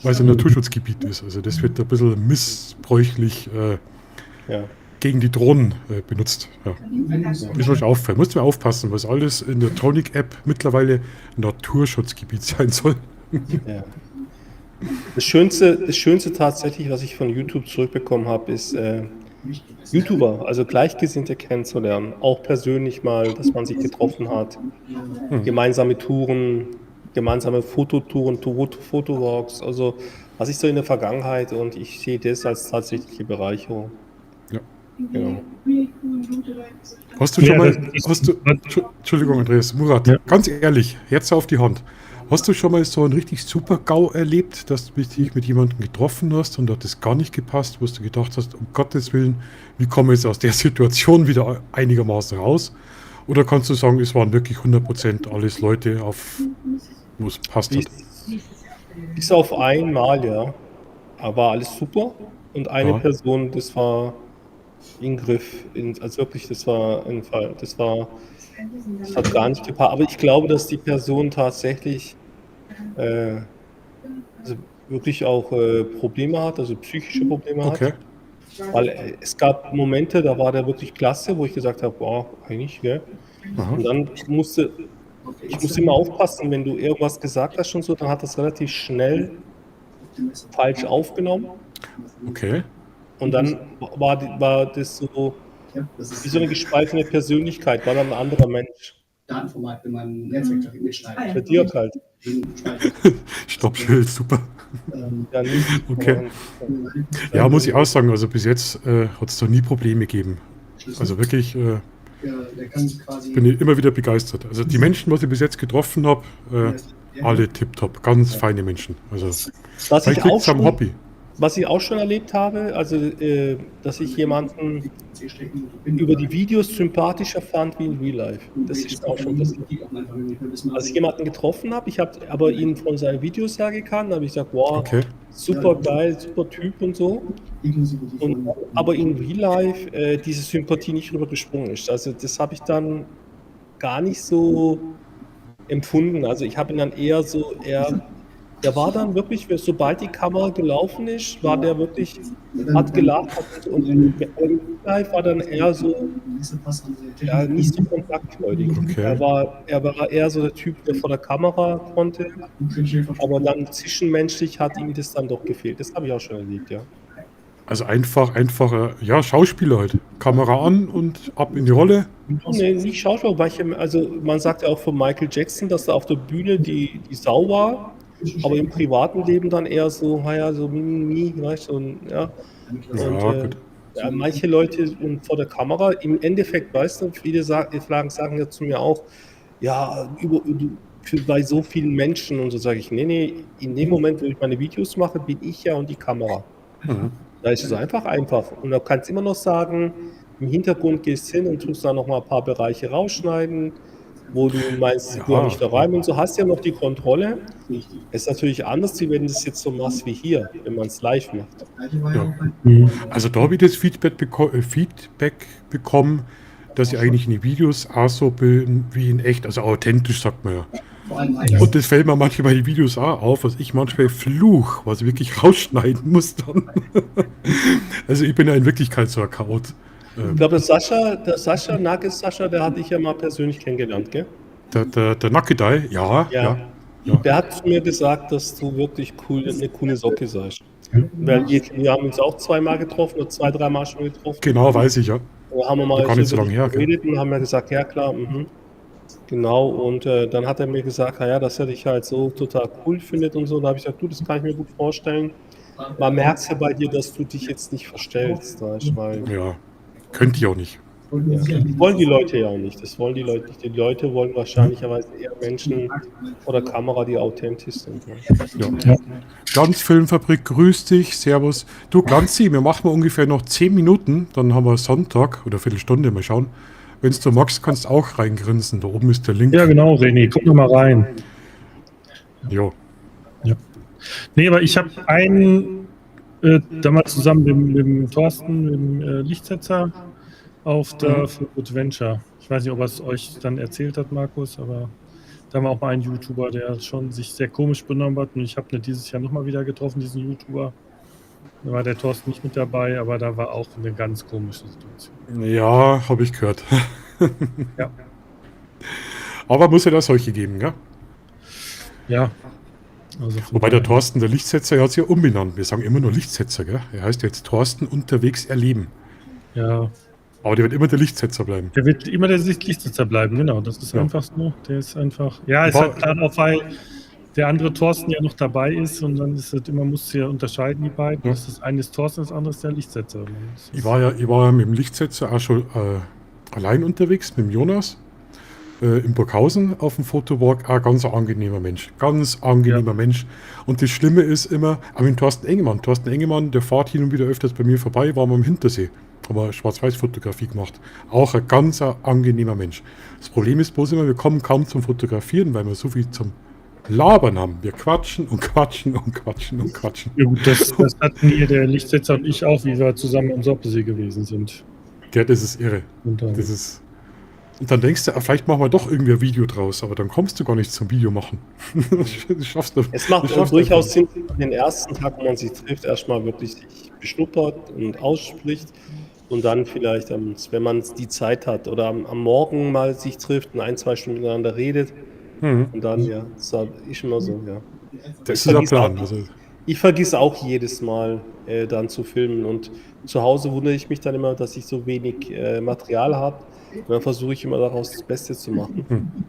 B: weil es ein Naturschutzgebiet ist. Also das wird ein bisschen missbräuchlich gegen die Drohnen benutzt. Ja. Ist euch auffallen. Musst du mal aufpassen, was alles in der Tronic-App mittlerweile Naturschutzgebiet sein soll.
E: Ja. Das Schönste tatsächlich, was ich von YouTube zurückbekommen habe, ist YouTuber, also Gleichgesinnte kennenzulernen. Auch persönlich mal, dass man sich getroffen hat. Gemeinsame Touren, gemeinsame Fototouren, Fotowalks. Also was ich so in der Vergangenheit, und ich sehe das als tatsächliche Bereicherung.
B: Ja.
E: Genau.
B: Hast du schon mal, Entschuldigung Andreas, Murat, ganz ehrlich, Herz auf die Hand. Hast du schon mal so einen richtig super GAU erlebt, dass du dich mit jemandem getroffen hast und da hat das gar nicht gepasst, wo du gedacht hast, um Gottes Willen, wie komme ich jetzt aus der Situation wieder einigermaßen raus? Oder kannst du sagen, es waren wirklich 100% alles Leute, wo es passt hat?
E: Bis auf einmal, ja. Aber war alles super. Und eine Person, das war Ingriff, also wirklich, das war ein Fall, das hat gar nicht gepasst. Aber ich glaube, dass die Person tatsächlich also wirklich auch Probleme hat, also psychische Probleme hat. Weil es gab Momente, da war der wirklich klasse, wo ich gesagt habe, boah, eigentlich, gell? Und dann ich musste immer aufpassen, wenn du irgendwas gesagt hast und so, dann hat das relativ schnell falsch aufgenommen.
B: Okay.
E: Und dann war das so wie so eine gespaltene Persönlichkeit, war dann ein anderer Mensch.
F: Datenformat in meinem Netzwerk mitschneiden.
E: Verdirrt halt.
B: Stoppschild, super.
E: Ja,
B: okay. Ja, muss ich auch sagen, also bis jetzt hat es da nie Probleme gegeben. Also wirklich bin ich immer wieder begeistert. Also die Menschen, was ich bis jetzt getroffen habe, alle tipptopp, ganz feine Menschen. Also vielleicht liegt es am Hobby.
E: Was ich auch schon erlebt habe, also dass ich jemanden über die Videos sympathischer fand wie in Real Life. Das ist auch schon passiert. Als ich jemanden getroffen habe, ich habe aber ihn von seinen Videos her gekannt, da habe ich gesagt, wow, super geil, super Typ und so. Aber in Real Life diese Sympathie nicht rübergesprungen ist. Also das habe ich dann gar nicht so empfunden. Also ich habe ihn dann eher so, der war dann wirklich, sobald die Kamera gelaufen ist, war der wirklich, hat gelacht und live war dann eher so, nicht so kontaktfreudig.
B: Okay.
E: Er war eher so der Typ, der vor der Kamera konnte, aber dann zwischenmenschlich hat ihm das dann doch gefehlt. Das habe ich auch schon erlebt, ja.
B: Also einfacher, ja, Schauspieler halt. Kamera an und ab in die Rolle.
E: Nee, nicht Schauspieler, also man sagt ja auch von Michael Jackson, dass er auf der Bühne die Sau war. Aber im privaten Leben dann eher so, so mini, weißt du, und gut. Manche Leute vor der Kamera, im Endeffekt, weißt du, viele sagen ja zu mir auch, ja, bei so vielen Menschen und so sage ich, nee, in dem Moment, wo ich meine Videos mache, bin ich ja und die Kamera. Da ist es einfach. Und du kannst immer noch sagen, im Hintergrund gehst hin und tust da noch mal ein paar Bereiche rausschneiden, wo du meinst, du nicht da rein und so, hast ja noch die Kontrolle. Ist natürlich anders, wie wenn du das jetzt so machst wie hier, wenn man es live macht.
B: Ja. Also da habe ich das Feedback bekommen, dass ich eigentlich in den Videos auch so bin wie in echt, also authentisch, sagt man ja. Und das fällt mir manchmal in den Videos auch auf, was ich manchmal fluch, was ich wirklich rausschneiden muss dann. Also ich bin ja in Wirklichkeit so ein Chaot.
E: Ich glaube, der Sascha, der hatte ich ja mal persönlich kennengelernt, gell?
B: Der Nackedei, ja.
E: Der hat zu mir gesagt, dass du wirklich eine coole Socke seist. Weil wir haben uns auch zweimal getroffen oder 2-3 Mal schon getroffen.
B: Genau, weiß ich, ja.
E: Da haben wir mal
B: Gar nicht so
E: über
B: lange
E: dich
B: her, gell?
E: geredet und haben ja gesagt, ja klar, genau. Und dann hat er mir gesagt, ja, dass er dich halt so total cool findet und so. Da habe ich gesagt, du, das kann ich mir gut vorstellen. Man merkt ja bei dir, dass du dich jetzt nicht verstellst, weißt du, weil
B: Ja, könnte ich auch nicht.
E: wollen die Leute ja auch nicht. Das wollen die Leute nicht. Die Leute wollen wahrscheinlicherweise eher Menschen vor der Kamera, die authentisch sind. Ja.
B: Ja. Glanzfilmfabrik, grüß dich, servus. Du, Glanzi, wir machen ungefähr noch 10 Minuten, dann haben wir Sonntag oder Viertelstunde, mal schauen. Wenn du magst, kannst du auch reingrinsen. Da oben ist der Link.
C: Ja, genau, René, guck doch mal rein.
B: Jo.
C: Nee, aber ich habe einen damals zusammen mit dem Thorsten, mit dem Lichtsetzer, auf der Food Adventure. Ich weiß nicht, ob er es euch dann erzählt hat, Markus, aber da haben wir auch mal einen YouTuber, der schon sich sehr komisch benommen hat. Und ich habe dieses Jahr nochmal wieder getroffen, diesen YouTuber. Da war der Thorsten nicht mit dabei, aber da war auch eine ganz komische Situation.
B: Ja, habe ich gehört.
C: Ja.
B: Aber muss ja da solche geben, gell?
C: Ja. Also
B: Wobei der Thorsten, der Lichtsetzer, er hat sich ja umbenannt. Wir sagen immer nur Lichtsetzer, gell? Er heißt jetzt Thorsten unterwegs erleben.
C: Ja.
B: Aber der wird immer der Lichtsetzer bleiben.
C: Der wird immer der Lichtsetzer bleiben, genau. Das ist einfach so. Der ist einfach. Ja, ist halt gerade auch, weil der andere Thorsten ja noch dabei ist und dann ist es immer, musst du ja unterscheiden, die beiden.
B: Ja.
C: Das ist eines Thorsten, das andere ist der Lichtsetzer.
B: Ich war ja mit dem Lichtsetzer auch schon allein unterwegs, mit dem Jonas. In Burghausen auf dem Fotowalk, ein ganz angenehmer Mensch. Ganz angenehmer Mensch. Und das Schlimme ist immer, auch mit Thorsten Engemann. Thorsten Engemann, der fährt hin und wieder öfters bei mir vorbei, war mal am Hintersee. Haben wir Schwarz-Weiß-Fotografie gemacht. Auch ein ganz angenehmer Mensch. Das Problem ist bloß immer, wir kommen kaum zum Fotografieren, weil wir so viel zum Labern haben. Wir quatschen und quatschen und quatschen und quatschen.
C: Ja, gut, das hatten hier der Lichtsetzer und ich auch, wie wir zusammen am Soppesee gewesen sind.
B: Ja, das ist irre.
C: Und dann,
B: Und dann denkst du, vielleicht machen wir doch irgendwie ein Video draus, aber dann kommst du gar nicht zum Video machen. Das schaffst du.
E: Es macht durchaus Sinn, den ersten Tag, wo man sich trifft, erstmal wirklich sich beschnuppert und ausspricht und dann vielleicht, wenn man die Zeit hat oder am Morgen mal sich trifft und 1-2 Stunden miteinander redet und dann, ja, das ist immer so, ja.
B: Das ist der Plan. Also,
E: Ich vergesse auch jedes Mal dann zu filmen und zu Hause wundere ich mich dann immer, dass ich so wenig Material habe. Und dann versuche ich immer daraus das Beste zu machen.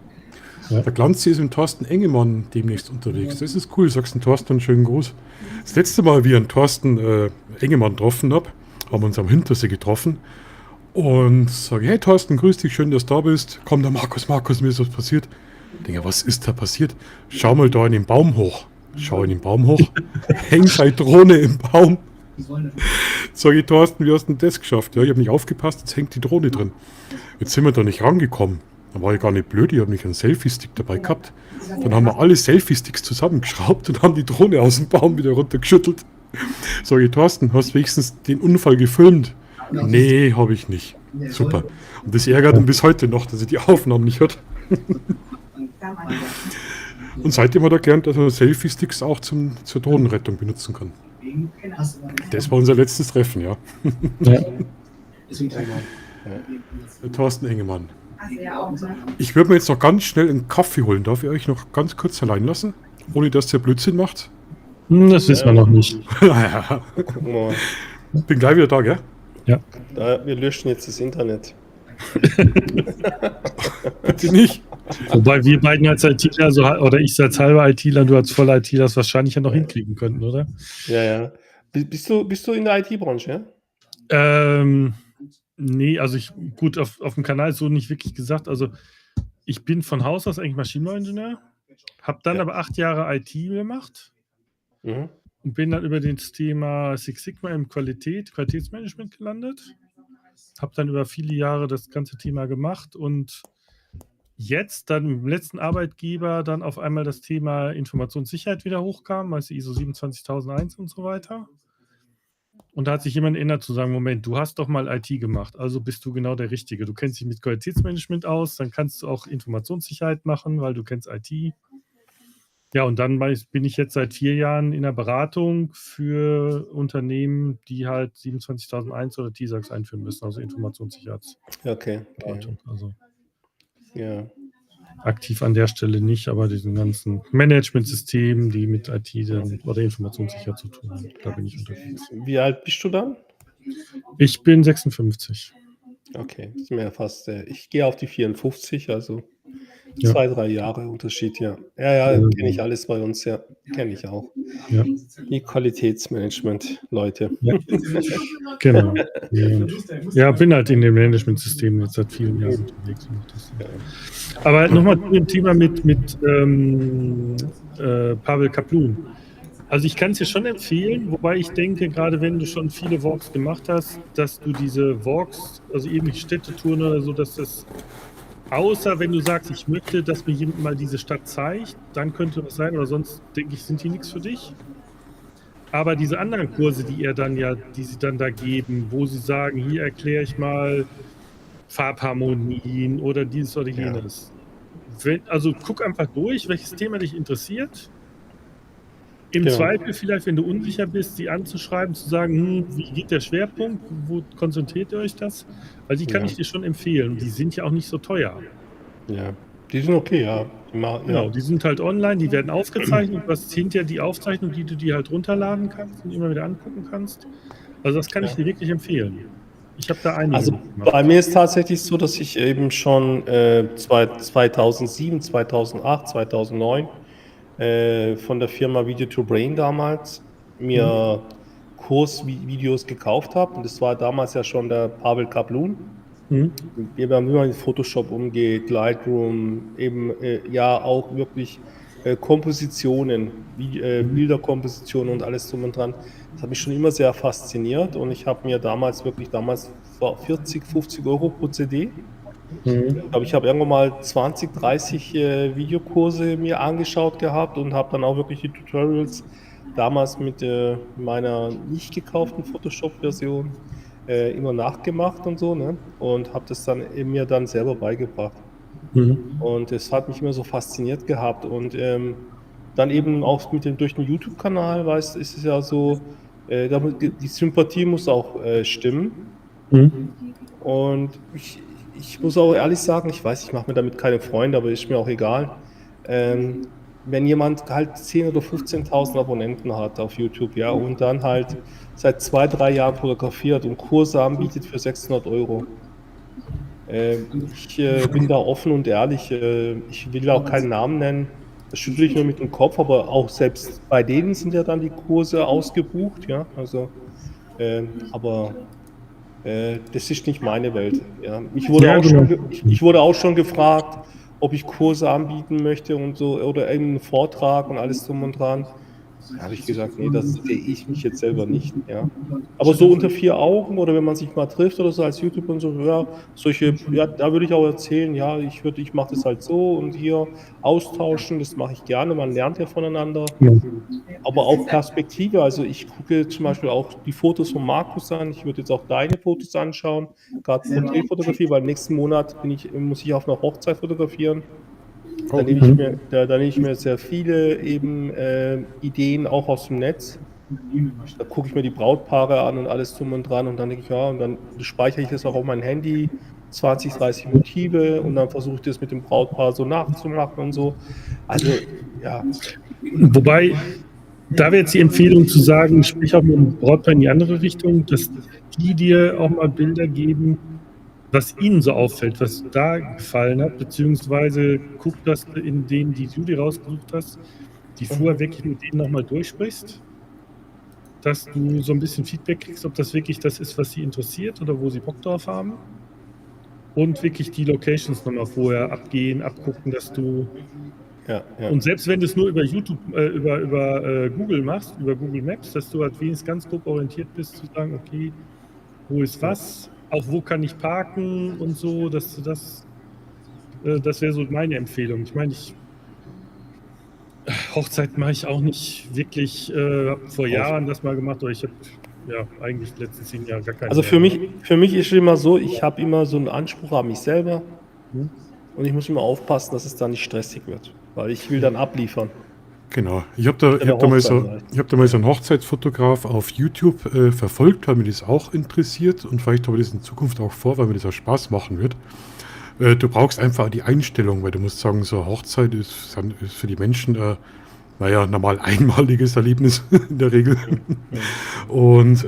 B: der Glanzi ist mit Thorsten Engemann demnächst unterwegs. Das ist cool. Sagst du Thorsten einen schönen Gruß. Das letzte Mal, wie ich einen Thorsten Engemann getroffen habe, haben wir uns am Hintersee getroffen und sage, hey Thorsten, grüß dich, schön, dass du da bist. Komm, der Markus, mir ist was passiert. Ich denke, was ist da passiert? Schau mal da in den Baum hoch. Schau in den Baum hoch. Hängt seine Drohne im Baum. Sag ich, Thorsten, wie hast du denn das geschafft? Ja, ich habe nicht aufgepasst, jetzt hängt die Drohne drin. Jetzt sind wir da nicht rangekommen. Da war ich gar nicht blöd, ich habe nicht einen Selfie-Stick dabei gehabt. Dann haben wir alle Selfie-Sticks zusammengeschraubt und haben die Drohne aus dem Baum wieder runtergeschüttelt. Sag ich, Thorsten, hast du wenigstens den Unfall gefilmt? Nee, habe ich nicht. Super. Und das ärgert ihn bis heute noch, dass er die Aufnahmen nicht hat. Und seitdem hat er gelernt, dass er Selfie-Sticks auch zur Drohnenrettung benutzen kann. Das war unser letztes Treffen, ja. Der Thorsten Engemann. Ich würde mir jetzt noch ganz schnell einen Kaffee holen. Darf ich euch noch ganz kurz allein lassen? Ohne dass der Blödsinn macht?
C: Das wissen wir noch nicht.
B: Naja.
E: Gucken wir mal.
B: Bin gleich wieder da, gell?
C: Ja.
E: Wir löschen jetzt das Internet.
B: Bitte nicht.
C: Wobei wir beiden als ITler, oder ich als halber ITler, du als voller ITler, das wahrscheinlich ja noch hinkriegen könnten, oder?
E: Ja. Bist du in der IT-Branche, ja?
C: Nee, also gut, auf dem Kanal ist so nicht wirklich gesagt. Also ich bin von Haus aus eigentlich Maschinenbauingenieur, habe dann aber 8 Jahre IT gemacht und bin dann über das Thema Six Sigma im Qualitätsmanagement gelandet. Habe dann über viele Jahre das ganze Thema gemacht und jetzt dann mit dem letzten Arbeitgeber dann auf einmal das Thema Informationssicherheit wieder hochkam, also ISO 27001 und so weiter. Und da hat sich jemand erinnert zu sagen, Moment, du hast doch mal IT gemacht, also bist du genau der Richtige. Du kennst dich mit Qualitätsmanagement aus, dann kannst du auch Informationssicherheit machen, weil du kennst IT. Ja, und dann bin ich jetzt seit 4 Jahren in der Beratung für Unternehmen, die halt 27001 oder TISAX einführen müssen, also Informationssicherheitsberatung.
E: Okay.
C: Also
E: Ja.
C: aktiv an der Stelle nicht, aber diesen ganzen Managementsystemen, die mit IT oder Informationssicherheit zu tun haben, da bin ich unterwegs.
E: Wie alt bist du dann?
C: Ich bin 56.
E: Okay, ist mir fast, ich gehe auf die 54, also
C: Ja.
E: 2, 3 Jahre Unterschied, ja. Ja, kenne ich alles bei uns, ja, kenne ich auch.
C: Ja.
E: Die Qualitätsmanagement-Leute.
C: Ja. Genau. Ja, bin halt in dem Managementsystem jetzt seit vielen Jahren unterwegs. Und das, aber nochmal zu dem Thema mit Pavel Kaplun. Also ich kann es dir schon empfehlen, wobei ich denke, gerade wenn du schon viele Walks gemacht hast, dass du diese Walks, also eben die Städtetouren oder so, dass das, außer wenn du sagst, ich möchte, dass mir jemand mal diese Stadt zeigt, dann könnte was sein, oder sonst denke ich, sind die nichts für dich. Aber diese anderen Kurse, die sie dann da geben, wo sie sagen, hier erkläre ich mal Farbharmonien oder dieses oder jenes. Also guck einfach durch, welches Thema dich interessiert. Im Zweifel vielleicht, wenn du unsicher bist, sie anzuschreiben, zu sagen, wie geht der Schwerpunkt, wo konzentriert ihr euch das? Weil die kann ich dir schon empfehlen. Die sind ja auch nicht so teuer.
E: Ja, die sind okay, ja.
C: Genau, die sind halt online, die werden aufgezeichnet und du hast hinterher die Aufzeichnung, die du dir halt runterladen kannst und immer wieder angucken kannst. Also das kann ich dir wirklich empfehlen. Ich habe da einige.
E: Also bei mir ist tatsächlich so, dass ich eben schon 2007, 2008, 2009 von der Firma Video to Brain damals mir Kursvideos gekauft habe. Und das war damals ja schon der Pavel Kaplun. Wie man mit Photoshop umgeht, Lightroom, eben auch wirklich Kompositionen, Bilderkompositionen und alles drum und dran. Das hat mich schon immer sehr fasziniert und ich habe mir damals war 40, 50 Euro pro CD. Ich glaube, ich habe irgendwann mal 20, 30 Videokurse mir angeschaut gehabt und habe dann auch wirklich die Tutorials damals mit meiner nicht gekauften Photoshop-Version immer nachgemacht und so, ne? Und habe das dann mir dann selber beigebracht. Und es hat mich immer so fasziniert gehabt und dann eben auch durch den YouTube-Kanal, weißt, ist es ja so, die Sympathie muss auch stimmen. Und ich muss auch ehrlich sagen, ich weiß, ich mache mir damit keine Freunde, aber ist mir auch egal. Wenn jemand halt 10.000 oder 15.000 Abonnenten hat auf YouTube, ja, und dann halt seit 2, 3 Jahren fotografiert und Kurse anbietet für 600 Euro. Ich bin da offen und ehrlich, ich will auch keinen Namen nennen, das schüttle ich nur mit dem Kopf, aber auch selbst bei denen sind ja dann die Kurse ausgebucht, ja, also, aber das ist nicht meine Welt. Ja. Ich wurde auch schon gefragt, ob ich Kurse anbieten möchte und so oder einen Vortrag und alles drum und dran. Da habe ich gesagt, nee, das sehe ich mich jetzt selber nicht. Ja. Aber so unter 4 Augen oder wenn man sich mal trifft oder so als YouTube und so, da würde ich auch erzählen, ja, ich mache das halt so und hier austauschen, das mache ich gerne, man lernt ja voneinander. Aber auch Perspektive, also ich gucke zum Beispiel auch die Fotos von Markus an, ich würde jetzt auch deine Fotos anschauen, gerade Porträtfotografie, weil nächsten Monat muss ich auf einer Hochzeit fotografieren. Da nehme ich mir sehr viele eben Ideen auch aus dem Netz. Da gucke ich mir die Brautpaare an und alles drum und dran und dann denke ich, ja, und dann speichere ich das auch auf mein Handy, 20, 30 Motive und dann versuche ich das mit dem Brautpaar so nachzumachen und so. Also, ja.
C: Wobei, da wäre jetzt die Empfehlung zu sagen, sprich auch mit dem Brautpaar in die andere Richtung, dass die dir auch mal Bilder geben, was ihnen so auffällt, was da gefallen hat, beziehungsweise guck, dass du in denen, die du dir rausgesucht hast, die vorher wirklich mit denen nochmal durchsprichst, dass du so ein bisschen Feedback kriegst, ob das wirklich das ist, was sie interessiert oder wo sie Bock drauf haben. Und wirklich die Locations nochmal vorher abgucken, dass du...
E: Ja.
C: Und selbst wenn du es nur über YouTube, über Google machst, über Google Maps, dass du halt wenigstens ganz grob orientiert bist, zu sagen, okay, wo ist was, auch wo kann ich parken und so, dass du das wäre so meine Empfehlung. Ich meine, Hochzeit mache ich auch nicht wirklich, habe vor Jahren das mal gemacht, aber ich habe eigentlich die letzten 10 Jahre gar keine.
E: Also für mich ist immer so, ich habe immer so einen Anspruch an mich selber und ich muss immer aufpassen, dass es dann nicht stressig wird, weil ich will dann abliefern.
B: Genau. Ich hab da mal so einen Hochzeitsfotograf auf YouTube verfolgt, weil mir das auch interessiert und vielleicht habe ich das in Zukunft auch vor, weil mir das auch Spaß machen wird. Du brauchst einfach die Einstellung, weil du musst sagen, so eine Hochzeit ist für die Menschen normal einmaliges Erlebnis in der Regel. Und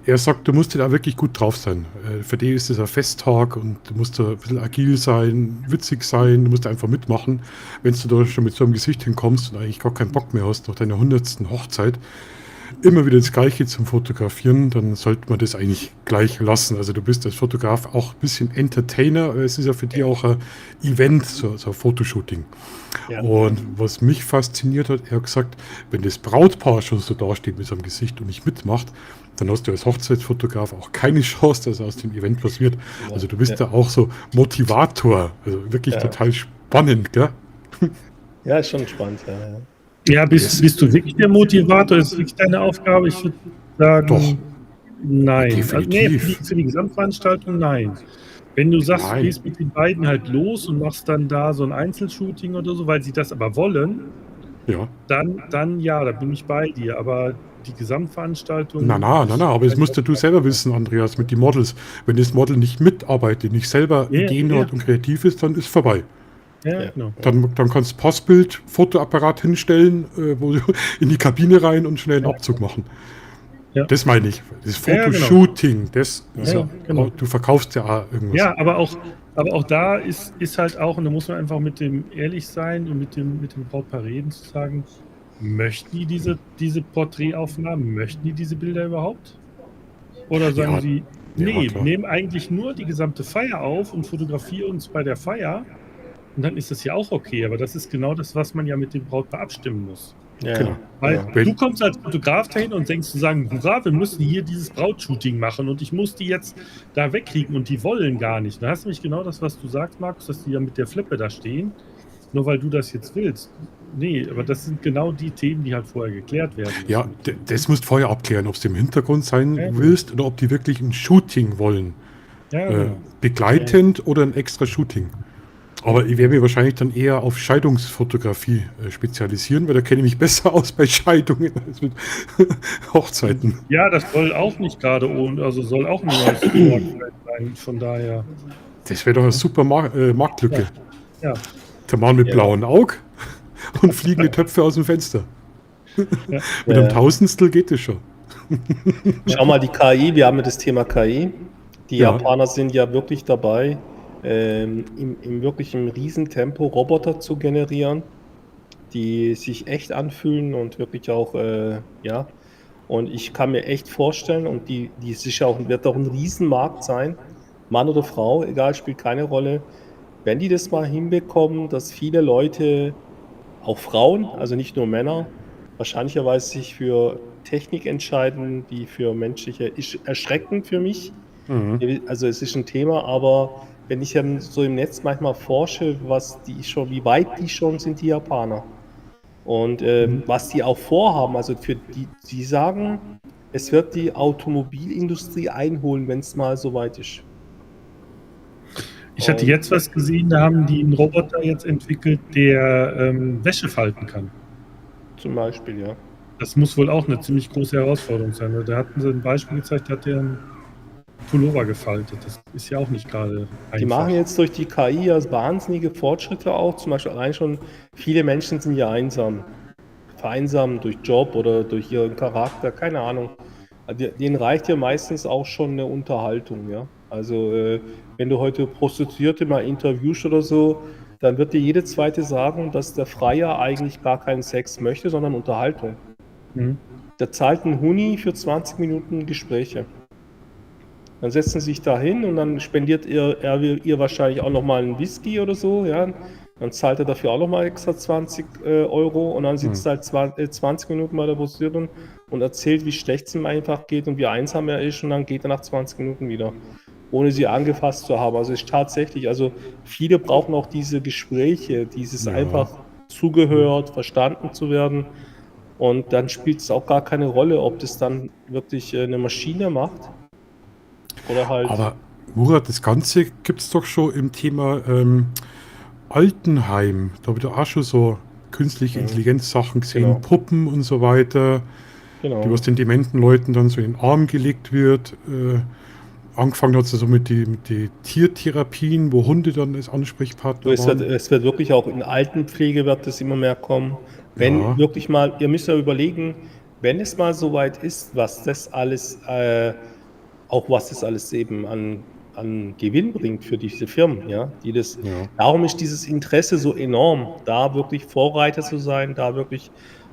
B: er sagt, du musst da wirklich gut drauf sein. Für die ist es ein Festtag und du musst da ein bisschen agil sein, witzig sein, du musst einfach mitmachen. Wenn du da schon mit so einem Gesicht hinkommst und eigentlich gar keinen Bock mehr hast nach deiner 100. Hochzeit, immer wieder das Gleiche zum Fotografieren, dann sollte man das eigentlich gleich lassen. Also du bist als Fotograf auch ein bisschen Entertainer, aber es ist ja für dich auch ein Event, so ein Fotoshooting.
E: Ja.
B: Und was mich fasziniert hat, er hat gesagt, wenn das Brautpaar schon so dasteht mit seinem Gesicht und nicht mitmacht, dann hast du als Hochzeitsfotograf auch keine Chance, dass aus dem Event was wird. Also du bist da auch so Motivator, also wirklich total spannend, gell?
E: Ja, ist schon spannend, ja.
C: Ja, bist du wirklich der Motivator? Ist wirklich deine Aufgabe? Ich würde sagen,
B: Doch.
C: nein.
B: Definitiv.
C: Für die Gesamtveranstaltung nein. Wenn du sagst,
B: Nein.
C: du gehst mit den beiden halt los und machst dann da so ein Einzelshooting oder so, weil sie das aber wollen,
B: Ja.
C: dann ja, da bin ich bei dir. Aber die Gesamtveranstaltung.
B: Na, aber das musst du selber wissen, Andreas, mit den Models. Wenn das Model nicht mitarbeitet, nicht selber
C: Ja,
B: Ideen
C: ja.
B: hat und kreativ ist, dann ist vorbei.
C: Ja,
E: Ja.
C: genau.
B: Dann kannst du Passbild, Fotoapparat hinstellen, wo du in die Kabine rein und schnell einen Abzug machen.
C: Ja.
B: Das meine ich. Das
C: Ja, genau.
B: Fotoshooting, das ist
C: Ja, genau.
B: du verkaufst ja auch irgendwas.
C: Ja, aber auch da ist halt auch, und da muss man einfach mit dem ehrlich sein und mit dem Brautpaar reden, zu sagen, möchten die diese Porträtaufnahmen, möchten die diese Bilder überhaupt? Oder sagen
B: Ja,
C: sie,
B: ja,
C: nee,
B: klar.
C: nehmen eigentlich nur die gesamte Feier auf und fotografieren uns bei der Feier und dann ist das ja auch okay, aber das ist genau das, was man ja mit dem Brautpaar abstimmen muss.
E: Ja.
B: Genau.
C: Weil
B: Ja.
C: du kommst als Fotograf dahin und denkst zu sagen, hurra, wir müssen hier dieses Brautshooting machen und ich muss die jetzt da wegkriegen und die wollen gar nicht. Da hast du nämlich genau das, was du sagst, Markus, dass die ja mit der Flippe da stehen, nur weil du das jetzt willst. Nee, aber das sind genau die Themen, die halt vorher geklärt werden müssen.
B: Ja, das musst du vorher abklären, ob du im Hintergrund sein
C: Ja.
B: willst oder ob die wirklich ein Shooting wollen.
C: Ja, genau.
B: Begleitend oder ein extra Shooting. Aber ich werde mich wahrscheinlich dann eher auf Scheidungsfotografie spezialisieren, weil da kenne ich mich besser aus bei Scheidungen als mit Hochzeiten.
C: Ja, das soll auch nicht gerade also soll auch nicht als Vorteil sein, von daher.
B: Das wäre doch eine super Marktlücke.
C: Ja.
B: Der Mann mit
E: Ja.
B: blauen Augen und fliegende Töpfe aus dem Fenster.
C: Ja.
B: Mit einem Tausendstel geht das schon.
E: Schau mal, die KI, wir haben ja das Thema KI. Die
B: Ja.
E: Japaner sind ja wirklich dabei, wirklich im Riesentempo Roboter zu generieren, die sich echt anfühlen und wirklich auch, ja. Und ich kann mir echt vorstellen, und die sicher auch, wird auch ein Riesenmarkt sein, Mann oder Frau, egal, spielt keine Rolle, wenn die das mal hinbekommen, dass viele Leute, auch Frauen, also nicht nur Männer, wahrscheinlicherweise sich für Technik entscheiden, die für menschliche, ist erschreckend für mich. Also es ist ein Thema, aber wenn ich dann so im Netz manchmal forsche, wie weit die schon sind, die Japaner. Und was die auch vorhaben, also die sagen, es wird die Automobilindustrie einholen, wenn es mal soweit ist.
C: Ich hatte jetzt was gesehen, da haben die einen Roboter jetzt entwickelt, der Wäsche falten kann.
E: Zum Beispiel, ja.
C: Das muss wohl auch eine ziemlich große Herausforderung sein. Da hatten sie ein Beispiel gezeigt, da hat der einen Pullover gefaltet. Das ist ja auch nicht gerade einfach.
E: Die machen jetzt durch die KI ja wahnsinnige Fortschritte auch. Zum Beispiel allein schon, viele Menschen sind ja einsam. Vereinsamt durch Job oder durch ihren Charakter, keine Ahnung. Denen reicht ja meistens auch schon eine Unterhaltung, ja. Also wenn du heute Prostituierte mal interviewst oder so, dann wird dir jede zweite sagen, dass der Freier eigentlich gar keinen Sex möchte, sondern Unterhaltung.
C: Mhm.
E: Der zahlt einen Huni für 20 Minuten Gespräche. Dann setzen sie sich da hin und dann spendiert er ihr wahrscheinlich auch nochmal einen Whisky oder so, ja. Dann zahlt er dafür auch nochmal extra 20 Euro und dann sitzt er halt 20 Minuten bei der Prostituierten und erzählt, wie schlecht es ihm einfach geht und wie einsam er ist und dann geht er nach 20 Minuten wieder, ohne sie angefasst zu haben. Also es ist tatsächlich, also viele brauchen auch diese Gespräche, dieses einfach zugehört, verstanden zu werden. Und dann spielt es auch gar keine Rolle, ob das dann wirklich eine Maschine macht oder halt.
B: Aber Murat, das Ganze gibt es doch schon im Thema Altenheim. Da habe ich auch schon so künstliche Intelligenz-Sachen gesehen,
E: Genau.
B: Puppen und so weiter,
E: Genau.
B: die was den dementen Leuten dann so in den Arm gelegt wird. Angefangen hat es so mit die Tiertherapien, wo Hunde dann als Ansprechpartner
E: Es
B: waren.
E: wird wirklich auch in Altenpflege wird das immer mehr kommen. Wenn
B: Ja.
E: wirklich mal, ihr müsst ja überlegen, wenn es mal soweit ist, was das alles, auch was das alles eben an Gewinn bringt für diese Firmen, ja, die das,
B: Ja.
E: darum ist dieses Interesse so enorm, da wirklich Vorreiter zu sein, da wirklich,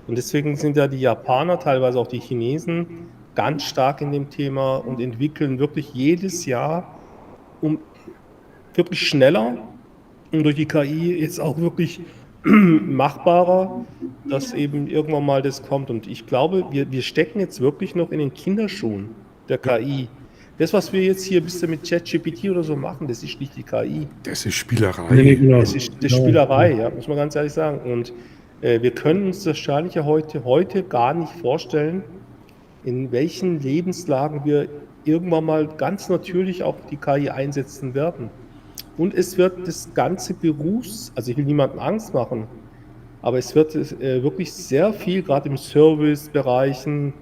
E: und deswegen sind ja die Japaner, teilweise auch die Chinesen, ganz stark in dem Thema und entwickeln wirklich jedes Jahr um wirklich schneller und durch die KI jetzt auch wirklich machbarer, dass eben irgendwann mal das kommt. Und ich glaube, wir stecken jetzt wirklich noch in den Kinderschuhen der KI. Das, was wir jetzt hier ein bisschen mit ChatGPT oder so machen, das ist nicht die KI.
B: Das ist Spielerei.
C: Nee, genau.
E: Das ist Spielerei, ja, muss man ganz ehrlich sagen. Und wir können uns das wahrscheinlich ja heute gar nicht vorstellen, in welchen Lebenslagen wir irgendwann mal ganz natürlich auch die KI einsetzen werden. Und es wird das ganze also ich will niemandem Angst machen, aber es wird wirklich sehr viel, gerade im Servicebereichen,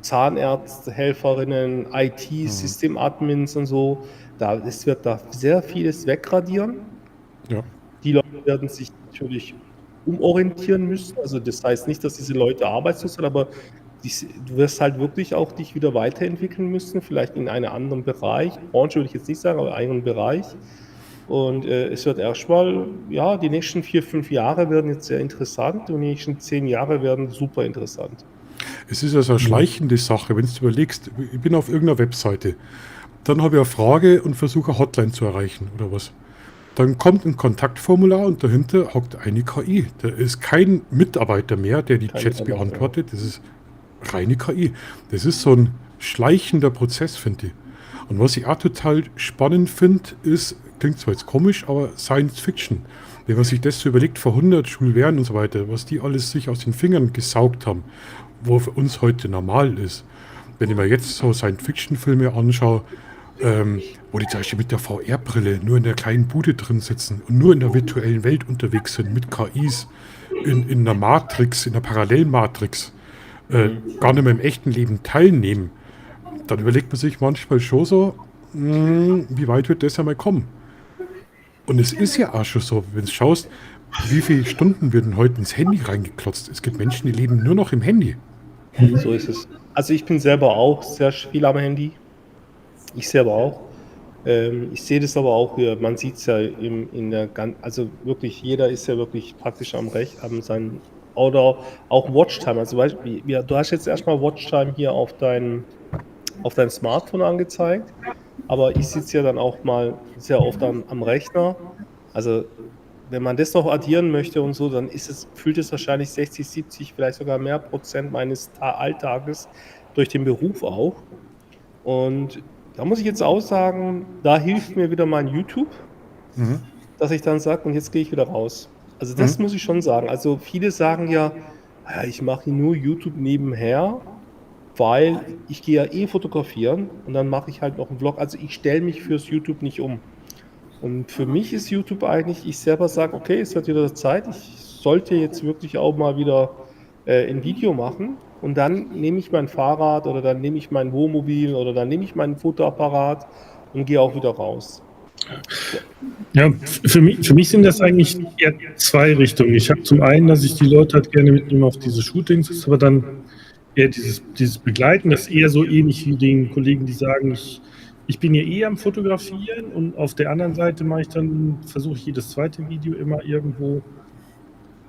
E: Zahnärzte, Helferinnen, IT-System-Admins und so, es wird da sehr vieles wegradieren.
B: Ja.
E: Die Leute werden sich natürlich umorientieren müssen. Also das heißt nicht, dass diese Leute arbeitslos sind, aber du wirst halt wirklich auch dich wieder weiterentwickeln müssen, vielleicht in einem anderen Bereich. Branche würde ich jetzt nicht sagen, aber einen Bereich. Und es wird erstmal, ja, die nächsten 4, 5 Jahre werden jetzt sehr interessant und die nächsten 10 Jahre werden super interessant.
B: Es ist also eine schleichende Sache, wenn du überlegst, ich bin auf irgendeiner Webseite, dann habe ich eine Frage und versuche eine Hotline zu erreichen oder was. Dann kommt ein Kontaktformular und dahinter hockt eine KI. Da ist kein Mitarbeiter mehr, der die Chats beantwortet. Das ist reine KI. Das ist so ein schleichender Prozess, finde ich. Und was ich auch total spannend finde, ist, klingt zwar jetzt komisch, aber Science Fiction. Wenn man sich das so überlegt, vor 100 Jules Verne und so weiter, was die alles sich aus den Fingern gesaugt haben, wo für uns heute normal ist. Wenn ich mir jetzt so Science-Fiction-Filme anschaue, wo die zum Beispiel mit der VR-Brille nur in der kleinen Bude drin sitzen und nur in der virtuellen Welt unterwegs sind, mit KIs, in einer Matrix, in einer Parallelmatrix, gar nicht mehr im echten Leben teilnehmen, dann überlegt man sich manchmal schon so, wie weit wird das einmal kommen? Und es ist ja auch schon so, wenn du schaust, wie viele Stunden werden heute ins Handy reingeklotzt. Es gibt Menschen, die leben nur noch im Handy.
E: So ist es. Also ich bin selber auch sehr viel am Handy. Ich selber auch. Ich sehe das aber auch hier, man sieht es ja in der ganzen, also wirklich, jeder ist ja wirklich praktisch am sein, oder auch Watchtime. Also du hast jetzt erstmal Watchtime hier auf dein Smartphone angezeigt, aber ich sitze ja dann auch mal sehr oft am Rechner. Also wenn man das noch addieren möchte und so, dann fühlt es wahrscheinlich 60, 70, vielleicht sogar mehr Prozent meines Alltages durch den Beruf auch. Und da muss ich jetzt auch sagen, da hilft mir wieder mein YouTube, dass ich dann sage, und jetzt gehe ich wieder raus. Also das muss ich schon sagen. Also viele sagen ja, ich mache nur YouTube nebenher, weil ich gehe ja fotografieren und dann mache ich halt noch einen Vlog. Also ich stelle mich fürs YouTube nicht um. Und für mich ist YouTube eigentlich, ich selber sage, okay, es wird wieder Zeit, ich sollte jetzt wirklich auch mal wieder ein Video machen und dann nehme ich mein Fahrrad oder dann nehme ich mein Wohnmobil oder dann nehme ich meinen Fotoapparat und gehe auch wieder raus.
C: Ja, für mich sind das eigentlich eher zwei Richtungen. Ich habe zum einen, dass ich die Leute halt gerne mitnehme auf diese Shootings, ist aber dann eher dieses Begleiten, das ist eher so ähnlich wie den Kollegen, die sagen, ich bin ja am Fotografieren und auf der anderen Seite versuche ich jedes zweite Video immer irgendwo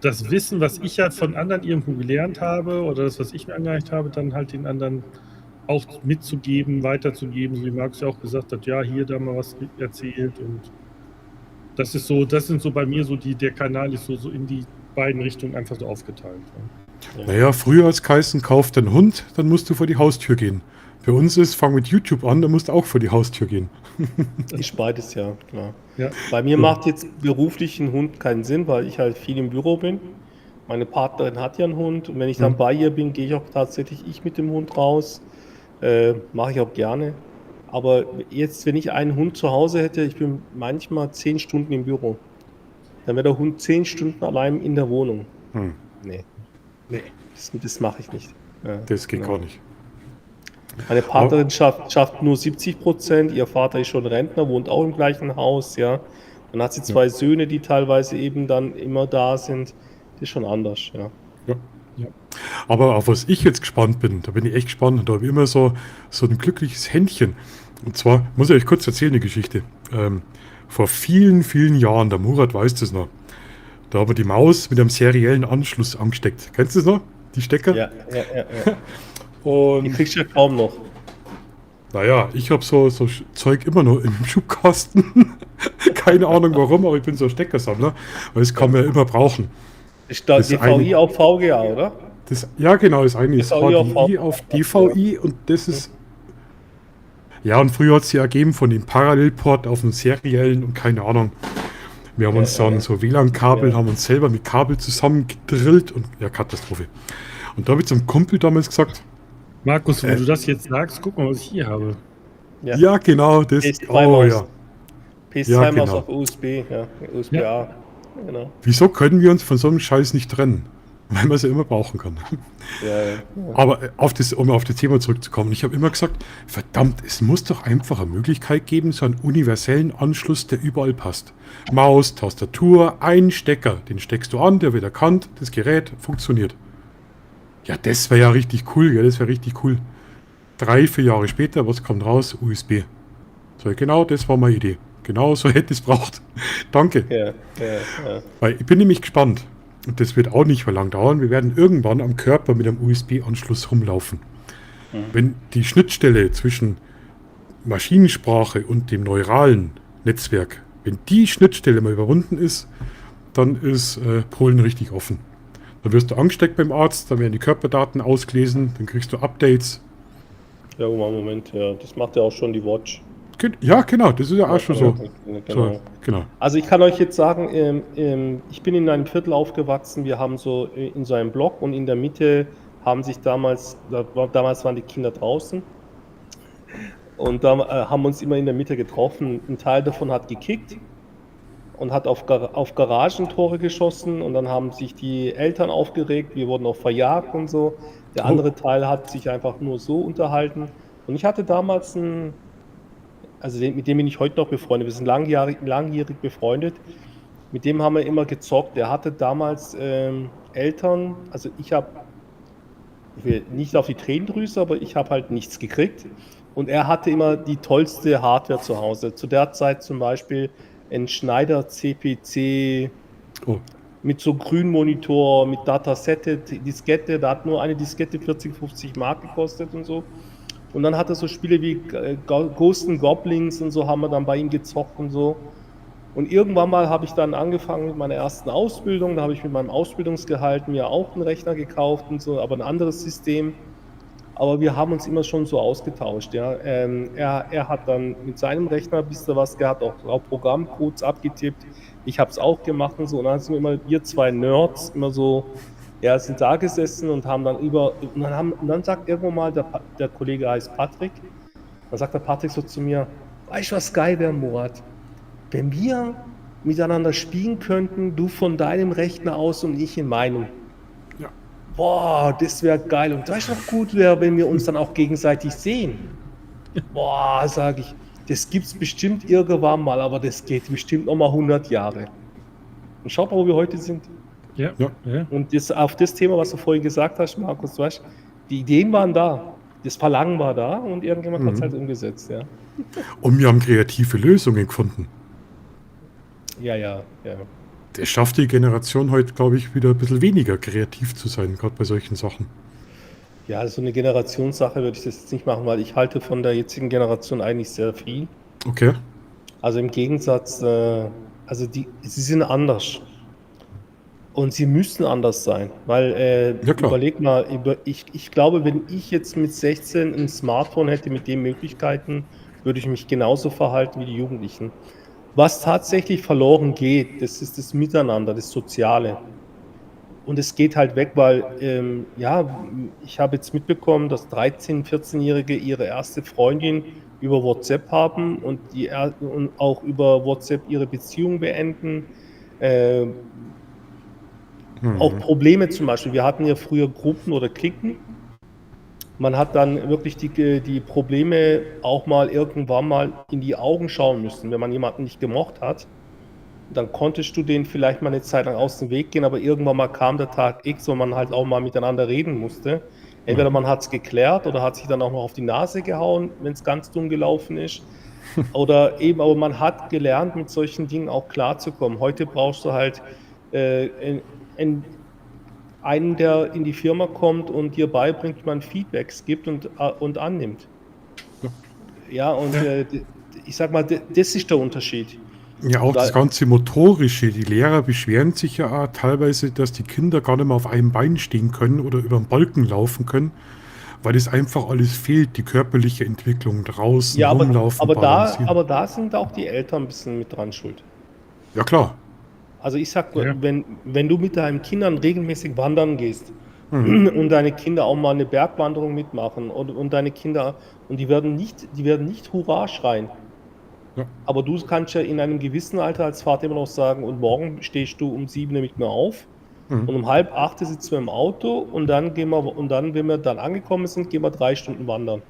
C: das Wissen, was ich ja von anderen irgendwo gelernt habe oder das, was ich mir angeeignet habe, dann halt den anderen auch mitzugeben, weiterzugeben, so wie Markus ja auch gesagt hat, ja, hier, da mal was erzählt und das sind so bei mir so der Kanal ist so in die beiden Richtungen einfach so aufgeteilt. Ja.
B: Naja, früher als geheißen, kauf den Hund, dann musst du vor die Haustür gehen. Bei uns ist, fang mit YouTube an, dann musst du auch vor die Haustür gehen.
E: Ist beides, ja, klar.
C: Ja.
E: Bei mir macht jetzt beruflich ein Hund keinen Sinn, weil ich halt viel im Büro bin. Meine Partnerin hat ja einen Hund und wenn ich dann bei ihr bin, gehe ich auch tatsächlich mit dem Hund raus. Mache ich auch gerne. Aber jetzt, wenn ich einen Hund zu Hause hätte, ich bin manchmal 10 Stunden im Büro. Dann wäre der Hund 10 Stunden allein in der Wohnung. Nee. Das mache ich nicht. Ja,
B: Das geht gar nicht.
E: Meine Partnerin schafft nur 70%, ihr Vater ist schon Rentner, wohnt auch im gleichen Haus, ja. Dann hat sie 2 Söhne, die teilweise eben dann immer da sind. Das ist schon anders, ja.
B: Ja.
C: Ja.
B: Aber auf was ich jetzt gespannt bin, da bin ich echt gespannt und da habe ich immer so ein glückliches Händchen. Und zwar, muss ich euch kurz erzählen, die Geschichte. Vor vielen, vielen Jahren, der Murat weiß das noch, da haben wir die Maus mit einem seriellen Anschluss angesteckt. Kennst du das noch? Die Stecker?
E: Ja. Die
B: Und
E: kriegst du ja kaum noch.
B: naja, ich habe so Zeug immer noch im Schubkasten. Keine Ahnung warum, aber ich bin so ein Steckersammler, weil das kann man ja immer brauchen.
E: Ist da
B: Das
E: DVI
B: eine-
E: auf VGA, oder?
B: Ja, genau, das eine ist
E: DVI auf
B: HDI auf DVI und das ist. Ja, und früher hat es ja ergeben von dem Parallelport auf den seriellen und keine Ahnung. Wir haben uns dann so WLAN-Kabel, haben uns selber mit Kabel zusammengedrillt und ja, Katastrophe. Und da habe ich zum Kumpel damals gesagt,
C: Markus, wo du das jetzt sagst, guck mal, was ich hier habe.
B: ja, genau, das.
E: PS2
B: Oh
E: Maus.
B: ja.
E: PS2
B: Ja,
E: Maus
B: genau.
E: auf USB, ja, USB-A. Genau.
B: Wieso können wir uns von so einem Scheiß nicht trennen? Weil man sie immer brauchen kann.
E: Ja.
B: Aber um auf das Thema zurückzukommen, ich habe immer gesagt, verdammt, es muss doch einfach eine Möglichkeit geben, so einen universellen Anschluss, der überall passt. Maus, Tastatur, ein Stecker, den steckst du an, der wird erkannt, das Gerät funktioniert. Ja, das wäre ja richtig cool, gell? Das wäre richtig cool. 3-4 Jahre später, was kommt raus? USB. So, genau, das war meine Idee. Genau so hätte ich es braucht. Danke.
E: Ja.
B: Weil ich bin nämlich gespannt. Und das wird auch nicht mehr lang dauern. Wir werden irgendwann am Körper mit einem USB-Anschluss rumlaufen. Wenn die Schnittstelle zwischen Maschinensprache und dem neuralen Netzwerk, wenn die Schnittstelle mal überwunden ist, dann ist Polen richtig offen. Dann wirst du angesteckt beim Arzt, dann werden die Körperdaten ausgelesen, dann kriegst du Updates.
E: Ja, Moment, ja. Das macht ja auch schon die Watch.
B: Ja, genau, das ist ja auch schon so.
E: Genau.
B: So, genau.
E: Also ich kann euch jetzt sagen, ich bin in einem Viertel aufgewachsen, wir haben so in so einem Block und in der Mitte haben sich damals waren die Kinder draußen und da haben wir uns immer in der Mitte getroffen. Ein Teil davon hat gekickt und hat auf Garagentore geschossen und dann haben sich die Eltern aufgeregt, wir wurden auch verjagt und so. Der andere Teil hat sich einfach nur so unterhalten und ich hatte damals mit dem bin ich heute noch befreundet. Wir sind langjährig befreundet. Mit dem haben wir immer gezockt. Der hatte damals Eltern, also ich will nicht auf die Tränendrüse, aber ich habe halt nichts gekriegt. Und er hatte immer die tollste Hardware zu Hause. Zu der Zeit zum Beispiel ein Schneider CPC
B: Oh.
E: mit so Grünmonitor, mit Datasette, Diskette. Da hat nur eine Diskette 40, 50 Mark gekostet und so. Und dann hat er so Spiele wie Ghosts and Goblins und so haben wir dann bei ihm gezockt und so. Und irgendwann mal habe ich dann angefangen mit meiner ersten Ausbildung. Da habe ich mit meinem Ausbildungsgehalt mir auch einen Rechner gekauft und so, aber ein anderes System. Aber wir haben uns immer schon so ausgetauscht. Ja. Er hat dann mit seinem Rechner bis er was gehabt, auch Programmcodes abgetippt. Ich habe es auch gemacht und so. Und dann sind wir zwei Nerds immer so. Ja, sind da gesessen und haben dann und dann sagt irgendwann mal, der Kollege heißt Patrick, dann sagt der Patrick so zu mir, weißt du was geil wäre, Murat? Wenn wir miteinander spielen könnten, du von deinem Rechner aus und ich in meinem.
B: Ja.
E: Boah, das wäre geil. Und weißt du, was gut wäre, wenn wir uns dann auch gegenseitig sehen? Boah, sage ich, das gibt's bestimmt irgendwann mal, aber das geht bestimmt noch mal 100 Jahre. Und schaut mal, wo wir heute sind.
C: Ja.
E: Und auf das Thema, was du vorhin gesagt hast, Markus, weißt, die Ideen waren da, das Verlangen war da und irgendjemand hat es halt umgesetzt, ja.
B: Und wir haben kreative Lösungen gefunden.
E: Ja.
B: Das schafft die Generation heute, glaube ich, wieder ein bisschen weniger kreativ zu sein, gerade bei solchen Sachen.
E: Ja, so eine Generationssache würde ich das jetzt nicht machen, weil ich halte von der jetzigen Generation eigentlich sehr viel.
B: Okay.
E: Also im Gegensatz, sie sind anders. Und sie müssen anders sein, weil
B: Ja, klar.
E: überleg mal, ich glaube, wenn ich jetzt mit 16 ein Smartphone hätte mit den Möglichkeiten, würde ich mich genauso verhalten wie die Jugendlichen. Was tatsächlich verloren geht, das ist das Miteinander, das Soziale. Und es geht halt weg, weil, ich habe jetzt mitbekommen, dass 13-, 14-Jährige ihre erste Freundin über WhatsApp haben und auch über WhatsApp ihre Beziehung beenden. Auch Probleme zum Beispiel. Wir hatten ja früher Gruppen oder Cliquen. Man hat dann wirklich die Probleme auch mal irgendwann mal in die Augen schauen müssen, wenn man jemanden nicht gemocht hat. dann konntest du denen vielleicht mal eine Zeit lang aus dem Weg gehen, aber irgendwann mal kam der Tag X, wo man halt auch mal miteinander reden musste. Entweder man hat es geklärt oder hat sich dann auch noch auf die Nase gehauen, wenn es ganz dumm gelaufen ist. Oder eben, aber man hat gelernt, mit solchen Dingen auch klarzukommen. Heute brauchst du halt einen, der in die Firma kommt und dir beibringt, wie man Feedbacks gibt und annimmt. Ja, und ich sag mal, das ist der Unterschied.
B: Ja, auch das ganze Motorische. Die Lehrer beschweren sich ja auch teilweise, dass die Kinder gar nicht mehr auf einem Bein stehen können oder über den Balken laufen können, weil es einfach alles fehlt, die körperliche Entwicklung draußen,
E: Ja,
B: rumlaufen, balancieren.
E: aber da sind auch die Eltern ein bisschen mit dran schuld.
B: Ja, klar.
E: Also ich sag,
C: Ja.
E: wenn du mit deinen Kindern regelmäßig wandern gehst und deine Kinder auch mal eine Bergwanderung mitmachen und deine Kinder, und die werden nicht Hurra schreien.
B: Ja.
E: Aber du kannst ja in einem gewissen Alter als Vater immer noch sagen, und morgen stehst du um 7 mit mir auf und um 7:30 sitzen wir im Auto und dann wenn wir dann angekommen sind, gehen wir 3 Stunden wandern.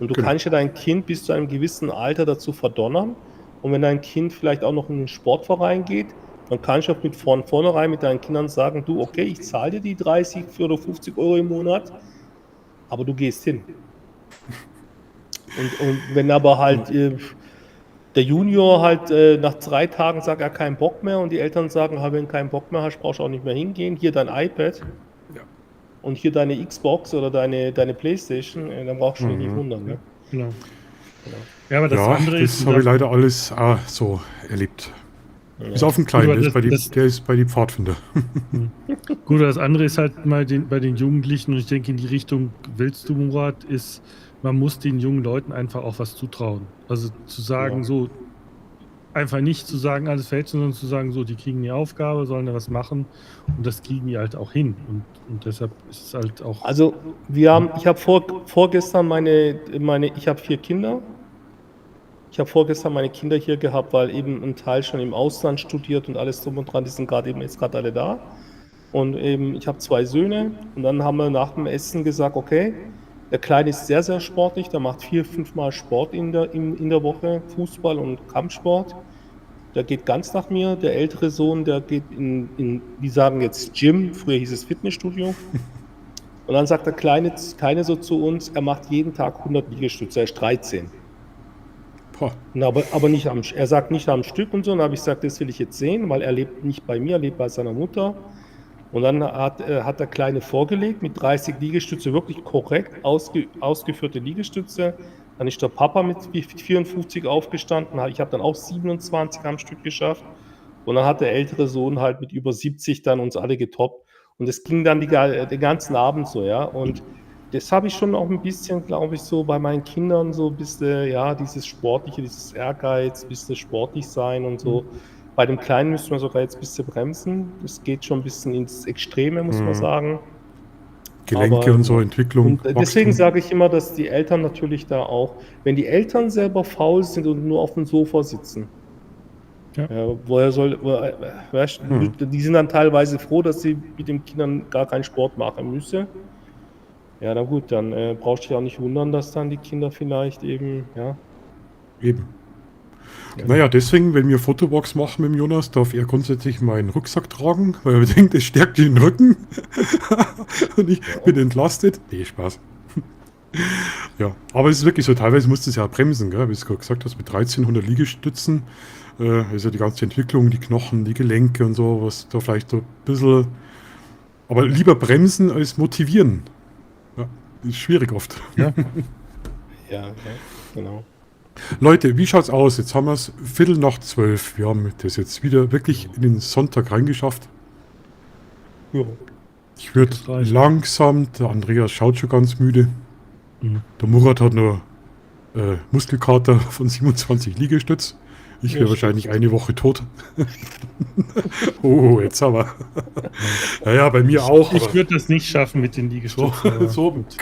E: Und du
B: Genau.
E: kannst ja dein Kind bis zu einem gewissen Alter dazu verdonnern. Und wenn dein Kind vielleicht auch noch in den Sportverein geht, dann kannst du auch von vornherein mit deinen Kindern sagen, du, okay, ich zahle dir die 30 oder 50 Euro im Monat, aber du gehst hin. Und wenn aber halt der Junior halt nach 3 Tagen sagt, er hat keinen Bock mehr und die Eltern sagen, wenn du keinen Bock mehr hast, brauchst du auch nicht mehr hingehen, hier dein iPad und hier deine Xbox oder deine Playstation, dann brauchst du dich nicht wundern. Ne?
C: Genau. Ja, aber das
B: Ja,
C: andere ist,
B: das habe ich leider alles auch so erlebt. Bis auf den Kleinen,
C: Aber
B: der ist bei die Pfadfinder.
C: gut, das andere ist halt mal bei den Jugendlichen, und ich denke, in die Richtung willst du, Murat, ist, man muss den jungen Leuten einfach auch was zutrauen. Also zu sagen, so, einfach nicht zu sagen, alles fällt, sondern zu sagen, so, die kriegen die Aufgabe, sollen da was machen, und das kriegen die halt auch hin. Und deshalb ist es halt auch.
E: Also ich habe vorgestern ich habe 4 Kinder. Ich habe vorgestern meine Kinder hier gehabt, weil eben ein Teil schon im Ausland studiert und alles drum und dran, die sind jetzt gerade alle da. Und eben, ich habe 2 Söhne und dann haben wir nach dem Essen gesagt, okay, der Kleine ist sehr, sehr sportlich, der macht 4-5 Mal Sport in der Woche, Fußball und Kampfsport. Der geht ganz nach mir. Der ältere Sohn, der geht die sagen jetzt Gym, früher hieß es Fitnessstudio. Und dann sagt der Kleine so zu uns, er macht jeden Tag 100 Liegestütze, er ist 13.
B: Boah.
E: Aber nicht er sagt nicht am Stück und so. Und dann habe ich gesagt, das will ich jetzt sehen, weil er lebt nicht bei mir, er lebt bei seiner Mutter. Und dann hat der Kleine vorgelegt mit 30 Liegestütze, wirklich korrekt ausgeführte Liegestütze. Dann ist der Papa mit 54 aufgestanden, ich habe dann auch 27 am Stück geschafft. Und dann hat der ältere Sohn halt mit über 70 dann uns alle getoppt. Und es ging dann den ganzen Abend so, ja. Und das habe ich schon auch ein bisschen, glaube ich, so bei meinen Kindern so ein bisschen, ja, dieses Sportliche, dieses Ehrgeiz, ein bisschen sportlich sein und so. Bei dem Kleinen müssen wir sogar jetzt ein bisschen bremsen. Das geht schon ein bisschen ins Extreme, muss man sagen.
B: Gelenke
E: Aber-
B: und so, Entwicklung.
E: Und deswegen
B: Wachstum.
E: sage ich immer, dass die Eltern natürlich da auch, wenn die Eltern selber faul sind und nur auf dem Sofa sitzen,
C: Ja.
E: weißt du, die sind dann teilweise froh, dass sie mit den Kindern gar keinen Sport machen müssen. Ja, na gut, dann brauchst du dich auch nicht wundern, dass dann die Kinder vielleicht eben, ja.
B: Eben. Naja, deswegen, wenn wir Fotobox machen mit dem Jonas, darf er grundsätzlich meinen Rucksack tragen, weil er denkt, es stärkt den Rücken. Und ich bin entlastet. Nee, Spaß. Ja, aber es ist wirklich so, teilweise musst du es ja bremsen, gell? Wie du gerade gesagt hast, mit 1300 Liegestützen ist ja die ganze Entwicklung, die Knochen, die Gelenke und so, was da vielleicht so ein bisschen, aber lieber bremsen als motivieren. Ja, ist schwierig oft.
E: Ja, genau.
B: Leute, wie schaut's aus? Jetzt haben wir es 11:45. Wir haben das jetzt wieder wirklich in den Sonntag reingeschafft.
E: Ja.
B: Ich würde
C: Das reicht.
B: langsam, der Andreas schaut schon ganz müde. Der Murat hat nur Muskelkater von 27 Liegestütz. Ich wäre
E: Ja,
B: wahrscheinlich eine Woche tot. Oh, jetzt aber. Naja, bei mir auch.
C: Ich
B: aber
C: würde das nicht schaffen mit den Liegestützen. aber
B: so.
C: gut.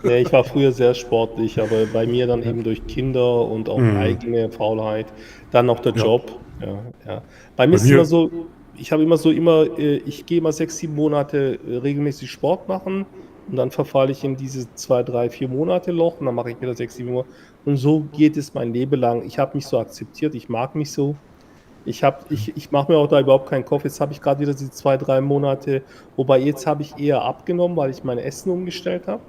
E: Ja, ich war früher sehr sportlich, aber bei mir dann eben durch Kinder und auch eigene Faulheit, dann noch der
B: Ja.
E: Job. Ja. Bei mir ist es
B: mir-
E: immer so, ich gehe immer 6-7 Monate regelmäßig Sport machen und dann verfalle ich in diese 2, 3, 4 Monate Loch und dann mache ich wieder 6-7 Monate. Und so geht es mein Leben lang. Ich habe mich so akzeptiert, ich mag mich so. Ich mache mir auch da überhaupt keinen Kopf. Jetzt habe ich gerade wieder die 2, 3 Monate, wobei jetzt habe ich eher abgenommen, weil ich mein Essen umgestellt habe.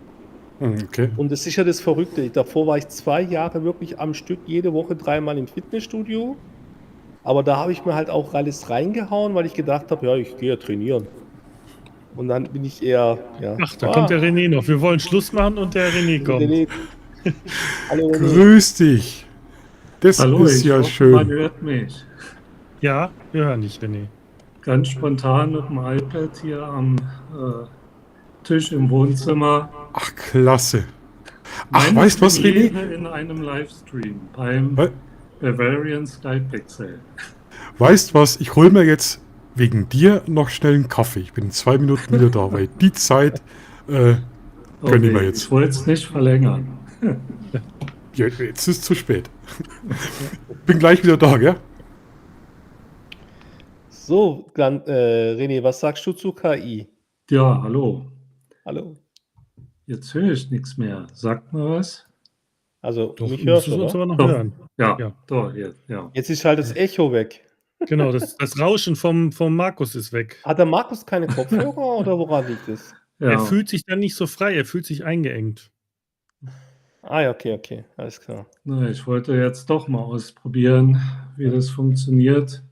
B: Okay.
E: Und das ist ja das Verrückte. Davor war ich 2 Jahre wirklich am Stück jede Woche 3-mal im Fitnessstudio. Aber da habe ich mir halt auch alles reingehauen, weil ich gedacht habe, ja, ich gehe ja trainieren. Und dann bin ich eher, ja.
C: Ach, da kommt der René noch. Wir wollen Schluss machen und der René kommt.
E: René. Hallo René.
B: Grüß dich. Das
G: Hallo,
B: ist ja
G: man
B: schön.
G: hört mich.
C: Ja, wir hören dich, René.
G: Ganz spontan mit dem iPad hier am Tisch im Wohnzimmer.
B: Ach, klasse. Ach,
G: Meine
B: weißt du was, René?
G: Premiere in einem Livestream beim
B: We-
G: Bavarian Skypixel.
B: Weißt was? Ich hole mir jetzt wegen dir noch schnell einen Kaffee. Ich bin in 2 Minuten wieder da, weil die Zeit gönne ich mir jetzt.
G: Ich wollte es nicht verlängern.
B: Ja, jetzt ist es zu spät. Bin gleich wieder da, gell?
E: So, dann, René, was sagst du zu KI?
G: Ja, hallo.
E: Hallo.
G: Jetzt höre ich nichts mehr. Sagt mal was?
E: Also,
C: Doch,
E: mich
C: müsstest
E: hörst
C: du
E: du,
C: uns
E: oder?
C: aber noch
G: Doch.
C: hören.
G: Ja,
C: Ja.
G: doch, jetzt, ja.
E: Jetzt ist halt das Echo weg.
C: Genau, das Rauschen vom Markus ist weg.
E: Hat der Markus keine Kopfhörer oder woran liegt es?
G: Ja.
C: Er fühlt sich dann nicht so frei, er fühlt sich eingeengt.
E: Ah ja, okay, alles klar.
G: Na, ich wollte jetzt doch mal ausprobieren, wie das funktioniert.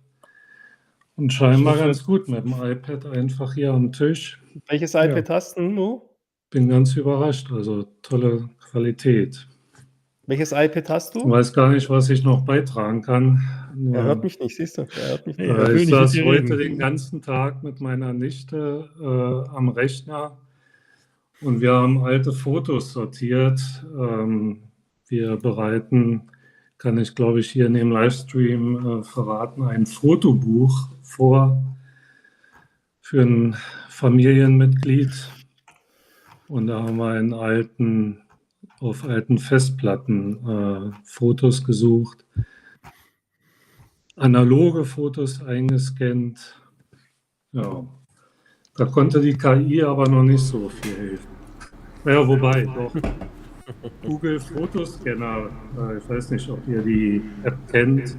G: Und scheinbar ganz gut mit dem iPad einfach hier am Tisch.
E: Welches iPad hast du?
G: Bin ganz überrascht, also tolle Qualität.
E: Welches iPad hast
G: Ich
E: du?
G: weiß gar nicht, was ich noch beitragen kann. Nur,
E: Er hört mich nicht, siehst du? Er hört mich
C: Nee,
E: nicht.
C: er will
G: ich
C: nicht mit
G: saß
C: dir
G: heute
C: reden.
G: den ganzen Tag mit meiner Nichte am Rechner und wir haben alte Fotos sortiert. Wir bereiten, kann ich glaube ich hier in dem Livestream verraten, ein Fotobuch vor für ein Familienmitglied. Und da haben wir auf alten Festplatten Fotos gesucht, analoge Fotos eingescannt. Ja, da konnte die KI aber noch nicht so viel helfen. Ja, wobei, doch. Google Fotoscanner, ich weiß nicht, ob ihr die App kennt.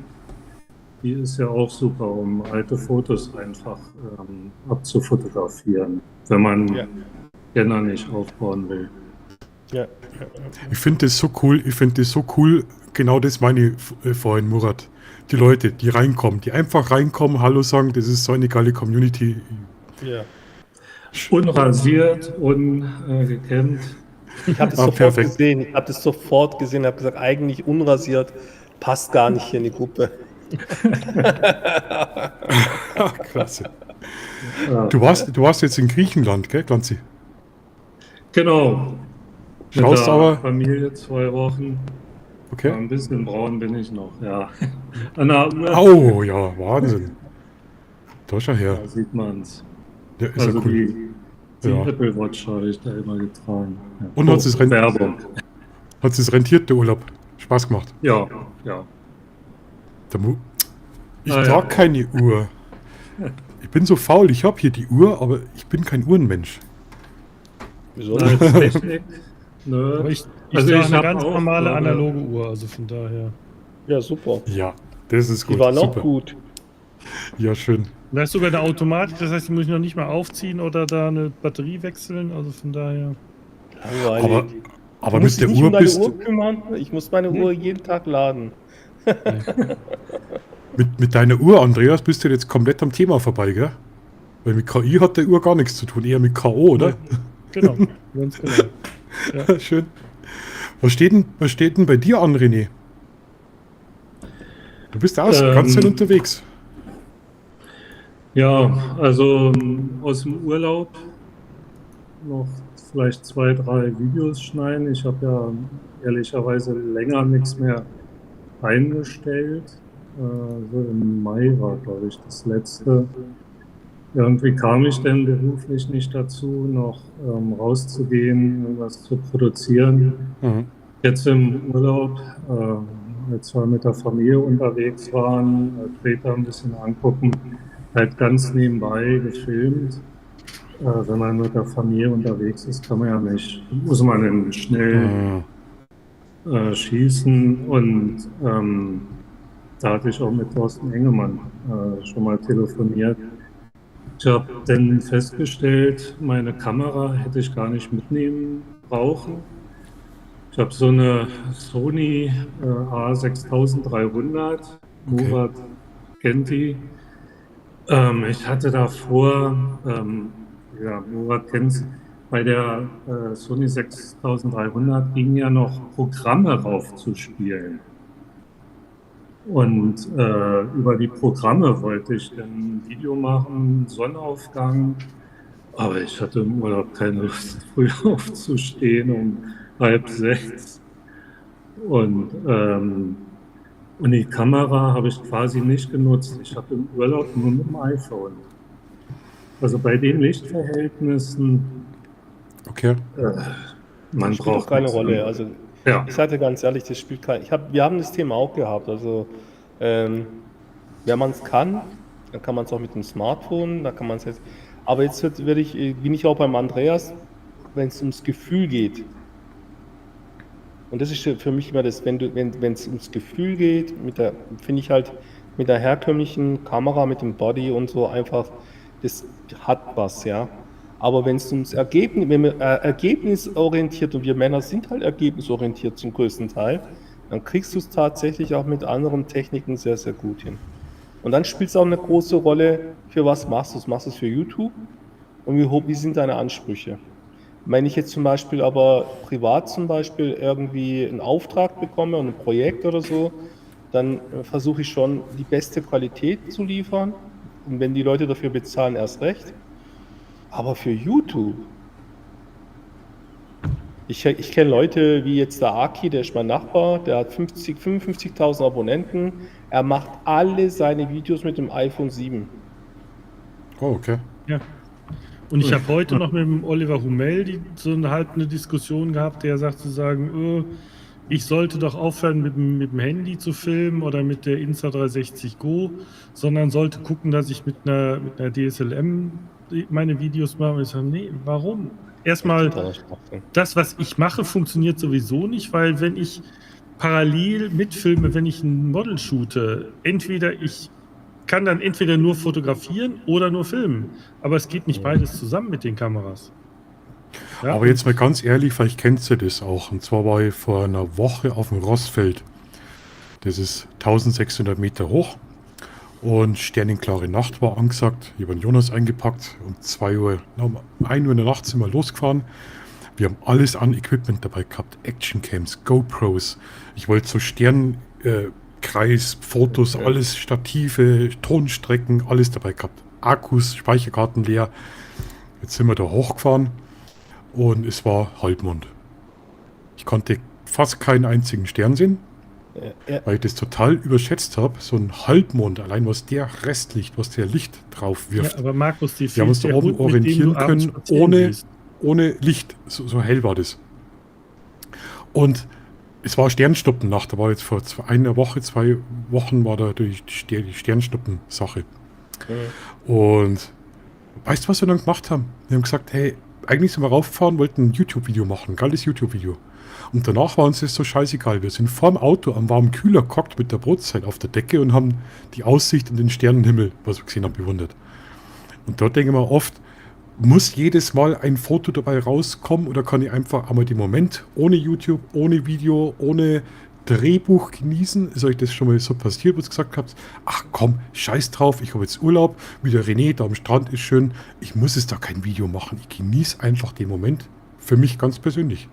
G: Die ist ja auch super, um alte Fotos einfach abzufotografieren, wenn man
E: Ja.
G: Scanner nicht aufbauen will.
E: Ja.
B: Ich finde das so cool. Ich finde das so cool. Genau das meine ich vorhin, Murat. Die Leute, die reinkommen, die einfach reinkommen, Hallo sagen, das ist so eine geile Community.
E: Ja.
G: Unrasiert, ungekämmt.
E: Ich habe das
B: Ah,
E: sofort
B: perfekt.
E: gesehen. Ich habe das sofort gesehen. Habe gesagt, eigentlich unrasiert passt gar nicht hier in die Gruppe.
B: Ach, klasse.
G: Ja.
B: Du warst jetzt in Griechenland, gell, Glanzi?
G: Genau.
B: Schaust
G: Mit der
B: aber,
G: Familie 2 Wochen. Ja,
B: okay.
G: ein bisschen braun bin ich noch, ja. An der Uhr
B: Oh, ja, Wahnsinn. Da schau her.
G: da sieht man es.
B: Ja, ist
G: Also
B: ja cool.
G: die
B: Ja.
G: Apple Watch habe ich da immer getragen. Ja.
B: Und hat es
G: Werbung.
B: Hat es rentiert, der Urlaub? Spaß gemacht.
G: Ja, ja.
B: Ich
G: Ah, ja.
B: trage keine Uhr. Ich bin so faul, ich habe hier die Uhr, aber ich bin kein Uhrenmensch.
E: Wieso?
G: Als Technik,
C: Aber
G: nö.
C: ich
G: Also
C: trage
G: ich
C: eine
G: hab
C: ganz
G: auch,
C: normale
G: aber-
C: analoge Uhr, also von daher.
E: Ja, super.
B: Ja, das ist gut.
E: Die waren auch
B: Super.
E: gut.
B: Ja, schön.
C: Da ist sogar eine Automatik, das heißt, die muss ich noch nicht mal aufziehen oder da eine Batterie wechseln, also von daher.
B: Aber,
E: Du
B: aber
E: musst
B: mit
E: dich
B: der
E: nicht
B: Uhr
E: um deine
B: bist
E: Uhr kümmern. Ich muss meine Uhr jeden Tag laden.
B: mit deiner Uhr, Andreas, bist du jetzt komplett am Thema vorbei, gell? Weil mit KI hat der Uhr gar nichts zu tun, eher mit KO, oder?
C: Genau, ganz genau.
B: Schön. Was steht denn bei dir an, René? Du bist aus, ganz schön unterwegs.
G: Ja, also aus dem Urlaub noch vielleicht 2, 3 Videos schneiden. Ich habe ja ehrlicherweise länger nichts mehr eingestellt. So im Mai war, glaube ich, das letzte. Irgendwie kam ich denn beruflich nicht dazu, noch rauszugehen, irgendwas zu produzieren.
B: Mhm.
G: Jetzt im Urlaub, als wir mit der Familie unterwegs waren, Kreta ein bisschen angucken, halt ganz nebenbei gefilmt. Wenn man mit der Familie unterwegs ist, kann man ja nicht, muss man dann schnell
B: Mhm.
G: schießen und da hatte ich auch mit Thorsten Engemann schon mal telefoniert. Ich habe dann festgestellt, meine Kamera hätte ich gar nicht mitnehmen brauchen. Ich habe so eine Sony A6300, Murat kennt die. Ich hatte davor, Murat kennt's, bei der Sony 6300 ging ja noch Programme raufzuspielen. Und über die Programme wollte ich dann ein Video machen, Sonnenaufgang. Aber ich hatte im Urlaub keine Lust, früh aufzustehen um 5:30. Und die Kamera habe ich quasi nicht genutzt. Ich habe im Urlaub nur mit dem iPhone. Also bei den Lichtverhältnissen,
B: Okay.
G: man
E: Spielt doch
G: braucht
E: keine
G: nichts
E: Rolle.
G: anderes.
E: Also
G: Ja,
E: ich sage ganz ehrlich, das spielt kein. Wir haben das Thema auch gehabt. Also wenn man es kann, dann kann man es auch mit dem Smartphone. Da kann man es jetzt. Aber jetzt bin ich auch beim Andreas, wenn es ums Gefühl geht. Und das ist für mich immer das, wenn es ums Gefühl geht, finde ich halt mit der herkömmlichen Kamera, mit dem Body und so einfach, das hat was, ja. Aber wenn es ums Ergebnis, wenn wir ergebnisorientiert, und wir Männer sind halt ergebnisorientiert zum größten Teil, dann kriegst du es tatsächlich auch mit anderen Techniken sehr, sehr gut hin. Und dann spielt es auch eine große Rolle, für was machst du es? Machst du es für YouTube? Und wie sind deine Ansprüche? Wenn ich jetzt zum Beispiel aber privat zum Beispiel irgendwie einen Auftrag bekomme und ein Projekt oder so, dann versuche ich schon die beste Qualität zu liefern. Und wenn die Leute dafür bezahlen, erst recht. Aber für YouTube, ich kenne Leute wie jetzt der Aki, der ist mein Nachbar, der hat 55.000 Abonnenten. Er macht alle seine Videos mit dem iPhone 7.
B: Oh, okay.
C: Ja. Und ich habe heute noch mit dem Oliver Hummel eine Diskussion gehabt, der sagt zu sagen, ich sollte doch aufhören mit dem Handy zu filmen oder mit der Insta360 Go, sondern sollte gucken, dass ich mit einer DSLM meine Videos mache. Und ich sage, nee, warum? Erstmal, das, was ich mache, funktioniert sowieso nicht, weil wenn ich parallel mitfilme, wenn ich ein Model shoote, ich kann dann entweder nur fotografieren oder nur filmen. Aber es geht nicht beides zusammen mit den Kameras. Ja?
B: Aber jetzt mal ganz ehrlich, vielleicht kennst du das auch. Und zwar war ich vor einer Woche auf dem Rossfeld. Das ist 1600 Meter hoch. Und sternenklare Nacht war angesagt. Ich habe den Jonas eingepackt. Um 1 Uhr in der Nacht sind wir losgefahren. Wir haben alles an Equipment dabei gehabt. Actioncams, GoPros. Ich wollte so Sternkreis, Fotos, alles, Stative, Tonstrecken, alles dabei gehabt. Akkus, Speicherkarten leer. Jetzt sind wir da hochgefahren und es war Halbmond. Ich konnte fast keinen einzigen Stern sehen, weil ich das total überschätzt habe. So ein Halbmond, allein was der Restlicht, was der Licht drauf wirft.
C: Ja, aber Markus,
B: wir haben uns da oben orientieren können, ohne Licht. So hell war das. Und es war Sternschnuppennacht. Da war jetzt vor 2 Wochen war da die Sternschnuppen-Sache. Und weißt du, was wir dann gemacht haben? Wir haben gesagt, hey, eigentlich sind wir raufgefahren, wollten ein YouTube-Video machen, ein geiles YouTube-Video. Und danach war uns das so scheißegal. Wir sind vorm Auto am warmen Kühler gehockt mit der Brotzeit auf der Decke und haben die Aussicht und den Sternenhimmel, was wir gesehen haben, bewundert. Und dort denke ich mir oft, muss jedes Mal ein Foto dabei rauskommen oder kann ich einfach einmal den Moment ohne YouTube, ohne Video, ohne Drehbuch genießen? Ist euch das schon mal so passiert, was ihr gesagt habt? Ach komm, scheiß drauf, ich habe jetzt Urlaub, wie der René, da am Strand ist schön. Ich muss jetzt da kein Video machen. Ich genieße einfach den Moment. Für mich ganz persönlich.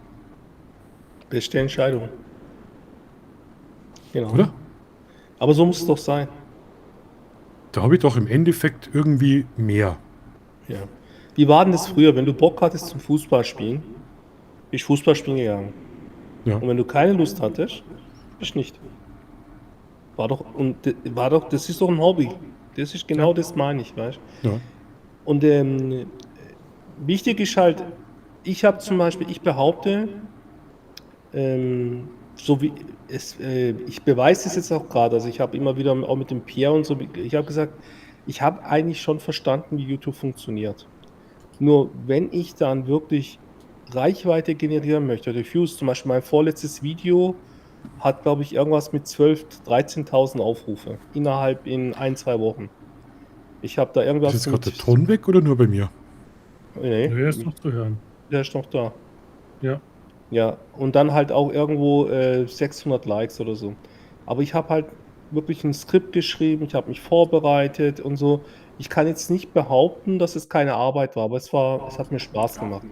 E: Beste Entscheidung. Genau.
B: Oder?
E: Aber so muss es doch sein.
B: Da habe ich doch im Endeffekt irgendwie mehr.
E: Ja. Wie war denn das früher, wenn du Bock hattest zum Fußballspielen? Bist Fußballspielen gegangen.
B: Ja.
E: Und wenn du keine Lust hattest, bist nicht. Das ist doch ein Hobby. Das ist genau das, meine ich, weißt du?
B: Ja.
E: Und wichtig ist halt, ich behaupte, ich beweise das jetzt auch gerade, also ich habe immer wieder auch mit dem Pierre und so, ich habe gesagt, ich habe eigentlich schon verstanden, wie YouTube funktioniert. Nur wenn ich dann wirklich Reichweite generieren möchte, durch Views, zum Beispiel mein vorletztes Video hat, glaube ich, irgendwas mit 12.000, 13.000 Aufrufe innerhalb in 1-2 Wochen. Ich habe da irgendwas
B: Ist jetzt gerade der Ton weg oder nur bei mir?
E: Nee,
C: Der ist noch zu hören.
E: der ist noch da.
C: Ja.
E: Ja, und dann halt auch irgendwo 600 Likes oder so. Aber ich habe halt wirklich ein Skript geschrieben, ich habe mich vorbereitet und so. Ich kann jetzt nicht behaupten, dass es keine Arbeit war, aber es hat mir Spaß gemacht.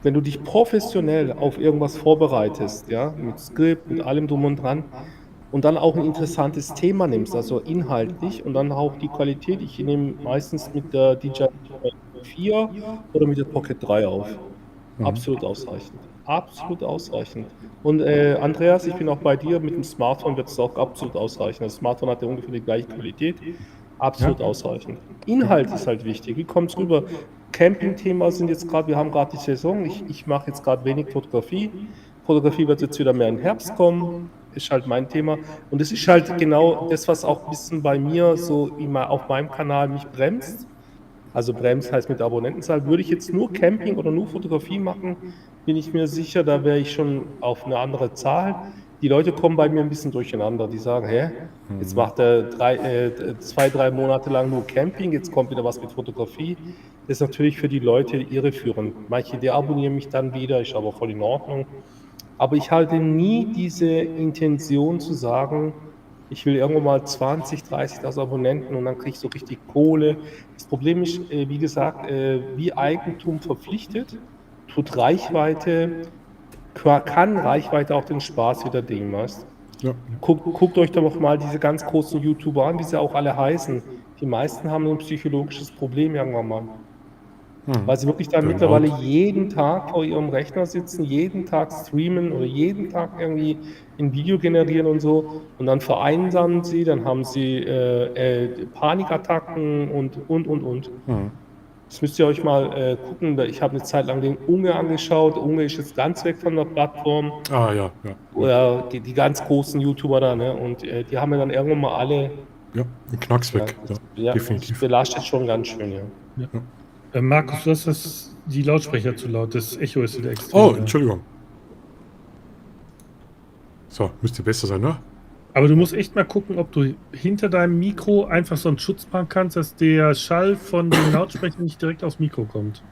E: Wenn du dich professionell auf irgendwas vorbereitest, ja, mit Skript, mit allem drum und dran, und dann auch ein interessantes Thema nimmst, also inhaltlich, und dann auch die Qualität. Ich nehme meistens mit der DJI 4 oder mit der Pocket 3 auf. Absolut ausreichend. Absolut ausreichend. Und Andreas, ich bin auch bei dir, mit dem Smartphone wird es auch absolut ausreichen. Das Smartphone hat ja ungefähr die gleiche Qualität. Absolut ausreichend. Inhalt ist halt wichtig. Wie kommt es rüber? Camping-Thema sind jetzt gerade, wir haben gerade die Saison. Ich mache jetzt gerade wenig Fotografie. Fotografie wird jetzt wieder mehr im Herbst kommen. Ist halt mein Thema. Und es ist halt genau das, was auch ein bisschen bei mir so immer auf meinem Kanal mich bremst. Also bremst heißt mit der Abonnentenzahl. Würde ich jetzt nur Camping oder nur Fotografie machen, bin ich mir sicher, da wäre ich schon auf eine andere Zahl. Die Leute kommen bei mir ein bisschen durcheinander. Die sagen, hä, jetzt macht er 2-3 Monate lang nur Camping, jetzt kommt wieder was mit Fotografie. Das ist natürlich für die Leute irreführend. Manche deabonnieren mich dann wieder, ist aber voll in Ordnung. Aber ich halte nie diese Intention zu sagen, ich will irgendwann mal 20.000, 30.000 Abonnenten und dann kriege ich so richtig Kohle. Das Problem ist, wie gesagt, wie Eigentum verpflichtet, tut Reichweite, kann Reichweite auch den Spaß wieder Ding, weißt.
B: Ja.
E: Guckt euch doch mal diese ganz großen YouTuber an, wie sie auch alle heißen. Die meisten haben ein psychologisches Problem irgendwann mal. Weil sie wirklich dann
B: Genau.
E: mittlerweile jeden Tag vor ihrem Rechner sitzen, jeden Tag streamen oder jeden Tag irgendwie ein Video generieren und so. Und dann vereinsamen sie, dann haben sie Panikattacken und. Das müsst ihr euch mal gucken. Ich habe eine Zeit lang den Unge angeschaut. Unge ist jetzt ganz weg von der Plattform.
B: Ah, ja.
E: Oder die ganz großen YouTuber da, ne? Und die haben ja dann irgendwann mal alle.
B: Ja, ein Knacks weg. Ja,
E: Das
B: definitiv.
E: belastet schon ganz schön, ja.
C: Markus, du hast die Lautsprecher zu laut. Das Echo ist wieder extrem.
B: Oh, Entschuldigung. So, müsste besser sein, ne?
C: Aber du musst echt mal gucken, ob du hinter deinem Mikro einfach so einen Schutz machen kannst, dass der Schall von den Lautsprechern nicht direkt aufs Mikro kommt.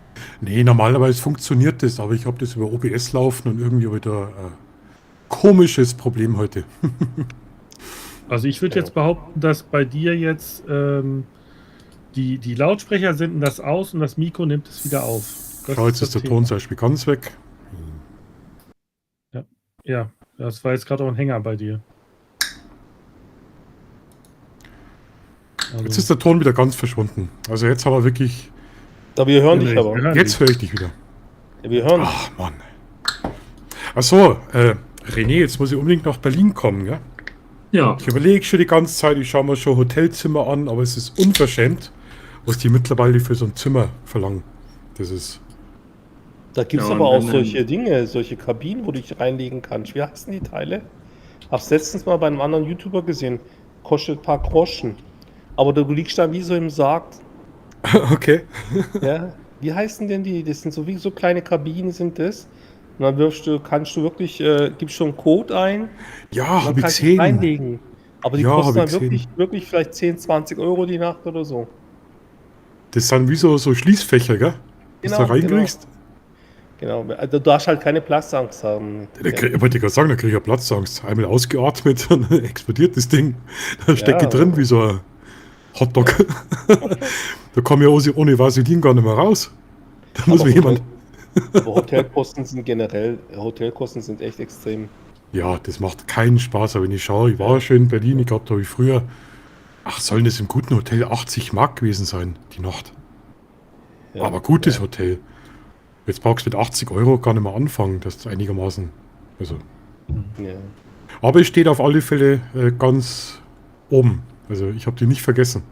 B: Nee, normalerweise funktioniert das, aber ich habe das über OBS laufen und irgendwie wieder komisches Problem heute.
C: Also ich würde jetzt behaupten, dass bei dir jetzt die Lautsprecher senden das aus und das Mikro nimmt es wieder auf. Das
B: Schau, jetzt
C: das
B: ist der
C: Thema.
B: Ton zum Beispiel ganz weg.
C: Ja, das war jetzt gerade auch ein Hänger bei dir. Also,
B: Jetzt ist der Ton wieder ganz verschwunden. Also jetzt haben wir wirklich...
E: Aber wir hören dich
C: wir
E: aber.
C: hören
B: Jetzt
C: dich.
B: höre ich dich wieder.
E: Ja, wir hören dich.
B: Ach, Mann. Achso, René, jetzt muss ich unbedingt nach Berlin kommen, ja?
G: Ja,
B: Ich überlege schon die ganze Zeit, ich schaue mir schon Hotelzimmer an, aber es ist unverschämt, was die mittlerweile für so ein Zimmer verlangen. Das ist...
E: Da gibt es
G: Ja,
E: aber
G: und
E: auch
G: wenn
E: solche Dinge, solche Kabinen, wo du dich reinlegen kannst. Wie heißen die Teile? Hab's letztens mal bei einem anderen YouTuber gesehen. Kostet ein paar Groschen. Aber du liegst da wie so im Sarg.
B: Okay.
E: Ja? Wie heißen denn die? Das sind so wie so kleine Kabinen sind das. Und dann kannst du wirklich, gibst schon einen Code ein.
B: Ja,
E: Und dann
B: habe ich
E: kannst du dich
B: gesehen.
E: reinlegen. Aber die
B: Ja,
E: kosten
B: hab
E: dann
B: ich
E: wirklich vielleicht 10, 20 Euro die Nacht oder so.
B: Das sind wie so Schließfächer, gell? Was
E: Genau,
B: du da reinkriegst.
E: Genau. Du darfst halt keine Platzangst haben.
B: Ich wollte gerade sagen, da kriege ich ja Platzangst. Einmal ausgeatmet und dann explodiert das Ding. Da stecke ich drin wie so ein Hotdog. Da komme ich ohne Vaseline gar nicht mehr raus. Da muss
E: Aber
B: mir jemand...
E: Aber Hotelkosten sind echt extrem.
B: Ja, das macht keinen Spaß, aber wenn ich schaue, ich war schon in Berlin, ich glaube, da habe ich früher... Ach, sollen das im guten Hotel 80 Mark gewesen sein, die Nacht?
E: Ja.
B: Aber gutes Hotel. Jetzt brauchst du mit 80 Euro gar nicht mehr anfangen, das ist einigermaßen... Also.
E: Ja.
B: Aber es steht auf alle Fälle ganz oben. Also ich habe die nicht vergessen.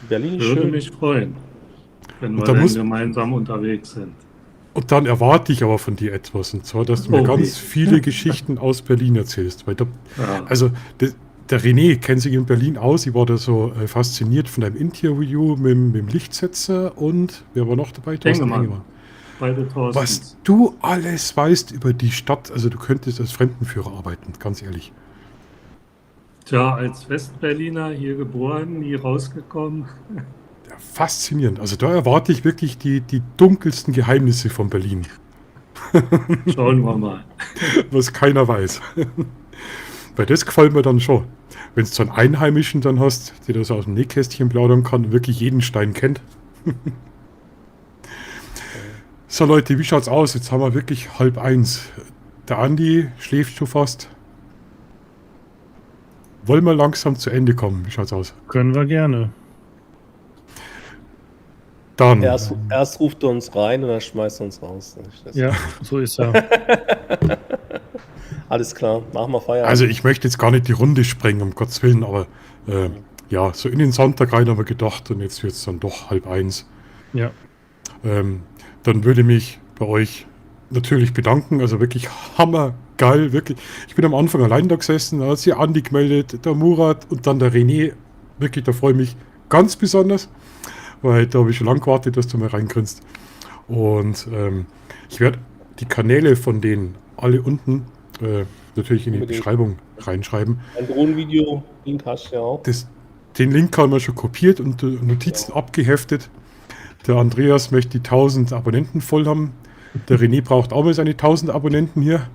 E: Berlin ist
G: würde
E: schön.
G: mich freuen, wenn wir
B: da
G: dann
B: muss-
G: gemeinsam unterwegs sind.
B: Und dann erwarte ich aber von dir etwas. Und zwar, dass du mir
G: Okay.
B: ganz viele Geschichten aus Berlin erzählst. Weil
G: Ja.
B: also der René kennt sich in Berlin aus. Ich war da so fasziniert von deinem Interview mit dem Lichtsetzer und wer war noch dabei? Thorsten
G: Engemann.
B: Engemann.
G: Beide Thorstens.
B: Was du alles weißt über die Stadt, also du könntest als Fremdenführer arbeiten, ganz ehrlich.
G: Tja, als Westberliner hier geboren, nie rausgekommen.
B: Ja, faszinierend. Also da erwarte ich wirklich die dunkelsten Geheimnisse von Berlin,
G: Schauen wir mal.
B: was keiner weiß. Weil das gefällt mir dann schon. Wenn du so einen Einheimischen dann hast, der das aus dem Nähkästchen plaudern kann und wirklich jeden Stein kennt. So Leute, wie schaut's aus? Jetzt haben wir wirklich 12:30. Der Andi schläft schon fast. Wollen wir langsam zu Ende kommen? Wie schaut's aus?
C: Können wir gerne.
B: Dann,
E: Erst ruft er uns rein und dann schmeißt er uns raus.
C: Ja, so ist er.
E: Alles klar, machen wir Feierabend.
B: also ich möchte jetzt gar nicht die Runde sprengen, um Gottes Willen, aber ja, so in den Sonntag rein haben wir gedacht und jetzt wird es dann doch 12:30.
C: Ja.
B: Dann würde mich bei euch natürlich bedanken, also wirklich hammergeil, wirklich. Ich bin am Anfang allein da gesessen, da hat sich Andi gemeldet, der Murat und dann der René. Wirklich, da freue ich mich ganz besonders, weil da habe ich schon lange gewartet, dass du mal reingrinst. Und ich werde die Kanäle von denen alle unten natürlich in die
E: Unbedingt.
B: Beschreibung reinschreiben.
E: Ein Drohnenvideo, Link hast du ja auch.
B: Den Link haben wir schon kopiert und Notizen abgeheftet. Der Andreas möchte die 1000 Abonnenten voll haben. Der René braucht auch mal seine 1000 Abonnenten hier,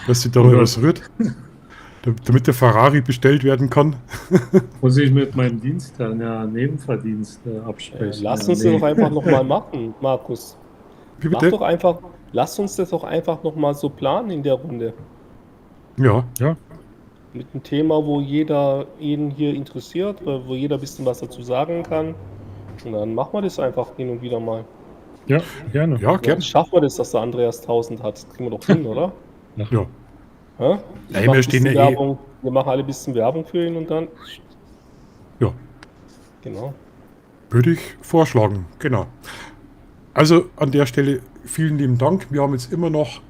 B: dass sich da mal was rührt, damit der Ferrari bestellt werden kann.
G: Muss ich mit meinem Dienstherrn ja Nebenverdienste absprechen.
E: Lass uns das doch einfach nochmal machen, Markus.
B: Wie
E: Mach
B: bitte?
E: doch einfach, lass uns das doch einfach nochmal so planen in der Runde.
B: Ja,
E: Mit einem Thema, wo jeden hier interessiert, wo jeder ein bisschen was dazu sagen kann. Und dann machen wir das einfach hin und wieder mal.
C: Ja, gerne.
B: ja,
E: Ja,
B: gern.
E: schaffen wir das, dass der Andreas 1000 hat. Das kriegen wir doch hin, oder?
B: Ja.
E: Hä? Ich
B: Ja,
E: mach
B: wir
E: ein
B: stehen
E: bisschen
B: ja eh-
E: Werbung. Wir machen alle ein bisschen Werbung für ihn und dann.
B: Ja,
E: Genau.
B: würde ich vorschlagen, genau. Also an der Stelle vielen lieben Dank. Wir haben jetzt immer noch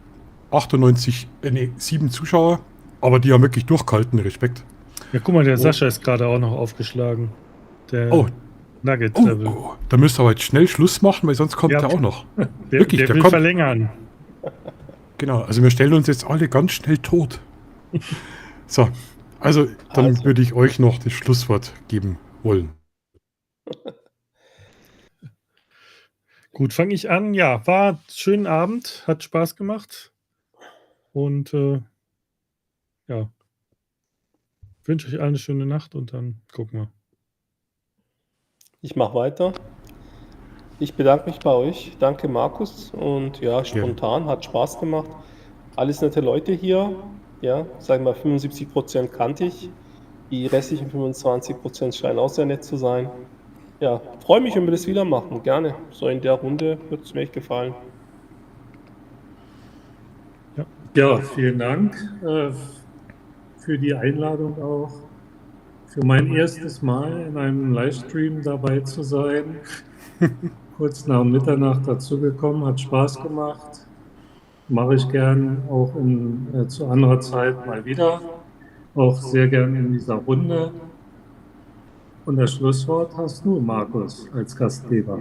B: 7 Zuschauer, aber die haben wirklich durchgehalten, Respekt.
C: Ja, guck mal, der Sascha ist gerade auch noch aufgeschlagen. Der
B: Oh,
C: Nugget
B: oh,
C: Level.
B: oh, da müsst ihr aber jetzt schnell Schluss machen, weil sonst kommt
C: Ja.
B: der auch noch.
C: Der,
B: wirklich,
C: der
B: der
C: will
B: kommt.
C: verlängern.
B: Genau, also wir stellen uns jetzt alle ganz schnell tot. So, also dann
E: Also.
B: würde ich euch noch das Schlusswort geben wollen.
C: Gut, fange ich an. Ja, war ein schöner Abend, hat Spaß gemacht. Und ja, wünsche euch allen eine schöne Nacht und dann gucken wir.
E: Ich mache weiter. Ich bedanke mich bei euch. Danke, Markus. Und ja, spontan, hat Spaß gemacht. Alles nette Leute hier. Ja, sagen wir mal 75% kannte ich. Die restlichen 25% scheinen auch sehr nett zu sein. Ja, freue mich, wenn wir das wieder machen. Gerne. So in der Runde wird es mir echt gefallen.
G: Ja, vielen Dank für die Einladung auch. Für mein erstes Mal in einem Livestream dabei zu sein. Kurz nach Mitternacht dazugekommen, hat Spaß gemacht. Mache ich gern auch zu anderer Zeit mal wieder. Auch sehr gern in dieser Runde. Und das Schlusswort hast du, Markus, als Gastgeber.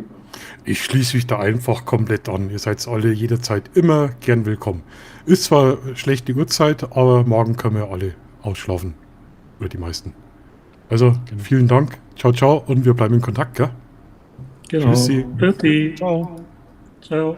B: Ich schließe mich da einfach komplett an. Ihr seid alle jederzeit immer gern willkommen. Ist zwar schlechte Uhrzeit, aber morgen können wir alle ausschlafen. Oder die meisten. Also, vielen Dank. Ciao, ciao und wir bleiben in Kontakt, gell?
G: Genau.
B: Tschüssi.
G: Bitte.
C: Ciao.
G: Ciao.